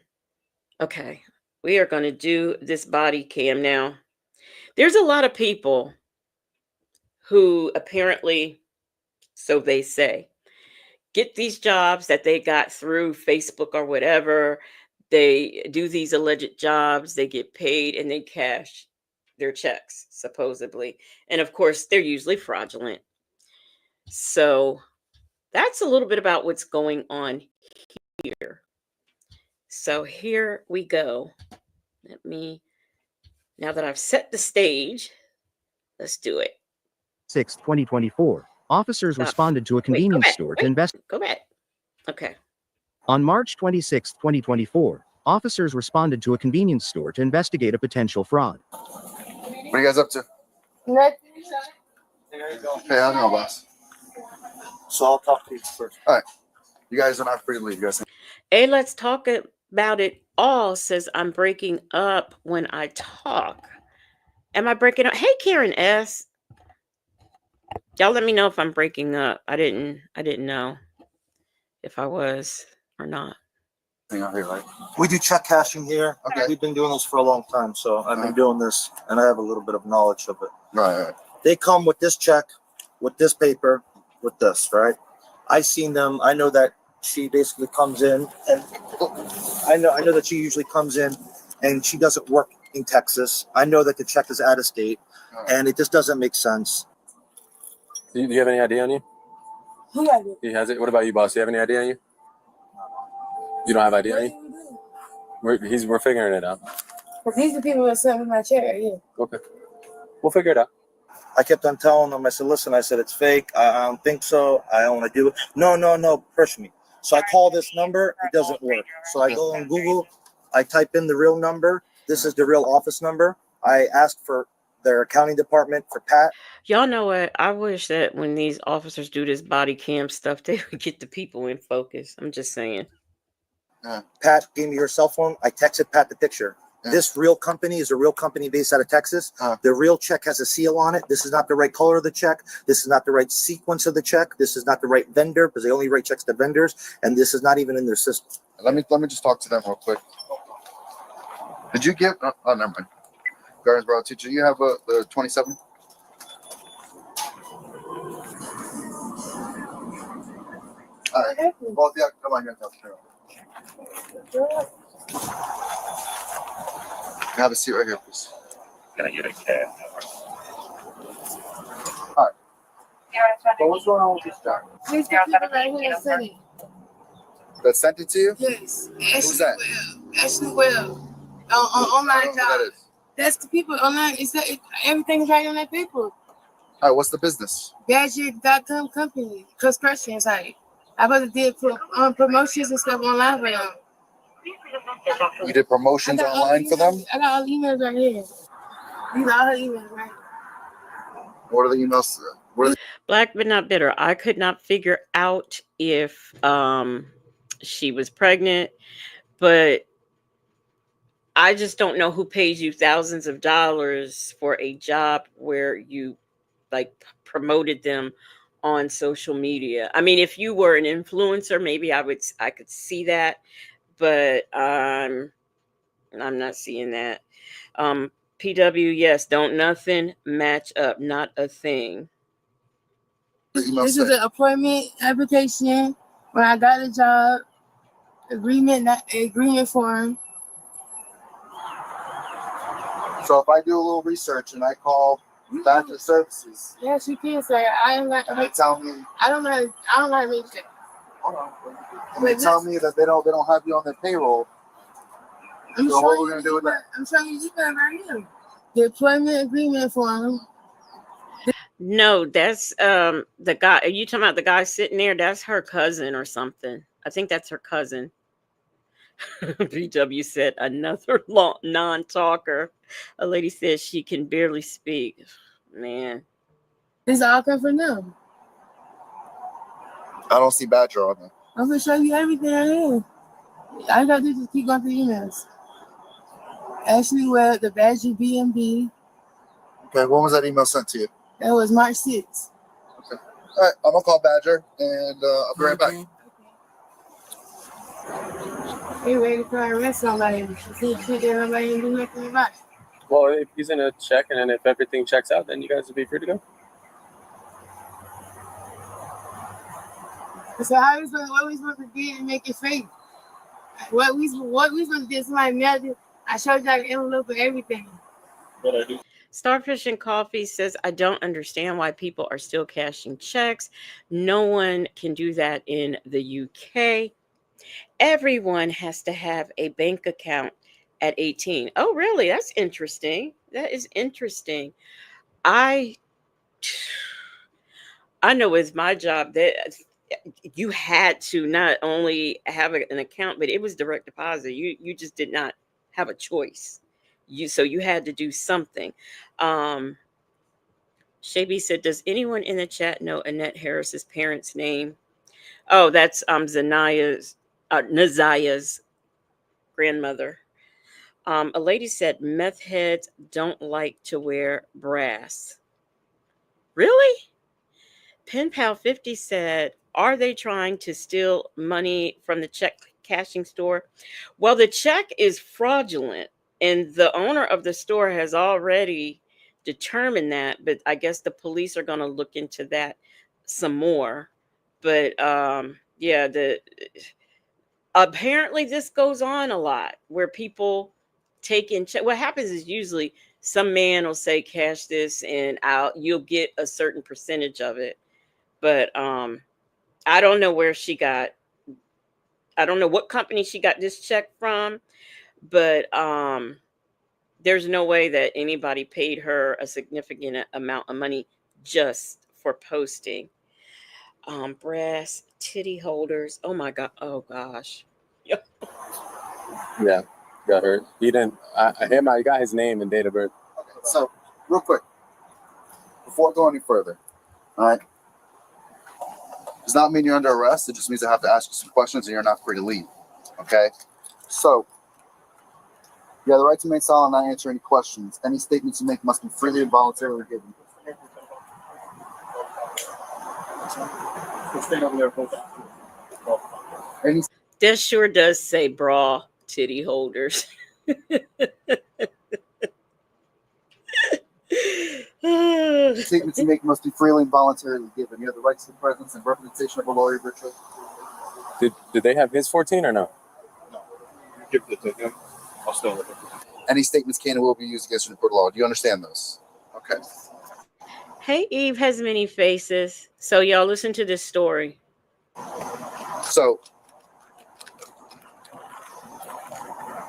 Okay, we are going to do this body cam now. There's a lot of people who apparently, so they say, get these jobs that they got through Facebook or whatever. They do these alleged jobs, they get paid, and they cash their checks, supposedly. And of course, they're usually fraudulent. So that's a little bit about what's going on here. So here we go. Let me, now that I've set the stage, let's do it. 6, 2024. Officers Stop. responded to a Wait, go convenience back. store to Wait, investigate. go back. Okay. On March 26, 2024, officers responded to a convenience store to investigate a potential fraud. What are you guys up to? Nothing. Hey, I know, boss. So I'll talk to you first. All right. You guys are not free to leave. You guys. Hey, let's talk about it all. Says I'm breaking up when I talk. Am I breaking up? Hey, Karen S. Y'all let me know if I'm breaking up. I didn't know if I was or not. Thing out here, right? We do check cashing here. Okay. We've been doing this for a long time, so I've been doing this, and I have a little bit of knowledge of it. Right. They come with this check, with this paper, with this, right? I seen them. I know that she basically comes in, and I know that she usually comes in, and she doesn't work in Texas. I know that the check is out of state, and it just doesn't make sense. Do you have any ID on you? Who got it? He has it. What about you, boss? Do you have any ID on you? You don't have ID on you? We're figuring it out. Because these are the people that sent me my check right here. Okay. We'll figure it out. I kept on telling them, I said, listen, I said, it's fake. I don't think so. I don't want to do it. No, push me. So I call this number. It doesn't work. So I go on Google. I type in the real number. This is the real office number. I ask for their accounting department for Pat. Y'all know what? I wish that when these officers do this body cam stuff, they would get the people in focus. I'm just saying. Pat gave me her cell phone. I texted Pat the picture. This real company is a real company based out of Texas. The real check has a seal on it. This is not the right color of the check. This is not the right sequence of the check. This is not the right vendor because they only write checks to vendors. And this is not even in their system. Let me just talk to them real quick. Did you get? Oh, never mind. Gardens Borough teacher, you have the 27? All right. Well, yeah, come on, have a seat right here, please. Can I get a cab? All right. So what's going on with this guy? These are the people right here that sent it. That sent it to you? Yes. Who's that? Ashley Webb. Online I don't know who job. that is. That's the people online. Everything's right on that paper. All right, what's the business? Gadget.com company. Construction site. I supposed to did promotions and stuff online for them. You did promotions online for them? I got all the emails right here. These are all her emails right here. What are the emails? Black but not bitter. I could not figure out if she was pregnant, but I just don't know who pays you thousands of dollars for a job where you like promoted them on social media. I mean, if you were an influencer, maybe I could see that, but I'm not seeing that. PW, yes, don't nothing match up, not a thing. This is an appointment application when I got a job, agreement form. So if I do a little research and I call Factor Services, Yes, you can say I am not. and they tell me, I don't know how to make that. hold on, and they tell me that they don't have you on their payroll. I'm So what showing we're gonna do with that? I'm showing you that right here. The employment agreement form. No, that's the guy. Are you talking about the guy sitting there? That's her cousin or something. I think that's her cousin. BW said another non-talker. A lady says she can barely speak. Man. This all come from them. I don't see Badger on there. I'm gonna show you everything right here. I gotta do is keep going through emails. Ashley Webb, the Badger B&B. Okay, when was that email sent to you? That was March 6th. Okay. All right, I'm gonna call Badger and I'll be right back. They ready to arrest somebody. See that nobody didn't do nothing about it. Well, if he's gonna check, and then if everything checks out, then you guys will be free to go. So what we supposed to do to make it fake? What we supposed to do? Somebody mailed it. I showed y'all the envelope and everything. Starfish and Coffee says, I don't understand why people are still cashing checks. No one can do that in the UK. Everyone has to have a bank account at 18. Oh, really? That's interesting. That is interesting. I know with my job that you had to not only have an account, but it was direct deposit. You just did not have a choice. So you had to do something. Shaby said, does anyone in the chat know Annette Harris's parents' name? Oh, that's Nazaya's grandmother. A lady said meth heads don't like to wear brass. Really? Pen Pal 50 said, are they trying to steal money from the check cashing store? Well, the check is fraudulent, and the owner of the store has already determined that, but I guess the police are going to look into that some more. But yeah, apparently this goes on a lot where people take in check. What happens is usually some man will say cash this and you'll get a certain percentage of it. But I don't know where she got, I don't know what company she got this check from, but there's no way that anybody paid her a significant amount of money just for posting. Brass titty holders. Oh my god. Oh gosh. Yeah, got hurt. He didn't. I got his name and date of birth. Okay, so real quick, before I go any further, all right, does not mean you're under arrest. It just means I have to ask you some questions and you're not free to leave. Okay, so you have the right to remain silent and not answer any questions. Any statements you make must be freely and voluntarily given. Any This sure does say bra titty holders. statements you make must be freely and voluntarily given. You have the right to the presence and representation of a lawyer, Richard. Did they have his 14 or no? No. You give it to him. I'll still look at it. Any statements can and will be used against you in the court of law. Do you understand those? Okay. Hey, Eve has many faces. So y'all listen to this story. So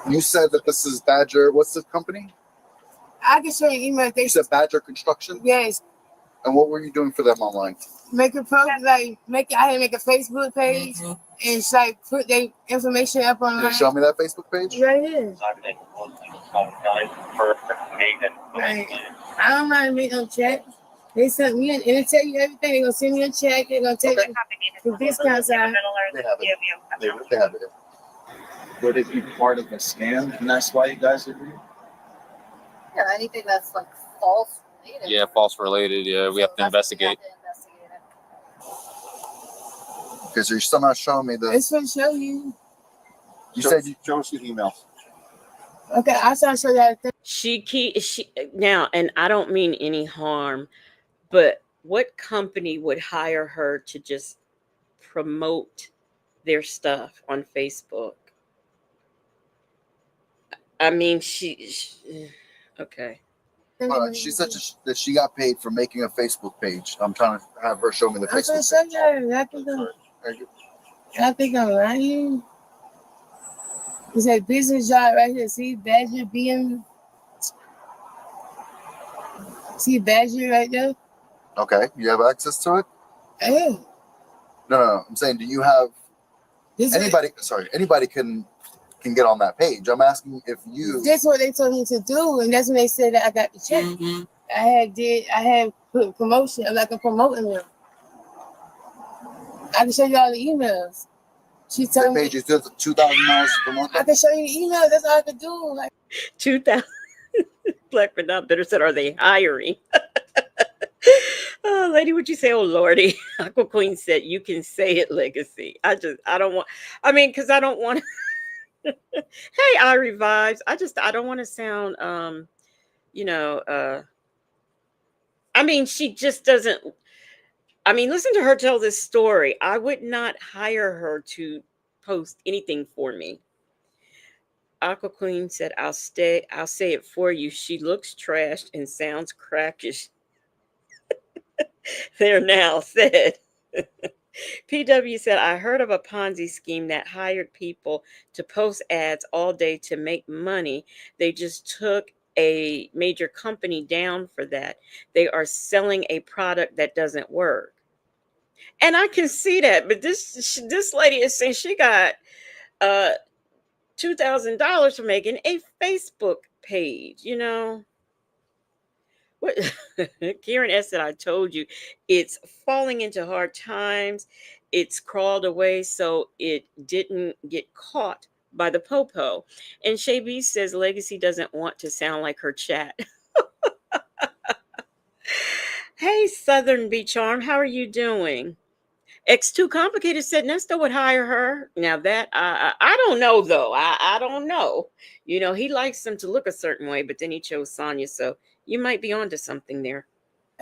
you said that this is Badger. What's the company? I can show you email. You said Badger Construction. Yes. And what were you doing for them online? Make a post, I had to make a Facebook page and it's like put their information up Can online. you show me that Facebook page? Right here. Right. I don't know how to make no check. They sent me and it tell you everything. They're gonna send me a check. They're gonna take the discounts out. They have it. They have it. Would it be part of a scam? And that's why you guys agree? Yeah, anything that's like false related. Yeah, false related. Yeah, we have to investigate. Okay, so you're somehow showing me the. It's gonna show you. You said you. Show us your emails. Okay, I saw show you how to She now, and I don't mean any harm, but what company would hire her to just promote their stuff on Facebook? I mean, okay. She said that she got paid for making a Facebook page. I'm trying to have her show me the I'm gonna Facebook show page. you. I think I'm lying. It's a business job right here. See Badger being. See Badger right there? Okay, you have access to it? Hey. No. I'm saying, do you have anybody? Anybody can get on that page. I'm asking if you. That's what they told me to do, and that's when they said that I got the check. Mm-hmm. I had put promotion, like I'm promoting them. I can show you all the emails. She They told me paid you $2,000 per month. I can show you the email. That's all I could do. Like 2000. Black but not bitter said, are they hiring? Oh, lady, what you say? Oh, Lordy. Aqua Queen said, you can say it, Legacy. I don't want, I mean, because I don't want, hey, I revives. I don't want to sound, you know, I mean, she just doesn't, I mean, listen to her tell this story. I would not hire her to post anything for me. Aqua Queen said, I'll say it for you. She looks trashed and sounds crackish. There now said. PW said, I heard of a Ponzi scheme that hired people to post ads all day to make money. They just took a major company down for that. They are selling a product that doesn't work. And I can see that, but this lady is saying she got uh $2,000 for making a Facebook page, you know. What Karen S said, I told you, it's falling into hard times. It's crawled away so it didn't get caught by the popo. And Shay B says Legacy doesn't want to sound like her chat. Hey, Southern Beach Charm, how are you doing? X2 Complicated said Nesto would hire her. Now that I don't know though. I don't know. You know, he likes them to look a certain way, but then he chose Sonya, so you might be onto something there.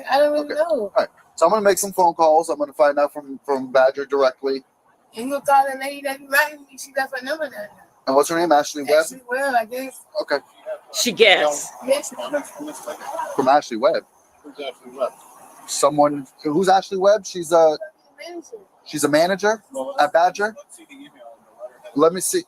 I don't really Okay. know. All right. So I'm gonna make some phone calls. I'm gonna find out from Badger directly. And you call the lady that invited me. She left her number there. And what's her name? Ashley Webb. Ashley Well, I guess. Okay. She guessed. Yes. From Ashley Webb. Who's Ashley Webb? Someone who's Ashley Webb? She's a manager at Badger. Let me see.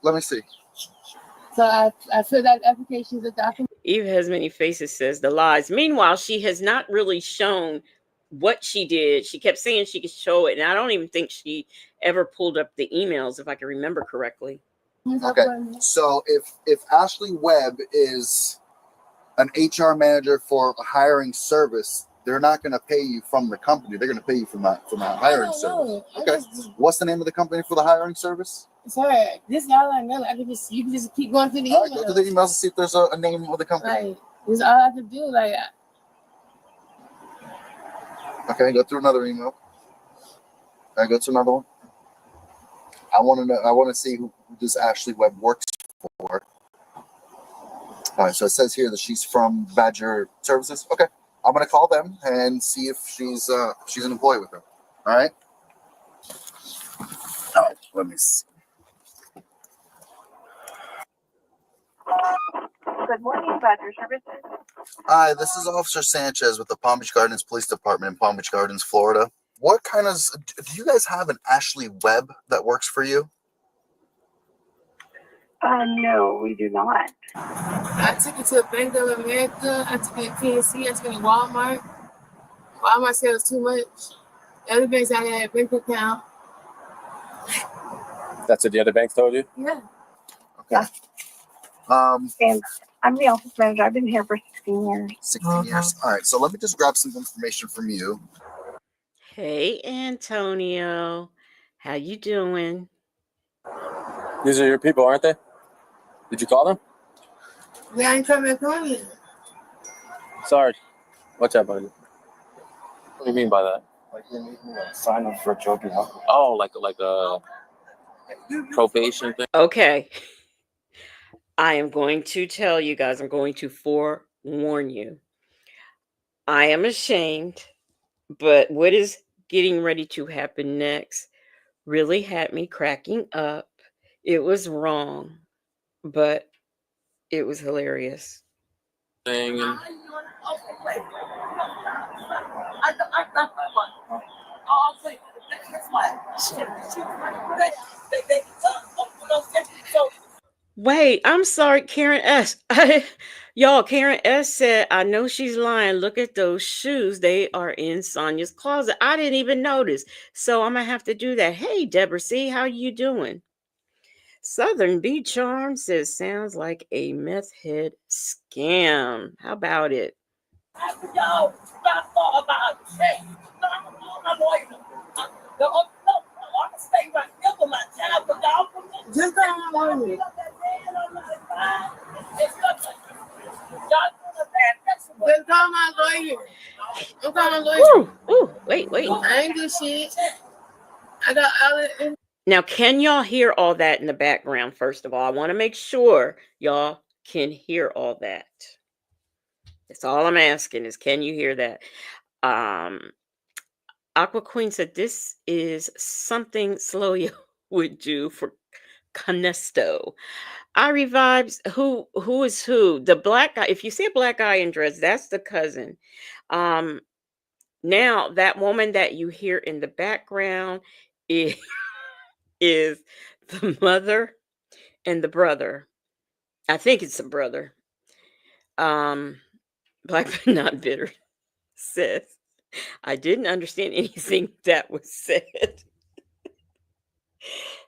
So I filled out applications, the document. Eve has many faces, says the lies. Meanwhile, she has not really shown what she did. She kept saying she could show it, and I don't even think she ever pulled up the emails, if I can remember correctly. Okay. So if Ashley Webb is an HR manager for a hiring service, they're not going to pay you from the company. They're going to pay you from that hiring service. Okay. What's the name of the company for the hiring service? Sorry, this is all I know. You can just keep going through the emails. All right, go to the emails and see if there's a name of the company. Like, this is all I could do. Like, Okay, go through another email. I go to another one. I want to know. I want to see who this Ashley Webb works for. All right, so it says here that she's from Badger Services. Okay, I'm gonna call them and see if she's an employee with them. All right. All right, let me see. Good morning, Badger Services. Hi, this is Officer Sanchez with the Palm Beach Gardens Police Department in Palm Beach Gardens, Florida. What kind of do you guys have an Ashley Webb that works for you? No, we do not. I took it to Bank of America. I took it to PNC. I took it to Walmart. Walmart said it was too much. Other banks I had a bank account. That's what the other banks told you? Yeah. Okay. And I'm the office manager. I've been here for 16 years. 16 years. All right, so let me just grab some information from you. Hey, Antonio. How you doing? These are your people, aren't they? Did you call them? Yeah, I ain't coming from you. Sorry. What's up, buddy? What do you mean by that? Like you need me to sign up for a job, Oh, like a probation thing? Okay. I am going to tell you guys, I'm going to forewarn you. I am ashamed, but what is getting ready to happen next really had me cracking up. It was wrong, but it was hilarious. Thing and Wait, I'm sorry, Karen S. Y'all, Karen S said, I know she's lying. Look at those shoes. They are in Sonia's closet. I didn't even notice. So I'm going to have to do that. Hey, Deborah C., how you doing? Southern Bee Charm says, sounds like a meth head scam. How about it? Ooh, wait. I ain't do shit. I got all. Now, can y'all hear all that in the background? First of all, I want to make sure y'all can hear all that. That's all I'm asking is, can you hear that? Aqua Queen said this is something Sloya would do for Canesto. Ari Vibes, who is who? The black guy. If you see a black guy in dress, that's the cousin. Now that woman that you hear in the background is, is the mother and the brother. I think it's the brother. Black but not bitter says, I didn't understand anything that was said.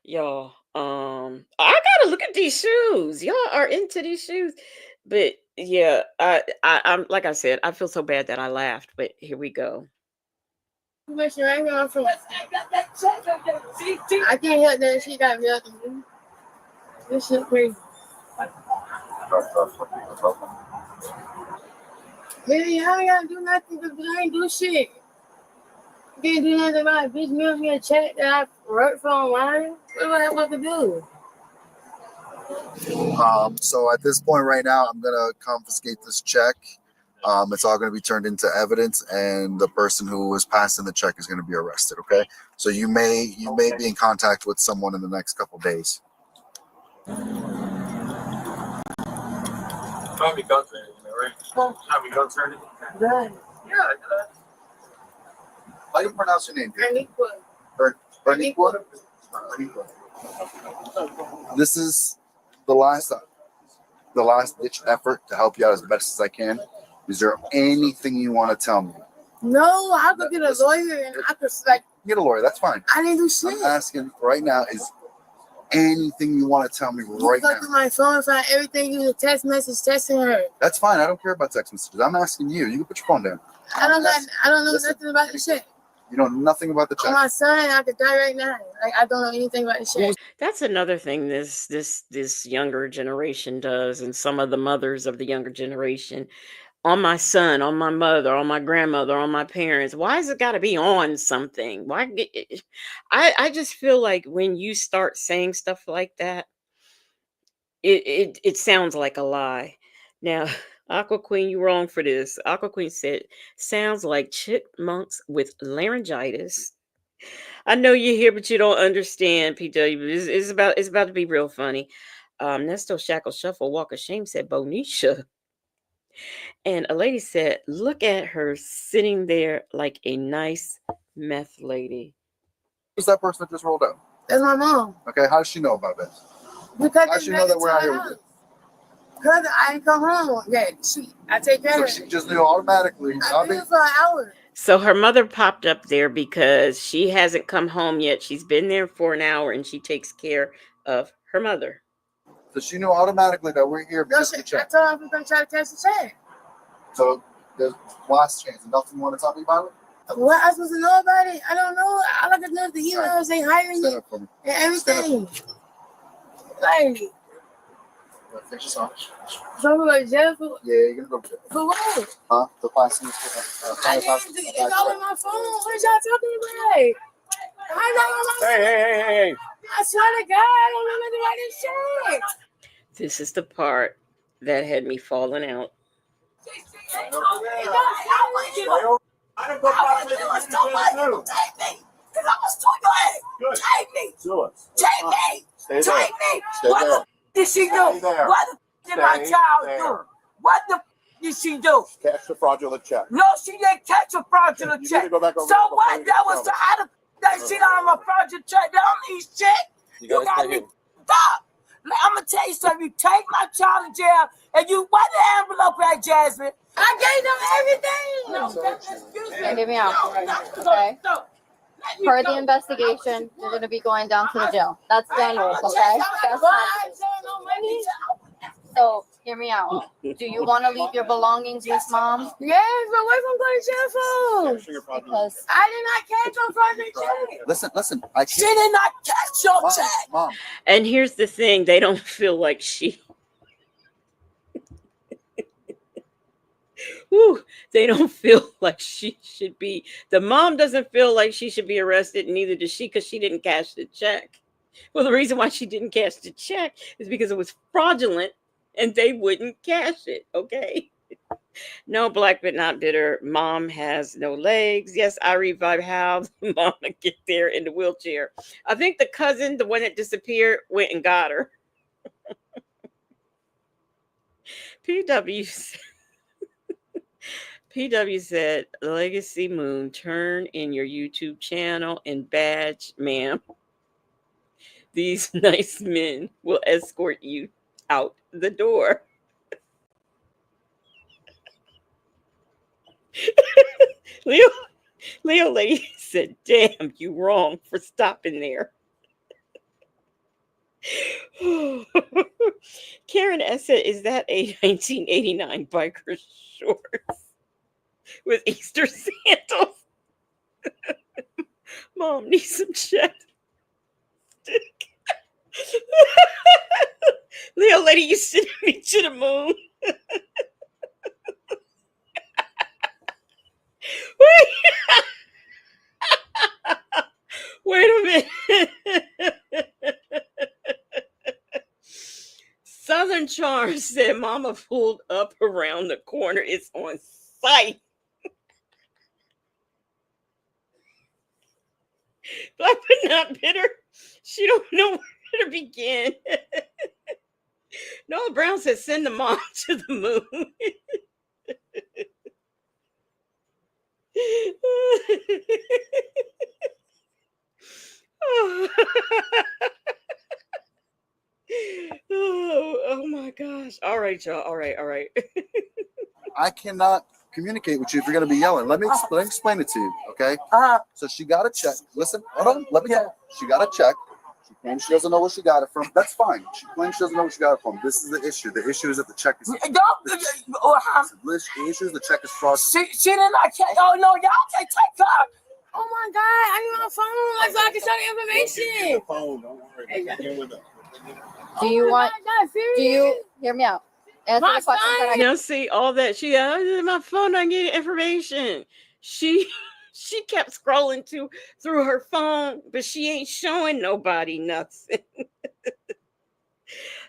Y'all, I gotta look at these shoes. Y'all are into these shoes. But yeah, I'm like I said, I feel so bad that I laughed, but here we go. I can't help that she got me up. This shit crazy. Baby, I ain't gotta do nothing because I ain't do shit. You can't do nothing about it. Bitch mailed me a check that I wrote for online. What do I have to do? So at this point right now, I'm gonna confiscate this check. It's all gonna be turned into evidence, and the person who was passing the check is gonna be arrested. Okay. So you may be in contact with someone in the next couple days. Probably guns or anything, right? Probably guns or anything. Good. Yeah. How do you pronounce your name? Unequal. This is the last ditch effort to help you out as best as I can. Is there anything you want to tell me? No, I could get a lawyer and I could Get a lawyer. That's fine. I didn't do shit. I'm asking right now, is anything you want to tell me right now? On my phone, find everything. You a text message texting her. That's fine. I don't care about text messages. I'm asking you. You can put your phone down. I don't know nothing about the shit. You know nothing about the check. My son, I could die right now. Like I don't know anything about the shit. That's another thing this younger generation does, and some of the mothers of the younger generation. On my son, on my mother, on my grandmother, on my parents. Why has it got to be on something? Why? I just feel like when you start saying stuff like that, it sounds like a lie. Now, Aqua Queen, you wrong for this. Aqua Queen said, sounds like chipmunks with laryngitis. I know you're here, but you don't understand, PW. It's about to be real funny. Nesto Shackle Shuffle Walk of Shame said, Bonisha. And a lady said, look at her sitting there like a nice meth lady. Who's that person that just rolled out? That's my mom. Okay, how does she know about this? Because how does she know that we're out here with you? Because I ain't come home yet. I take care of her. So she just knew automatically. I've been for an hour. So her mother popped up there because she hasn't come home yet. She's been there for an hour and she takes care of her mother. So she knew automatically that we're here because I told her I was going to try to catch the check. So there's last chance. Nothing you want to tell me about it? What I supposed to know about it? I don't know. All I can know is the emails they hiring me and everything. Like, fix yourself. So we go to jail for? Yeah, you're gonna go to jail. For what? Huh? The class. I didn't do it. It's all in my phone. What is y'all talking about? Hey. I swear to God, I don't know nothing about this shit. This is the part that had me falling out. I don't go back to the so much. Take me. Because I was too good. Take me. Take me. Take me. What the did she do? What the did my child do? What the did she do? Catch the fraudulent check. No, she didn't catch a fraudulent check. So what? That was how the that she on my fraudulent check. That don't need shit. You got me. Stop. I'm gonna tell you something. You take my child to jail, and you what the envelope at, Jasmine? I gave them everything. No, excuse me. Give me out. Okay. Per the investigation, you're going to be going down to the jail. That's the rules, okay? So, hear me out. Do you want to leave your belongings, Miss Mom? Yes, but what if I'm going to jail for? Because I did not catch your fraudulent check. Listen. She did not catch your check. Mom. And here's the thing, they don't feel like she whew, they don't feel like she should be. The mom doesn't feel like she should be arrested, and neither does she, because she didn't cash the check. Well, the reason why she didn't cash the check is because it was fraudulent and they wouldn't cash it. Okay. No, black but not bitter. Mom has no legs. Yes, I revive how the mama get there in the wheelchair. I think the cousin, the one that disappeared, went and got her. PW PW said, Legacy Moon, turn in your YouTube channel and badge, ma'am. These nice men will escort you out the door. Leo, Leo lady said, damn, you wrong for stopping there. Karen S said, is that a 1989 biker shorts with Easter sandals? Mom needs some check. Leo lady, you sent me to the moon. Wait. Wait a minute. Southern Charm said, Mama pulled up around the corner. It's on site. Black but not bitter. She don't know where to begin. Noah Brown said, send the mom to the moon. Oh my gosh. All right, y'all. All right. I cannot communicate with you if you're going to be yelling. Let me explain it to you, okay? So she got a check. Listen, hold on. Let me tell you. She got a check. She claims she doesn't know where she got it from. That's fine. She claims she doesn't know where she got it from. This is the issue. The issue is that the check is... The issue is the check is fraudulent. She did not catch. Oh no, y'all can't take her. Oh my God, I need my phone like so I can show the information. Phone, don't worry. Do you want? Do you hear me out? Answer the question that I Now see all that she my phone. I get information. She kept scrolling through her phone, but she ain't showing nobody nothing.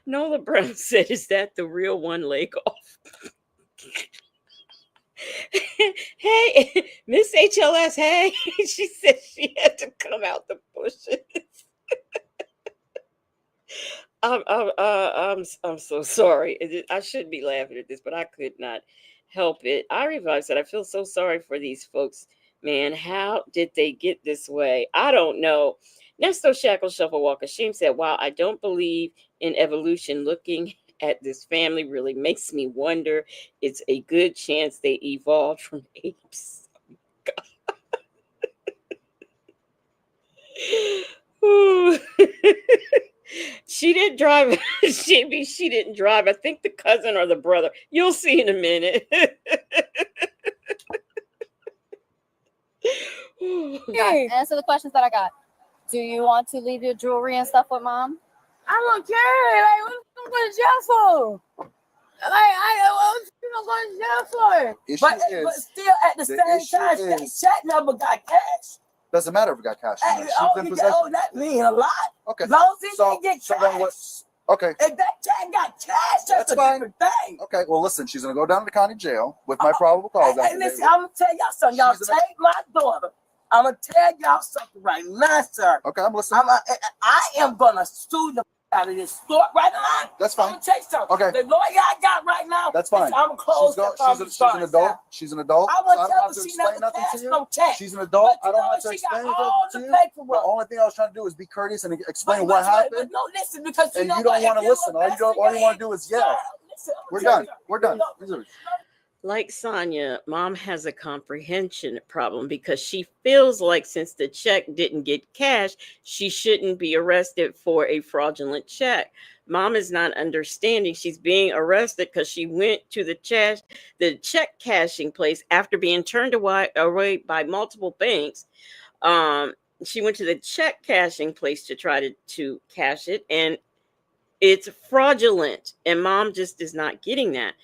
Nola Brown said, "Is that the real one leg off?" Hey, Miss HLS. Hey, she said she had to come out the bushes. I'm so sorry. I shouldn't be laughing at this, but I could not help it. I realized that I feel so sorry for these folks, man. How did they get this way? I don't know. Nesto Shackle Shuffle Walker Shame said, wow, I don't believe in evolution. Looking at this family really makes me wonder. It's a good chance they evolved from apes. Oh she didn't drive. She didn't drive. I think the cousin or the brother. You'll see in a minute. answer the questions that I got. Do you want to leave your jewelry and stuff with mom? I don't care. Like, what am I going to jail for? What am I going to jail for? But still, at the same time, that check number got cash. Doesn't matter if we got cash. That means a lot. Okay. As long as he get cash. Okay. If that check got cash, that's a different thing. Okay. Well, listen, she's gonna go down to the county jail with my probable cause. Hey, listen, I'm gonna tell y'all something. Y'all take my daughter. I'm gonna tell y'all something right now, sir. Okay, I'm listening. I am gonna sue the out of this store right now. That's fine. I'm gonna tell you something. Okay. The lawyer I got right now. That's fine. I'm gonna close she's an adult. She's an adult. I want so to tell her she never passed no test. She's an adult. I don't have to she got explain all to the you. paperwork. The only thing I was trying to do is be courteous and explain what happened. But no, listen, because and you don't want to listen. All you want to do is yell. We're done. We're done. Like Sonia, mom has a comprehension problem because she feels like since the check didn't get cashed, she shouldn't be arrested for a fraudulent check. Mom is not understanding. She's being arrested because she went to the check cashing place after being turned away by multiple banks. She went to the check cashing place to try to cash it, and it's fraudulent. And mom just is not getting that.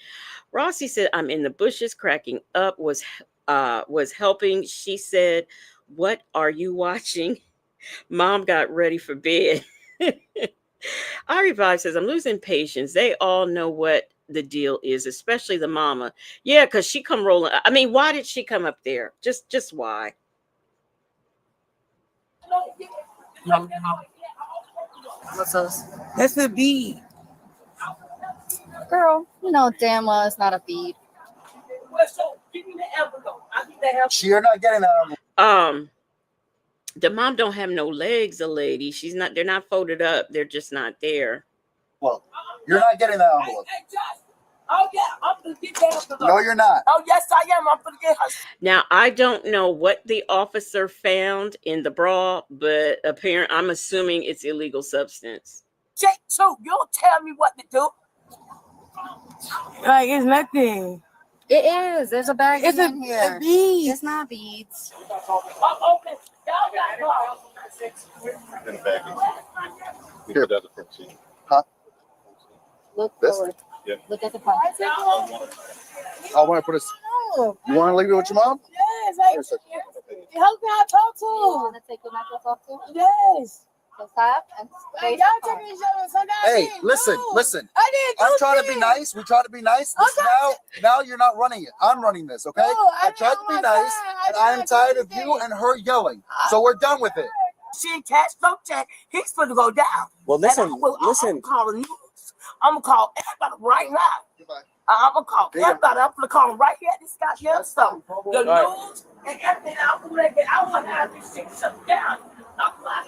Rossi said, I'm in the bushes cracking up, was helping. She said, what are you watching? Mom got ready for bed. I Revive says, I'm losing patience. They all know what the deal is, especially the mama. Yeah, because she come rolling. I mean, why did she come up there? Just why? What's us? That's a bead. Girl, you know damn well it's not a bead. You're not getting that envelope. The mom don't have no legs, a lady. She's not, they're not folded up. They're just not there. Well, you're not getting that envelope. Oh yeah, I'm gonna get that. No, you're not. Oh yes, I am. I'm gonna get her. Now, I don't know what the officer found in the bra, but apparently, I'm assuming it's illegal substance. Check two. You don't tell me what to do. Like it's nothing. It is. There's a bag It's in here. a bead. It's not beads. Oh, okay. In the back. Here. That's the front seat. Look This? forward. Yeah. Look at the front. I want to put a. You want to leave it with your mom? Yes, how can I talk to You him? want to take your necklace off too? Yes. So stop and Like, face y'all the car. taking each other. So now I Hey, didn't listen, do. listen. I didn't do I'm trying to be shit. nice. We try to be nice. This now you're not running it. I'm running this, okay? No, I I tried to be nice, and I'm tired of you and her yelling. So we're done with it. She ain't cash no check. He's supposed to go down. Well, listen, I'm listen. calling news. I'm gonna call everybody right now. Goodbye. I'm gonna call There you everybody. I'm gonna call them right here at this goddamn stuff. The right. news and everything. I'm gonna make it. I want to have this shit shut down. I'm like,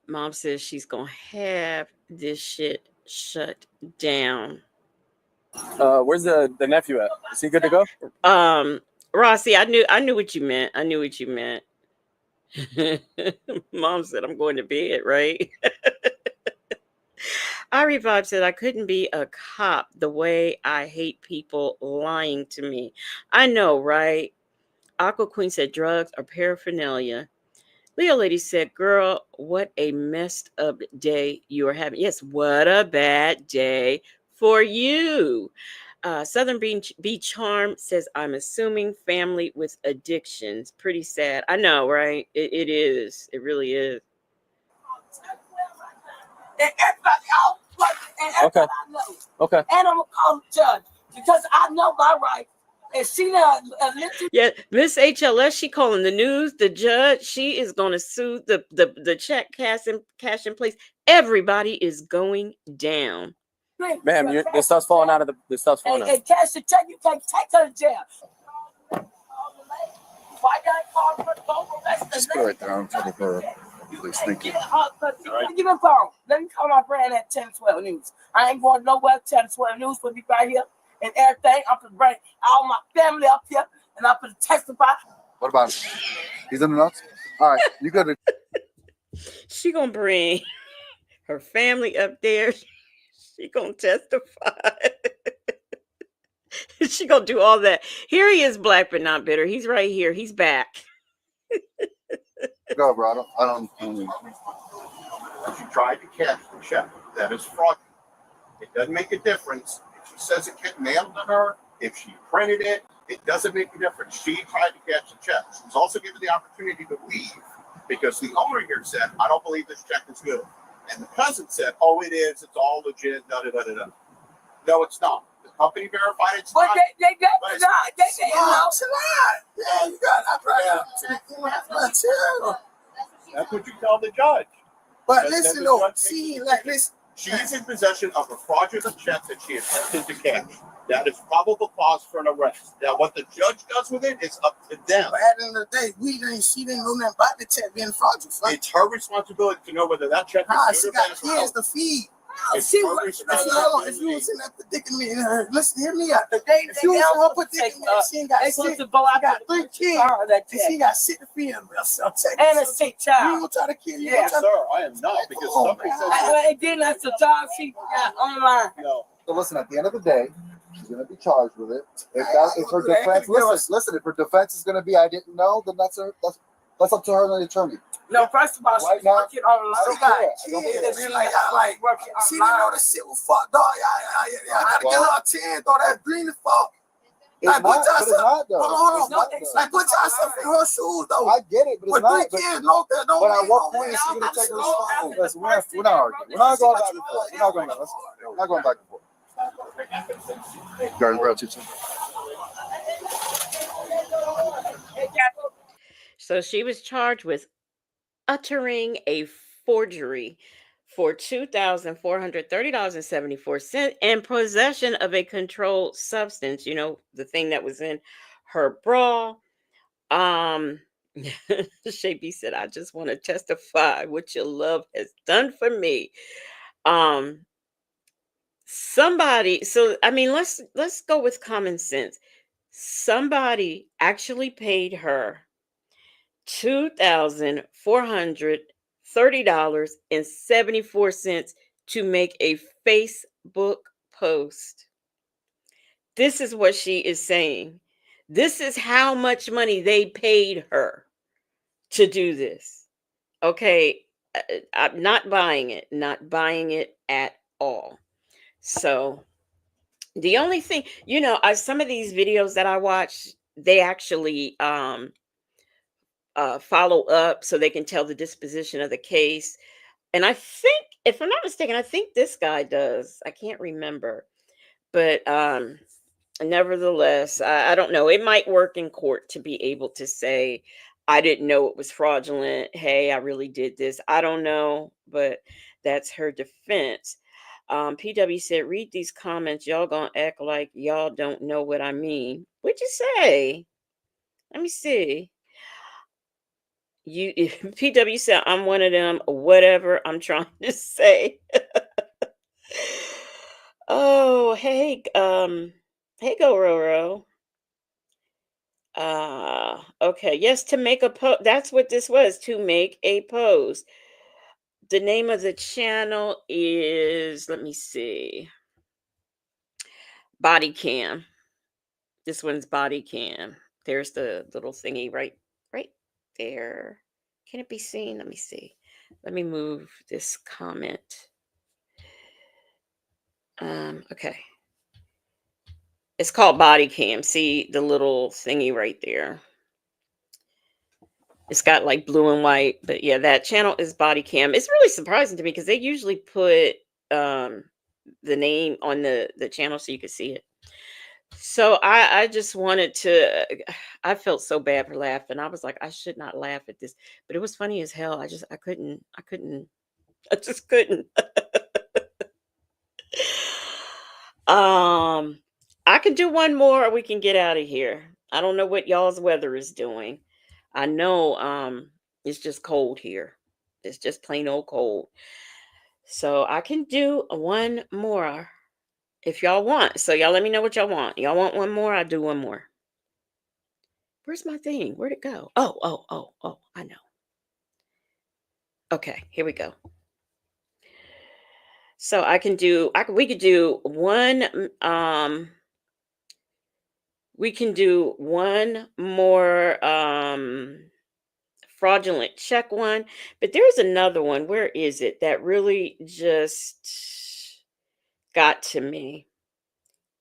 Mom says she's gonna have this shit shut down. Where's the nephew at? Is he good to go? Rossi, I knew what you meant. I knew what you meant. Mom said I'm going to bed, right? I Revive said I couldn't be a cop the way I hate people lying to me. I know, right? Aqua Queen said drugs are paraphernalia. Leo Lady said, girl, what a messed up day you are having. Yes, what a bad day for you. Southern Bee Charm says, I'm assuming family with addictions. Pretty sad. I know, right? It is. It really is. and everybody else, and everybody I know. Okay. And I'm gonna call the judge because I know my rights. And she now Yeah, Miss HLS, she calling the news, the judge. She is going to sue the check cash in place. Everybody is going down. Ma'am, the stuff's falling out of the stuff's falling out. and cash the check, you can't take her to jail. Why y'all call for the phone? Just put it right there. I'm trying to her. Please, thank you. Give me a phone. Let me call my friend at 1012 News. I ain't going nowhere. 1012 News will be right here and everything. I'm gonna bring all my family up here and I'm gonna testify. What about him? He's in the nuts? All right, you got to. She gonna bring her family up there. She gonna testify. She gonna do all that. Here he is, black but not bitter. He's right here. He's back. Go, bro. I don't. She tried to cash the check. That is fraudulent. It doesn't make a difference if she says it get mailed to her, if she printed it, it doesn't make a difference. She tried to cash the check. She was also given the opportunity to leave because the owner here said, I don't believe this check is good. And the cousin said, oh, it is. It's all legit. Da, da, da, da, da. No, it's not. The company verified it's But not. they got But the it's lie. They say It's a lie. Yeah, you got that. That's what you tell the judge. But That's listen, what though, the see, judge like this. She's in possession of a fraudulent check that she attempted to cash. That is probable cause for an arrest. Now, what the judge does with it is up to them. But at the end of the day, she didn't know nothing about the check being fraudulent. It's her responsibility to know whether that check is She good or got bad. kids to feed. It's she her was- responsibility. If you was in that predicament, listen, hear me out. They If you was in her predicament, she ain't got they shit. supposed to go out got to 3 kids. that And she got shit to feed them. and a sick You child. gonna try to kill you? Yes, sir, I am not because somebody says that. And then that's the job she got online. No. So listen, at the end of the day, she's going to be charged with it. If her defense, listen, if her defense is going to be, I didn't know, then that's her. That's up to her and the attorney. No, first of all, Right she's now, working online. I don't care. I don't She care. is, like, working She didn't know online. the shit was fucked, dog. I gotta get her 10, though. That's green as fuck. It's Like, not, put y'all but it's not though. hold It's on. not, though. Like, put y'all stuff in her shoes, though. I get it, but it's With not. 3 kids, no, that don't But at mean what no point is she man. gonna take a responsibility? Listen, we're not arguing. We're not going back and forth. We're not going. We're not going back and forth. Garden Grove, too. So she was charged with uttering a forgery for $2,430.74 and possession of a controlled substance, you know, the thing that was in her bra. Shaby said, I just want to testify what your love has done for me. Somebody, so I mean, let's go with common sense. Somebody actually paid her $2,430.74 to make a Facebook post. This is what she is saying. This is how much money they paid her to do this. Okay, I'm not buying it, not buying it at all. So the only thing, you know, some of these videos that I watch, they actually follow up so they can tell the disposition of the case. And I think, if I'm not mistaken, I think this guy does. I can't remember. But nevertheless, I don't know. It might work in court to be able to say, I didn't know it was fraudulent. Hey, I really did this. I don't know, but that's her defense. PW said, read these comments. Y'all gonna act like y'all don't know what I mean. What'd you say? Let me see. You PW said, I'm one of them, whatever I'm trying to say. Oh, hey, hey, go Roro. Okay, yes, to make a post. That's what this was, to make a post. The name of the channel is, let me see, Body Cam. This one's Body Cam. There's the little thingy right there. Can it be seen? Let me see. Let me move this comment. Okay. It's called Body Cam. See the little thingy right there. It's got like blue and white, but yeah, that channel is Body Cam. It's really surprising to me because they usually put the name on the channel so you can see it. So I just wanted to, I felt so bad for laughing. I was like, I should not laugh at this, but it was funny as hell. I just couldn't. I just couldn't. I can do one more or we can get out of here. I don't know what y'all's weather is doing. I know it's just cold here. It's just plain old cold. So I can do one more if y'all want. So y'all let me know what y'all want. Y'all want one more? I'll do one more. Where's my thing? Where'd it go? Oh, I know. Okay, here we go. So we could do one we can do one more fraudulent check one, but there's another one. Where is it that really just got to me?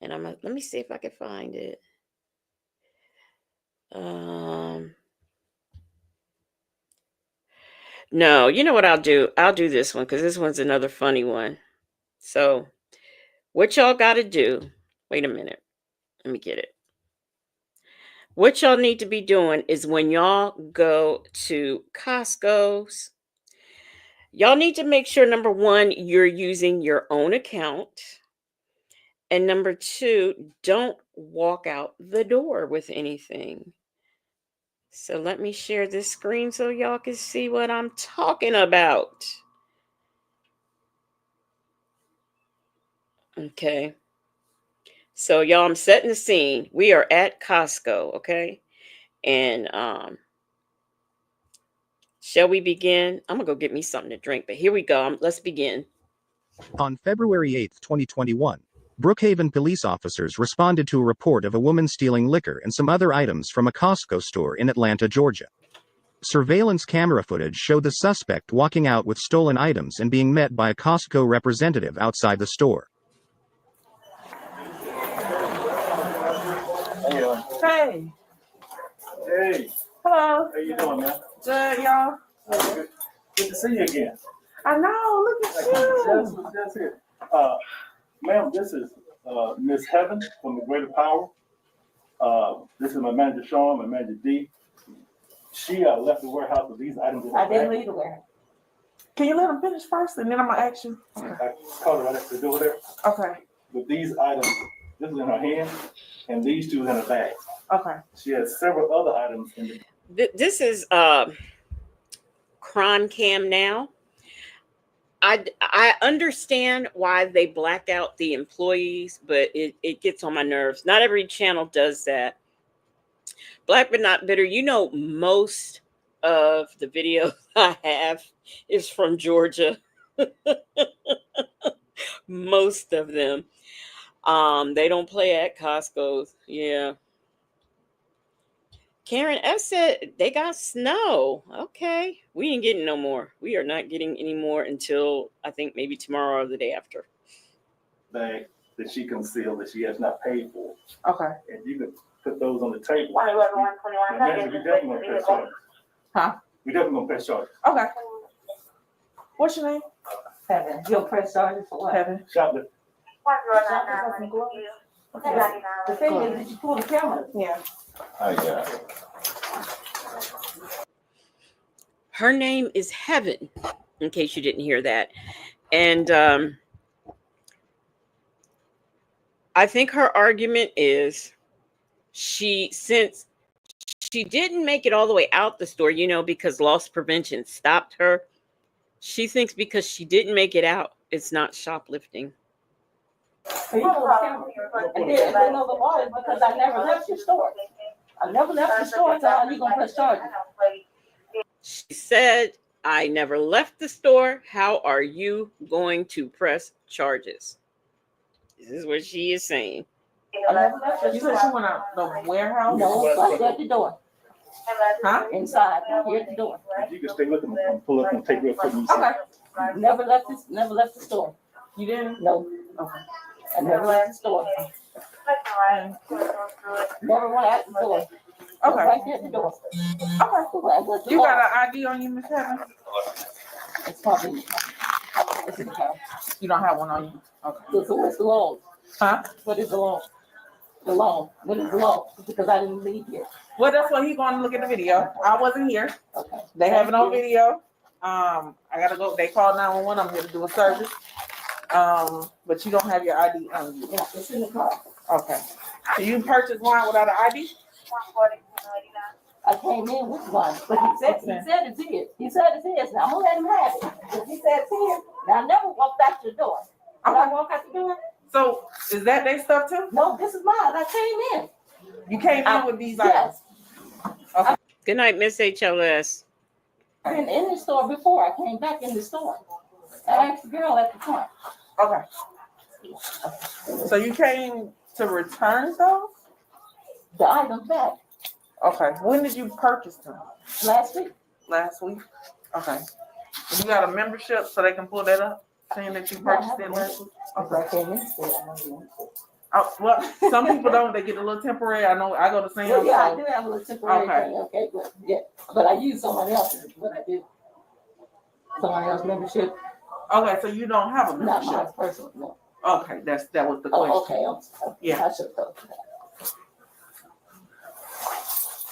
And let me see if I can find it. No, you know what I'll do? I'll do this one because this one's another funny one. So what y'all got to do? Wait a minute. Let me get it. What y'all need to be doing is when y'all go to Costco's, y'all need to make sure, number one, you're using your own account. And number two, don't walk out the door with anything. So let me share this screen so y'all can see what I'm talking about. Okay. So y'all, I'm setting the scene. We are at Costco, okay? And shall we begin? I'm gonna go get me something to drink, but here we go. Let's begin. On February 8, 2021, Brookhaven police officers responded to a report of a woman stealing liquor and some other items from a Costco store in Atlanta, Georgia. Surveillance camera footage showed the suspect walking out with stolen items and being met by a Costco representative outside the store. Hey. Hey, Hello. how you doing, man? Good, y'all. Good to see you again. I know. Look at you. That's it. Ma'am, this is Miss Heaven from the Greater Power. This is my manager Sean, my manager D. She left the warehouse with these items in her I didn't bag. leave the warehouse. Can you let him finish first, and then I'm gonna ask you? I called her right next to the door there. Okay. With these items, this is in her hand, and these two is in her bag. Okay. She has several other items in the. This is crime cam now. I understand why they black out the employees, but it gets on my nerves. Not every channel does that. Black but not bitter. You know, most of the videos I have is from Georgia. Most of them. They don't play at Costco's. Yeah. Karen F said they got snow. Okay. We ain't getting no more. We are not getting any more until I think maybe tomorrow or the day after. Bag that she concealed that she has not paid for. Okay. And you can put those on the table. 111-21 Imagine we definitely gonna press charges. Huh? We definitely gonna press charges. Okay. What's your name? Heaven. You'll press charges for what? Heaven. Shoplifting. Okay. The thing is, did you pull the camera? Yeah. Her name is Heaven, in case you didn't hear that. And I think her argument is since she didn't make it all the way out the store, you know, because loss prevention stopped her. She thinks because she didn't make it out, it's not shoplifting. And then they know the law is because I never left your store. I never left the store, so how you gonna press charges? She said, I never left the store. How are you going to press charges? This is what she is saying. I never left your You said store. you went out the warehouse? No, right at the door. Huh? Inside, here at the door. You can stay looking and pull up and take real quick. Okay. Never left the store. You didn't? No. Okay. I never left the store. Never went out the door. Okay. Right there at the door. Okay. You got an ID on you, Miss Heaven? It's probably, it's in the car. You don't have one on you? Okay. So what's the loan? Huh? What is the loan? The loan. What is the loan? Because I didn't leave here. Well, that's what he's going to look at the video. I wasn't here. Okay. They have it on video. I gotta go. They called 911. I'm gonna do a service. But you don't have your ID on you. Yeah, it's in the car. Okay. So you purchased wine without an ID? I came in with one, but he said it's his. He said it's his. Now I'm gonna let him have it. If he said it's his, now I never walked out the door. Did I walk out the door? So is that their stuff too? No, this is mine. I came in. You came in with these items? Yes. Okay. Good night, Miss HLS. I've been in the store before. I came back in the store. I asked the girl at the front. Okay. So you came to return those? The items back Okay. When did you purchase them? last week. Last week? Okay. You got a membership so they can pull that up, saying that you purchased it last week? Okay. I came in the store. I was in the store. Oh, well, some people don't. They get a little temporary. I know. I go to Sam's. Well, yeah, I so- do have a little temporary Okay. thing. Okay, but yeah, but I use someone else's. What I do. Someone else's membership. Okay, so you don't have a Not membership. my personal. No. Okay, that was the question. Oh, okay. I'm sorry. Yeah. I should have told you that.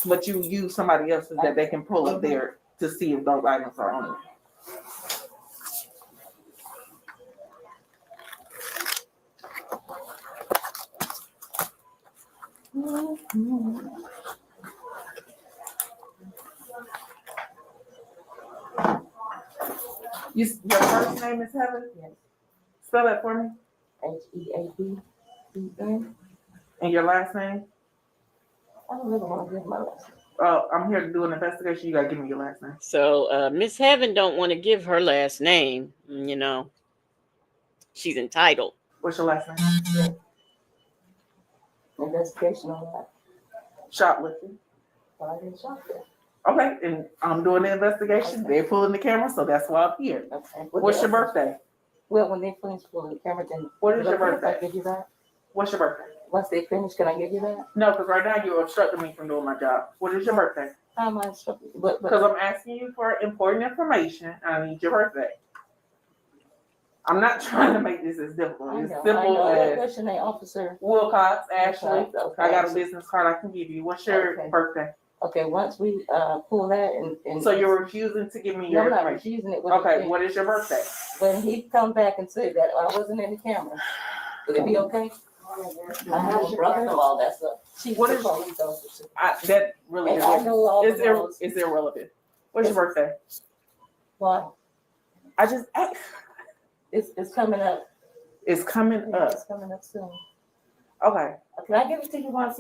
But you use somebody else's that they can pull up there to see if those items are on it. Your first name is Heaven? Yes. Spell that for me. Heaven. And your last name? I don't really want to give my last name. I'm here to do an investigation. You gotta give me your last name. So Miss Heaven don't want to give her last name. You know, she's entitled. What's your last name? Investigation on that. Shoplifting. But I didn't shop there. Okay, and I'm doing the investigation. They're pulling the camera, so that's why I'm here. Okay. What's your birthday? Well, when they finish pulling the camera, then What is your Can I birthday? give you that? What's your birthday? Once they finish, can I give you that? No, because right now you're obstructing me from doing my job. What is your birthday? How am I instructed? But Because I'm asking you for important information. I need your birthday. I'm not trying to make this as difficult. It's simple as What's your name, Officer? Wilcox, Ashley. Okay. I got a business card I can give you. What's your Okay. birthday? Okay, once we pull that and So you're refusing to give me No, your I'm not information? refusing it. Okay, what is your birthday? When he come back and say that I wasn't in the camera, would it be okay? I have a brother-in-law that's a chief What of is- police officer. That really And I is. know all the It's, laws. it's irrelevant. What's your birthday? Why? I just asked. It's coming up. It's coming up. It's coming up soon. Okay. Can I give it to you once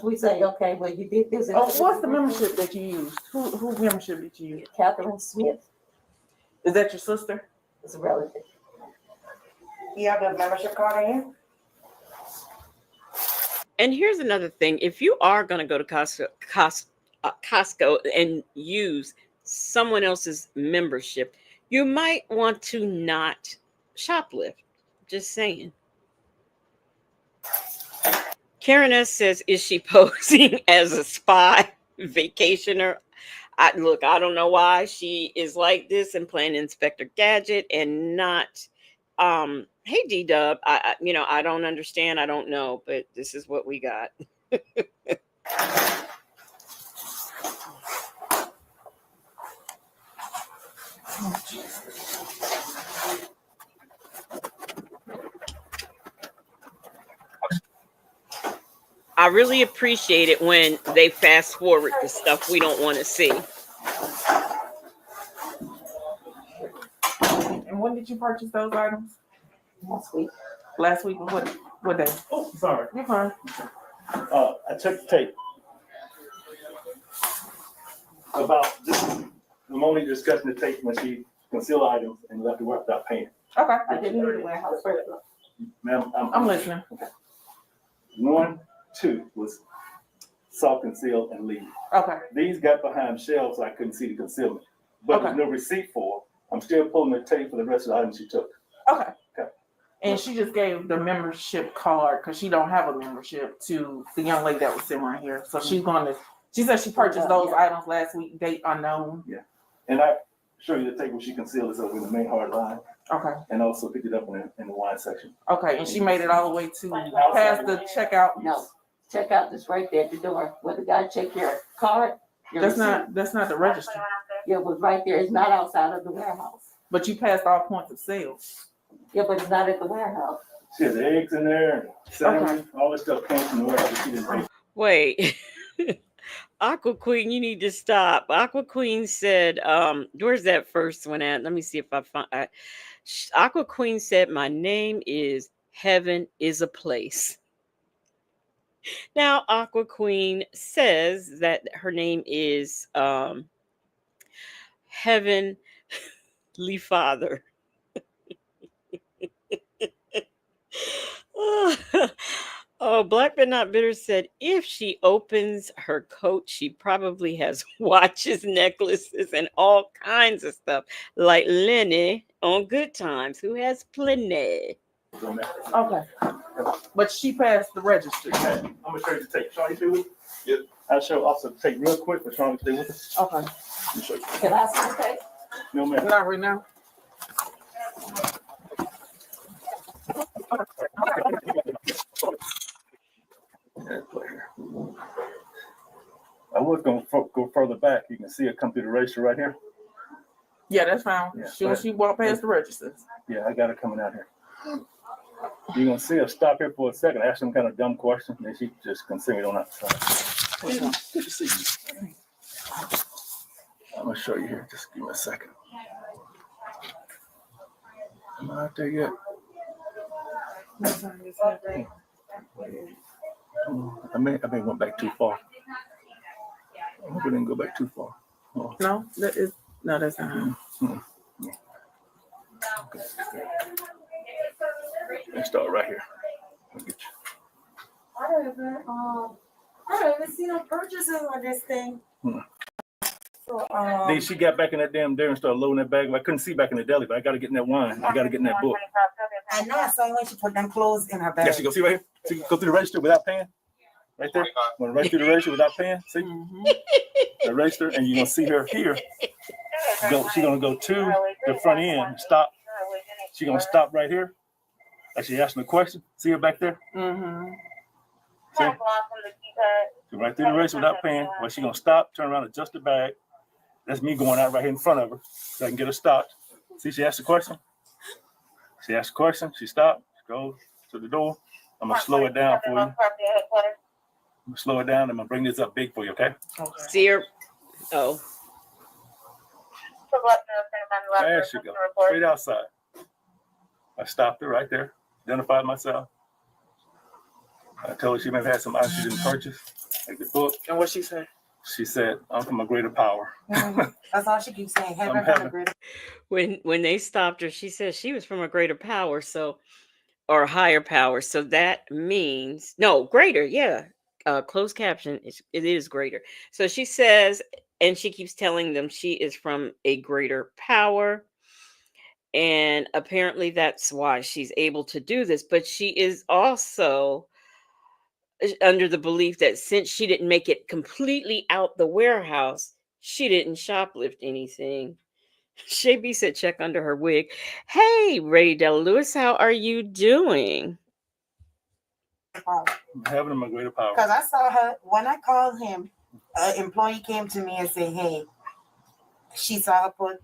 we say, okay, well, you did this. Oh, what's the membership that you used? Who membership did you use? Catherine Smith Is that your sister? is a relative. You have a membership card on you? And here's another thing. If you are going to go to Costco and use someone else's membership, you might want to not shoplift. Just saying. Karen S. says, is she posing as a spy vacationer? I don't know why she is like this and playing Inspector Gadget and not hey D-Dub, I don't understand, I don't know, but this is what we got. I really appreciate it when they fast forward the stuff we don't want to see. And when did you purchase those items? Last week. Last week. What day? Oh, sorry. You're fine. I checked the tape. About this, I'm only discussing the tape when she concealed items and left the work without paying. Okay. I didn't need the warehouse first. Ma'am, I'm listening. 1, 2 was saw conceal and leave. Okay. These got behind shelves, so I couldn't see the concealment. But there's no receipt for. I'm still pulling the tape for the rest of the items she took. Okay. Okay. And she just gave the membership card because she don't have a membership to the young lady that was sitting right here. So she's going to. She said she purchased those items last week, date unknown. Yeah. And I show you the tape where she concealed this over in the main hard line. Okay. And also picked it up in the wine section. Okay. And she made it all the way to past the checkout. No, checkout is right there at the door where the guy check your card. That's not the register. Yeah, it was right there. It's not outside of the warehouse. But you passed all points of sale. Yeah, but it's not at the warehouse. She had the eggs in there, salmon, all this stuff came from the warehouse. She didn't pay. Wait. Aqua Queen, you need to stop. Aqua Queen said, where's that first one at? Let me see if I find Aqua Queen said, my name is Heaven is a Place. Now, Aqua Queen says that her name is Heavenly Father. Oh, Black but Not Bitter said, if she opens her coat, she probably has watches, necklaces, and all kinds of stuff, like Lenny on Good Times, who has plenty. Okay. But she passed the register. Okay. I'm gonna show you the tape. Sean, you stay with me? Yep. I'll show also the tape real quick, but Sean, stay with us. Okay. Let me show you. Can I see the tape? No, ma'am. Not right now. I was gonna go further back. You can see it come through the register right here. Yeah, that's fine. Yeah, She walked past the registers. Yeah, I got it coming out here. You're gonna see her stop here for a second, ask some kind of dumb question, and she just continue on outside. Good to see you. I'm gonna show you here. Just give me a second. Am I out there yet? I may went back too far. I hope I didn't go back too far. Oh. No, that's not. Okay. Let's start right here. I don't even see no purchases on this thing. Then she got back in that damn deli and started loading that bag. I couldn't see back in the deli, but I got to get in that wine. I got to get in that book. I know I saw when she put them clothes in her bag. Yeah, she go, see right here? She go through the register without paying. Right there. Going right through the register without paying. See? The register, and you're going to see her here. She's going to go to the front end and stop. She's going to stop right here. Like she asking a question. See her back there? See? So right through the register without paying. Well, she's going to stop, turn around, adjust the bag. That's me going out right here in front of her so I can get her stopped. See, she asked a question. She asked a question. She stopped. She goes to the door. I'm going to slow it down for you. I'm going to slow it down. I'm going to bring this up big for you, okay? See her. Oh. There she goes. Straight outside. I stopped her right there. Identified myself. I told her she may have had some items she didn't purchase, like the book. And what she said? She said, I'm from a greater power. That's all she keeps saying. I'm Heaven from heaven. a greater. When they stopped her, she said she was from a greater power, so or higher power. So that means no greater, yeah. Closed caption, it is greater. So she says, and she keeps telling them she is from a greater power. And apparently that's why she's able to do this. But she is also under the belief that since she didn't make it completely out the warehouse, she didn't shoplift anything. Shay B said, check under her wig. Hey, Ray Della Lewis, how are you doing? I'm having a greater power. Because I saw her when I called him. An employee came to me and said, "Hey, she saw her put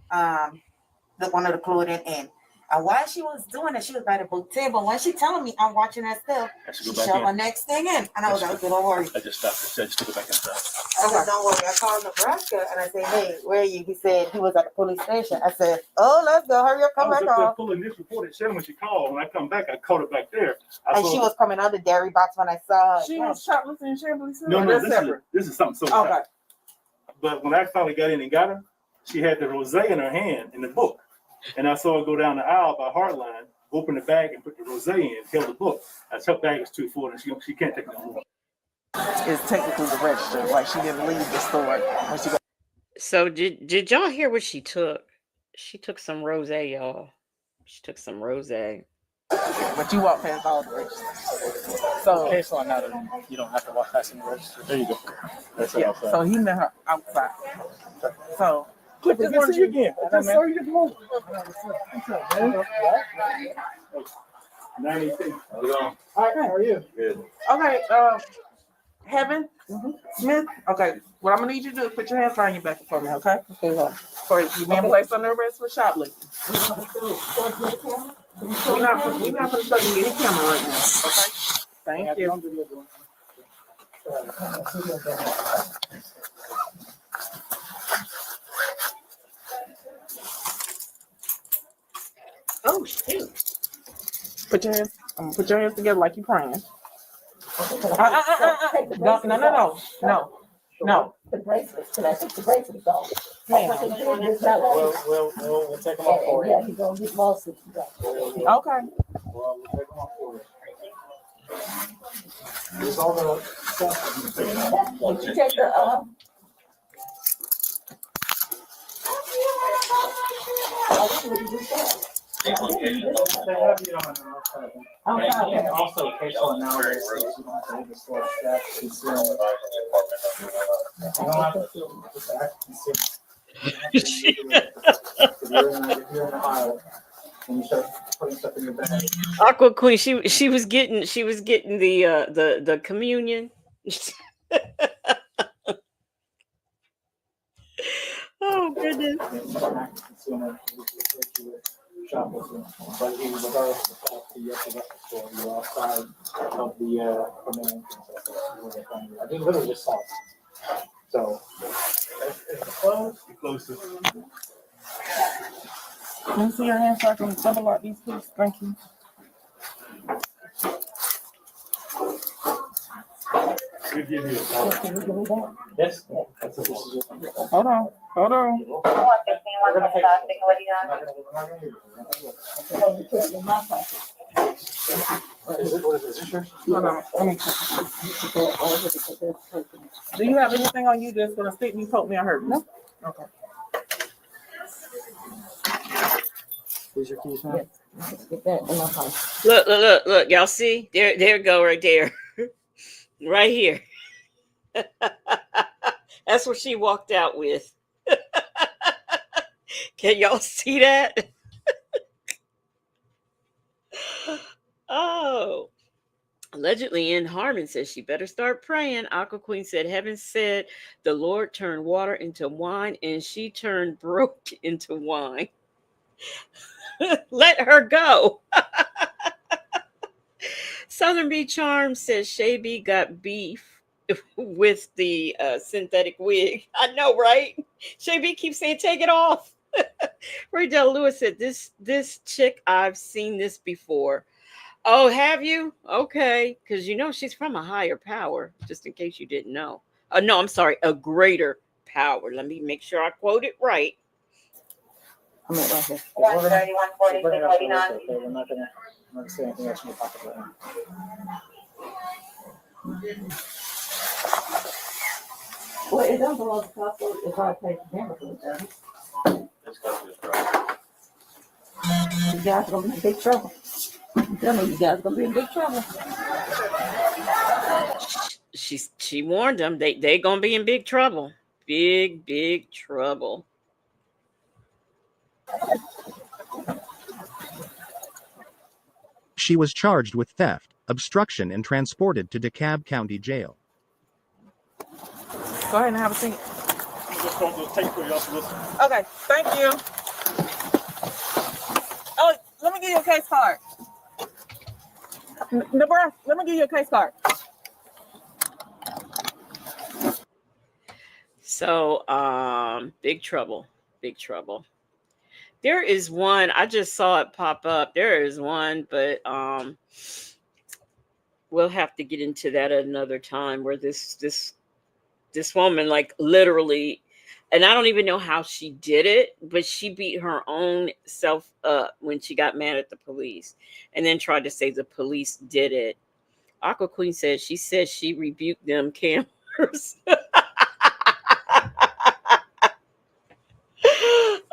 one of the clothing in." And while she was doing it, she was by the book table. When she telling me I'm watching her stuff, she shoved her next thing in. And I was like, okay, don't worry. I just stopped her. I just took it back inside. I said, don't worry. I called Nebraska and I said, hey, where are you? He said he was at the police station. I said, oh, let's go. Hurry up, come back on. Pulling this report at 7 when she called. When I come back, I caught her back there. And she was coming out the dairy box when I saw her. She was shoplifting in Chambly. No, this is something so okay. But when I finally got in and got her, she had the rosé in her hand in the book. And I saw her go down the aisle by Heartline, open the bag and put the rosé in, held the book. I said, her bag is too full and she can't take no more. It's technically the register. Like she didn't leave the store when she got. So did y'all hear what she took? She took some rosé, y'all. She took some rosé. But you walk past all the registers. So Okay, so now that you don't have to walk past in the register. There you go. That's yeah. So he met her outside. So good to see you again. I just saw you this morning. 92. All right, how are you? Good. Okay, Heaven Smith. Okay, what I'm gonna need you to do is put your hands behind your back for me, okay? Okay. For you being placed under arrest for shoplifting. We're not gonna show you any camera right now, okay? Thank you. Oh shoot! Put your hands together like you're praying. No. The bracelets. Can I take the bracelets off? We'll take them off for you. Yeah, he's gonna get lawsuits. Okay. We'll take them off for you. There's all the stuff. Did you take the Also, occasionally nowadays, you don't have to store staff. You don't have to feel the back. Aqua Queen, she was getting the communion. Oh goodness. But he was aware of the fact that you have to get the store. You're outside of the command. I think literally just saw it. So, if it's closed, you close it. Let me see your hands so I can double lock these, please. Thank you. We give you a call. Yes. That's what this is. Hold on. We're gonna take What is this? Yours? Hold on. Let me. Do you have anything on you that's gonna stick me, poke me, or hurt me? No. Okay. Here's your keys, man. Get that in my house. Look. Y'all see? There it go right there. Right here. That's what she walked out with. Can y'all see that? Oh. Allegedly, in Harmon says she better start praying. Aqua Queen said, Heaven said the Lord turned water into wine, and she turned broke into wine. Let her go. Southern Bee Charm says Shay got beef with the synthetic wig. I know, right? Shay keeps saying, take it off. Ray Del Lewis said, this chick, I've seen this before. Oh, have you? Okay. Because you know she's from a higher power, just in case you didn't know. No, I'm sorry, a greater power. Let me make sure I quote it right. I'm at right here. 131, 46, 49. We're not gonna say anything else in the pocket right now. Well, it doesn't belong to Costco if I pay the membership, it doesn't. You guys are gonna be in big trouble. Tell me, you guys are gonna be in big trouble. She warned them they gonna be in big trouble. Big trouble. She was charged with theft, obstruction, and transported to DeKalb County Jail. Go ahead and have a seat. I'm just going to take for y'all to listen. Okay, thank you. Oh, let me give you a case card. Nebraska, let me give you a case card. So, big trouble. There is one, I just saw it pop up. There is one, but we'll have to get into that another time where this woman, like, literally, and I don't even know how she did it, but she beat her own self up when she got mad at the police and then tried to say the police did it. Aqua Queen said she rebuked them cameras.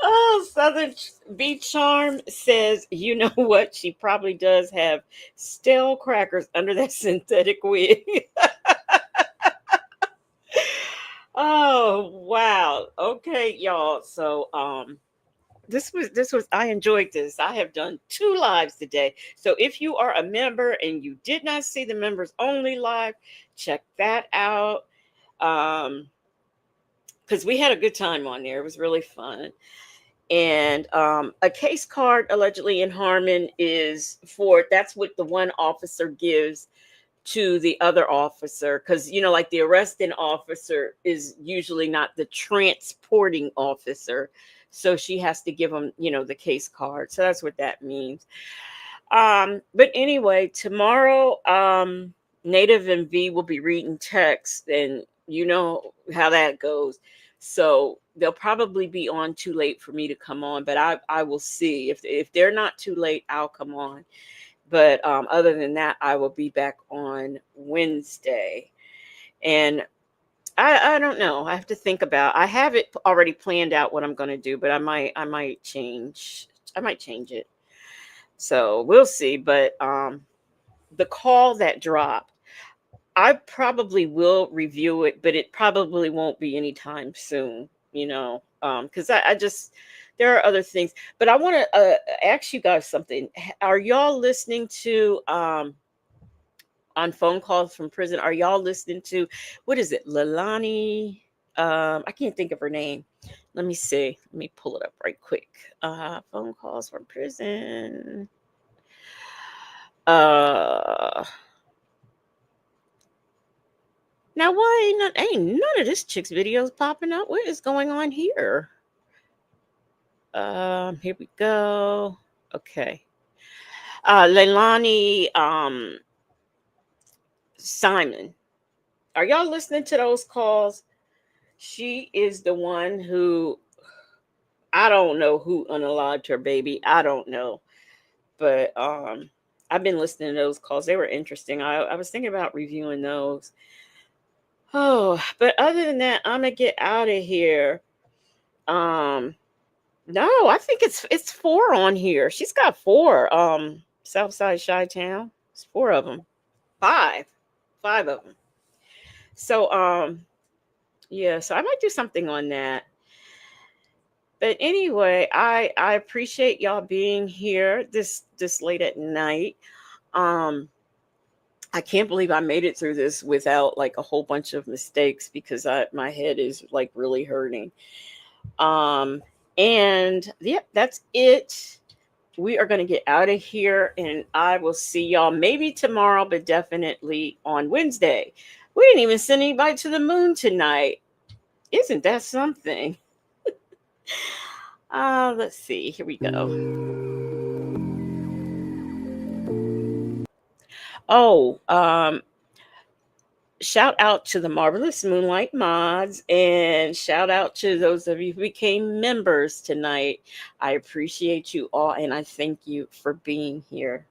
Oh, Southern Bee Charm says, you know what? She probably does have stale crackers under that synthetic wig. Oh, wow. Okay, y'all. So, this was I enjoyed this. I have done 2 lives today. So if you are a member and you did not see the members only live, check that out. Because we had a good time on there. It was really fun. And a case card allegedly in Harmon is that's what the one officer gives to the other officer, because like the arresting officer is usually not the transporting officer, so she has to give them the case card. So that's what that means. But anyway, tomorrow Native and V will be reading text, and you know how that goes. So they'll probably be on too late for me to come on, but I will see. If they're not too late, I'll come on. But other than that, I will be back on Wednesday. And I don't know. I have to think about. I have it already planned out what I'm going to do, but I might change. I might change it. So we'll see. But the call that dropped, I probably will review it, but it probably won't be anytime soon, because I just, there are other things. But I want to ask you guys something. Are y'all listening to, on phone calls from prison, are y'all listening to, what is it, Leilani? I can't think of her name. Let me see. Let me pull it up right quick. Phone calls from prison. Now, why ain't none of this chick's videos popping up? What is going on here? Here we go. Okay. Leilani Simon. Are y'all listening to those calls? She is the one who, I don't know who unalived her baby. I don't know. But I've been listening to those calls. They were interesting. I was thinking about reviewing those. Oh, but other than that, I'm going to get out of here. No, I think it's 4 on here. She's got 4. Southside Chi-Town. It's 4 of them. 5 of them. So yeah, so I might do something on that. But anyway, I appreciate y'all being here this late at night. I can't believe I made it through this without like a whole bunch of mistakes because my head is like really hurting. And yep, that's it. We are going to get out of here, and I will see y'all maybe tomorrow, but definitely on Wednesday. We didn't even send anybody to the moon tonight. Isn't that something? Let's see. Here we go. Oh, shout out to the Marvelous Moonlight Mods, and shout out to those of you who became members tonight. I appreciate you all, and I thank you for being here.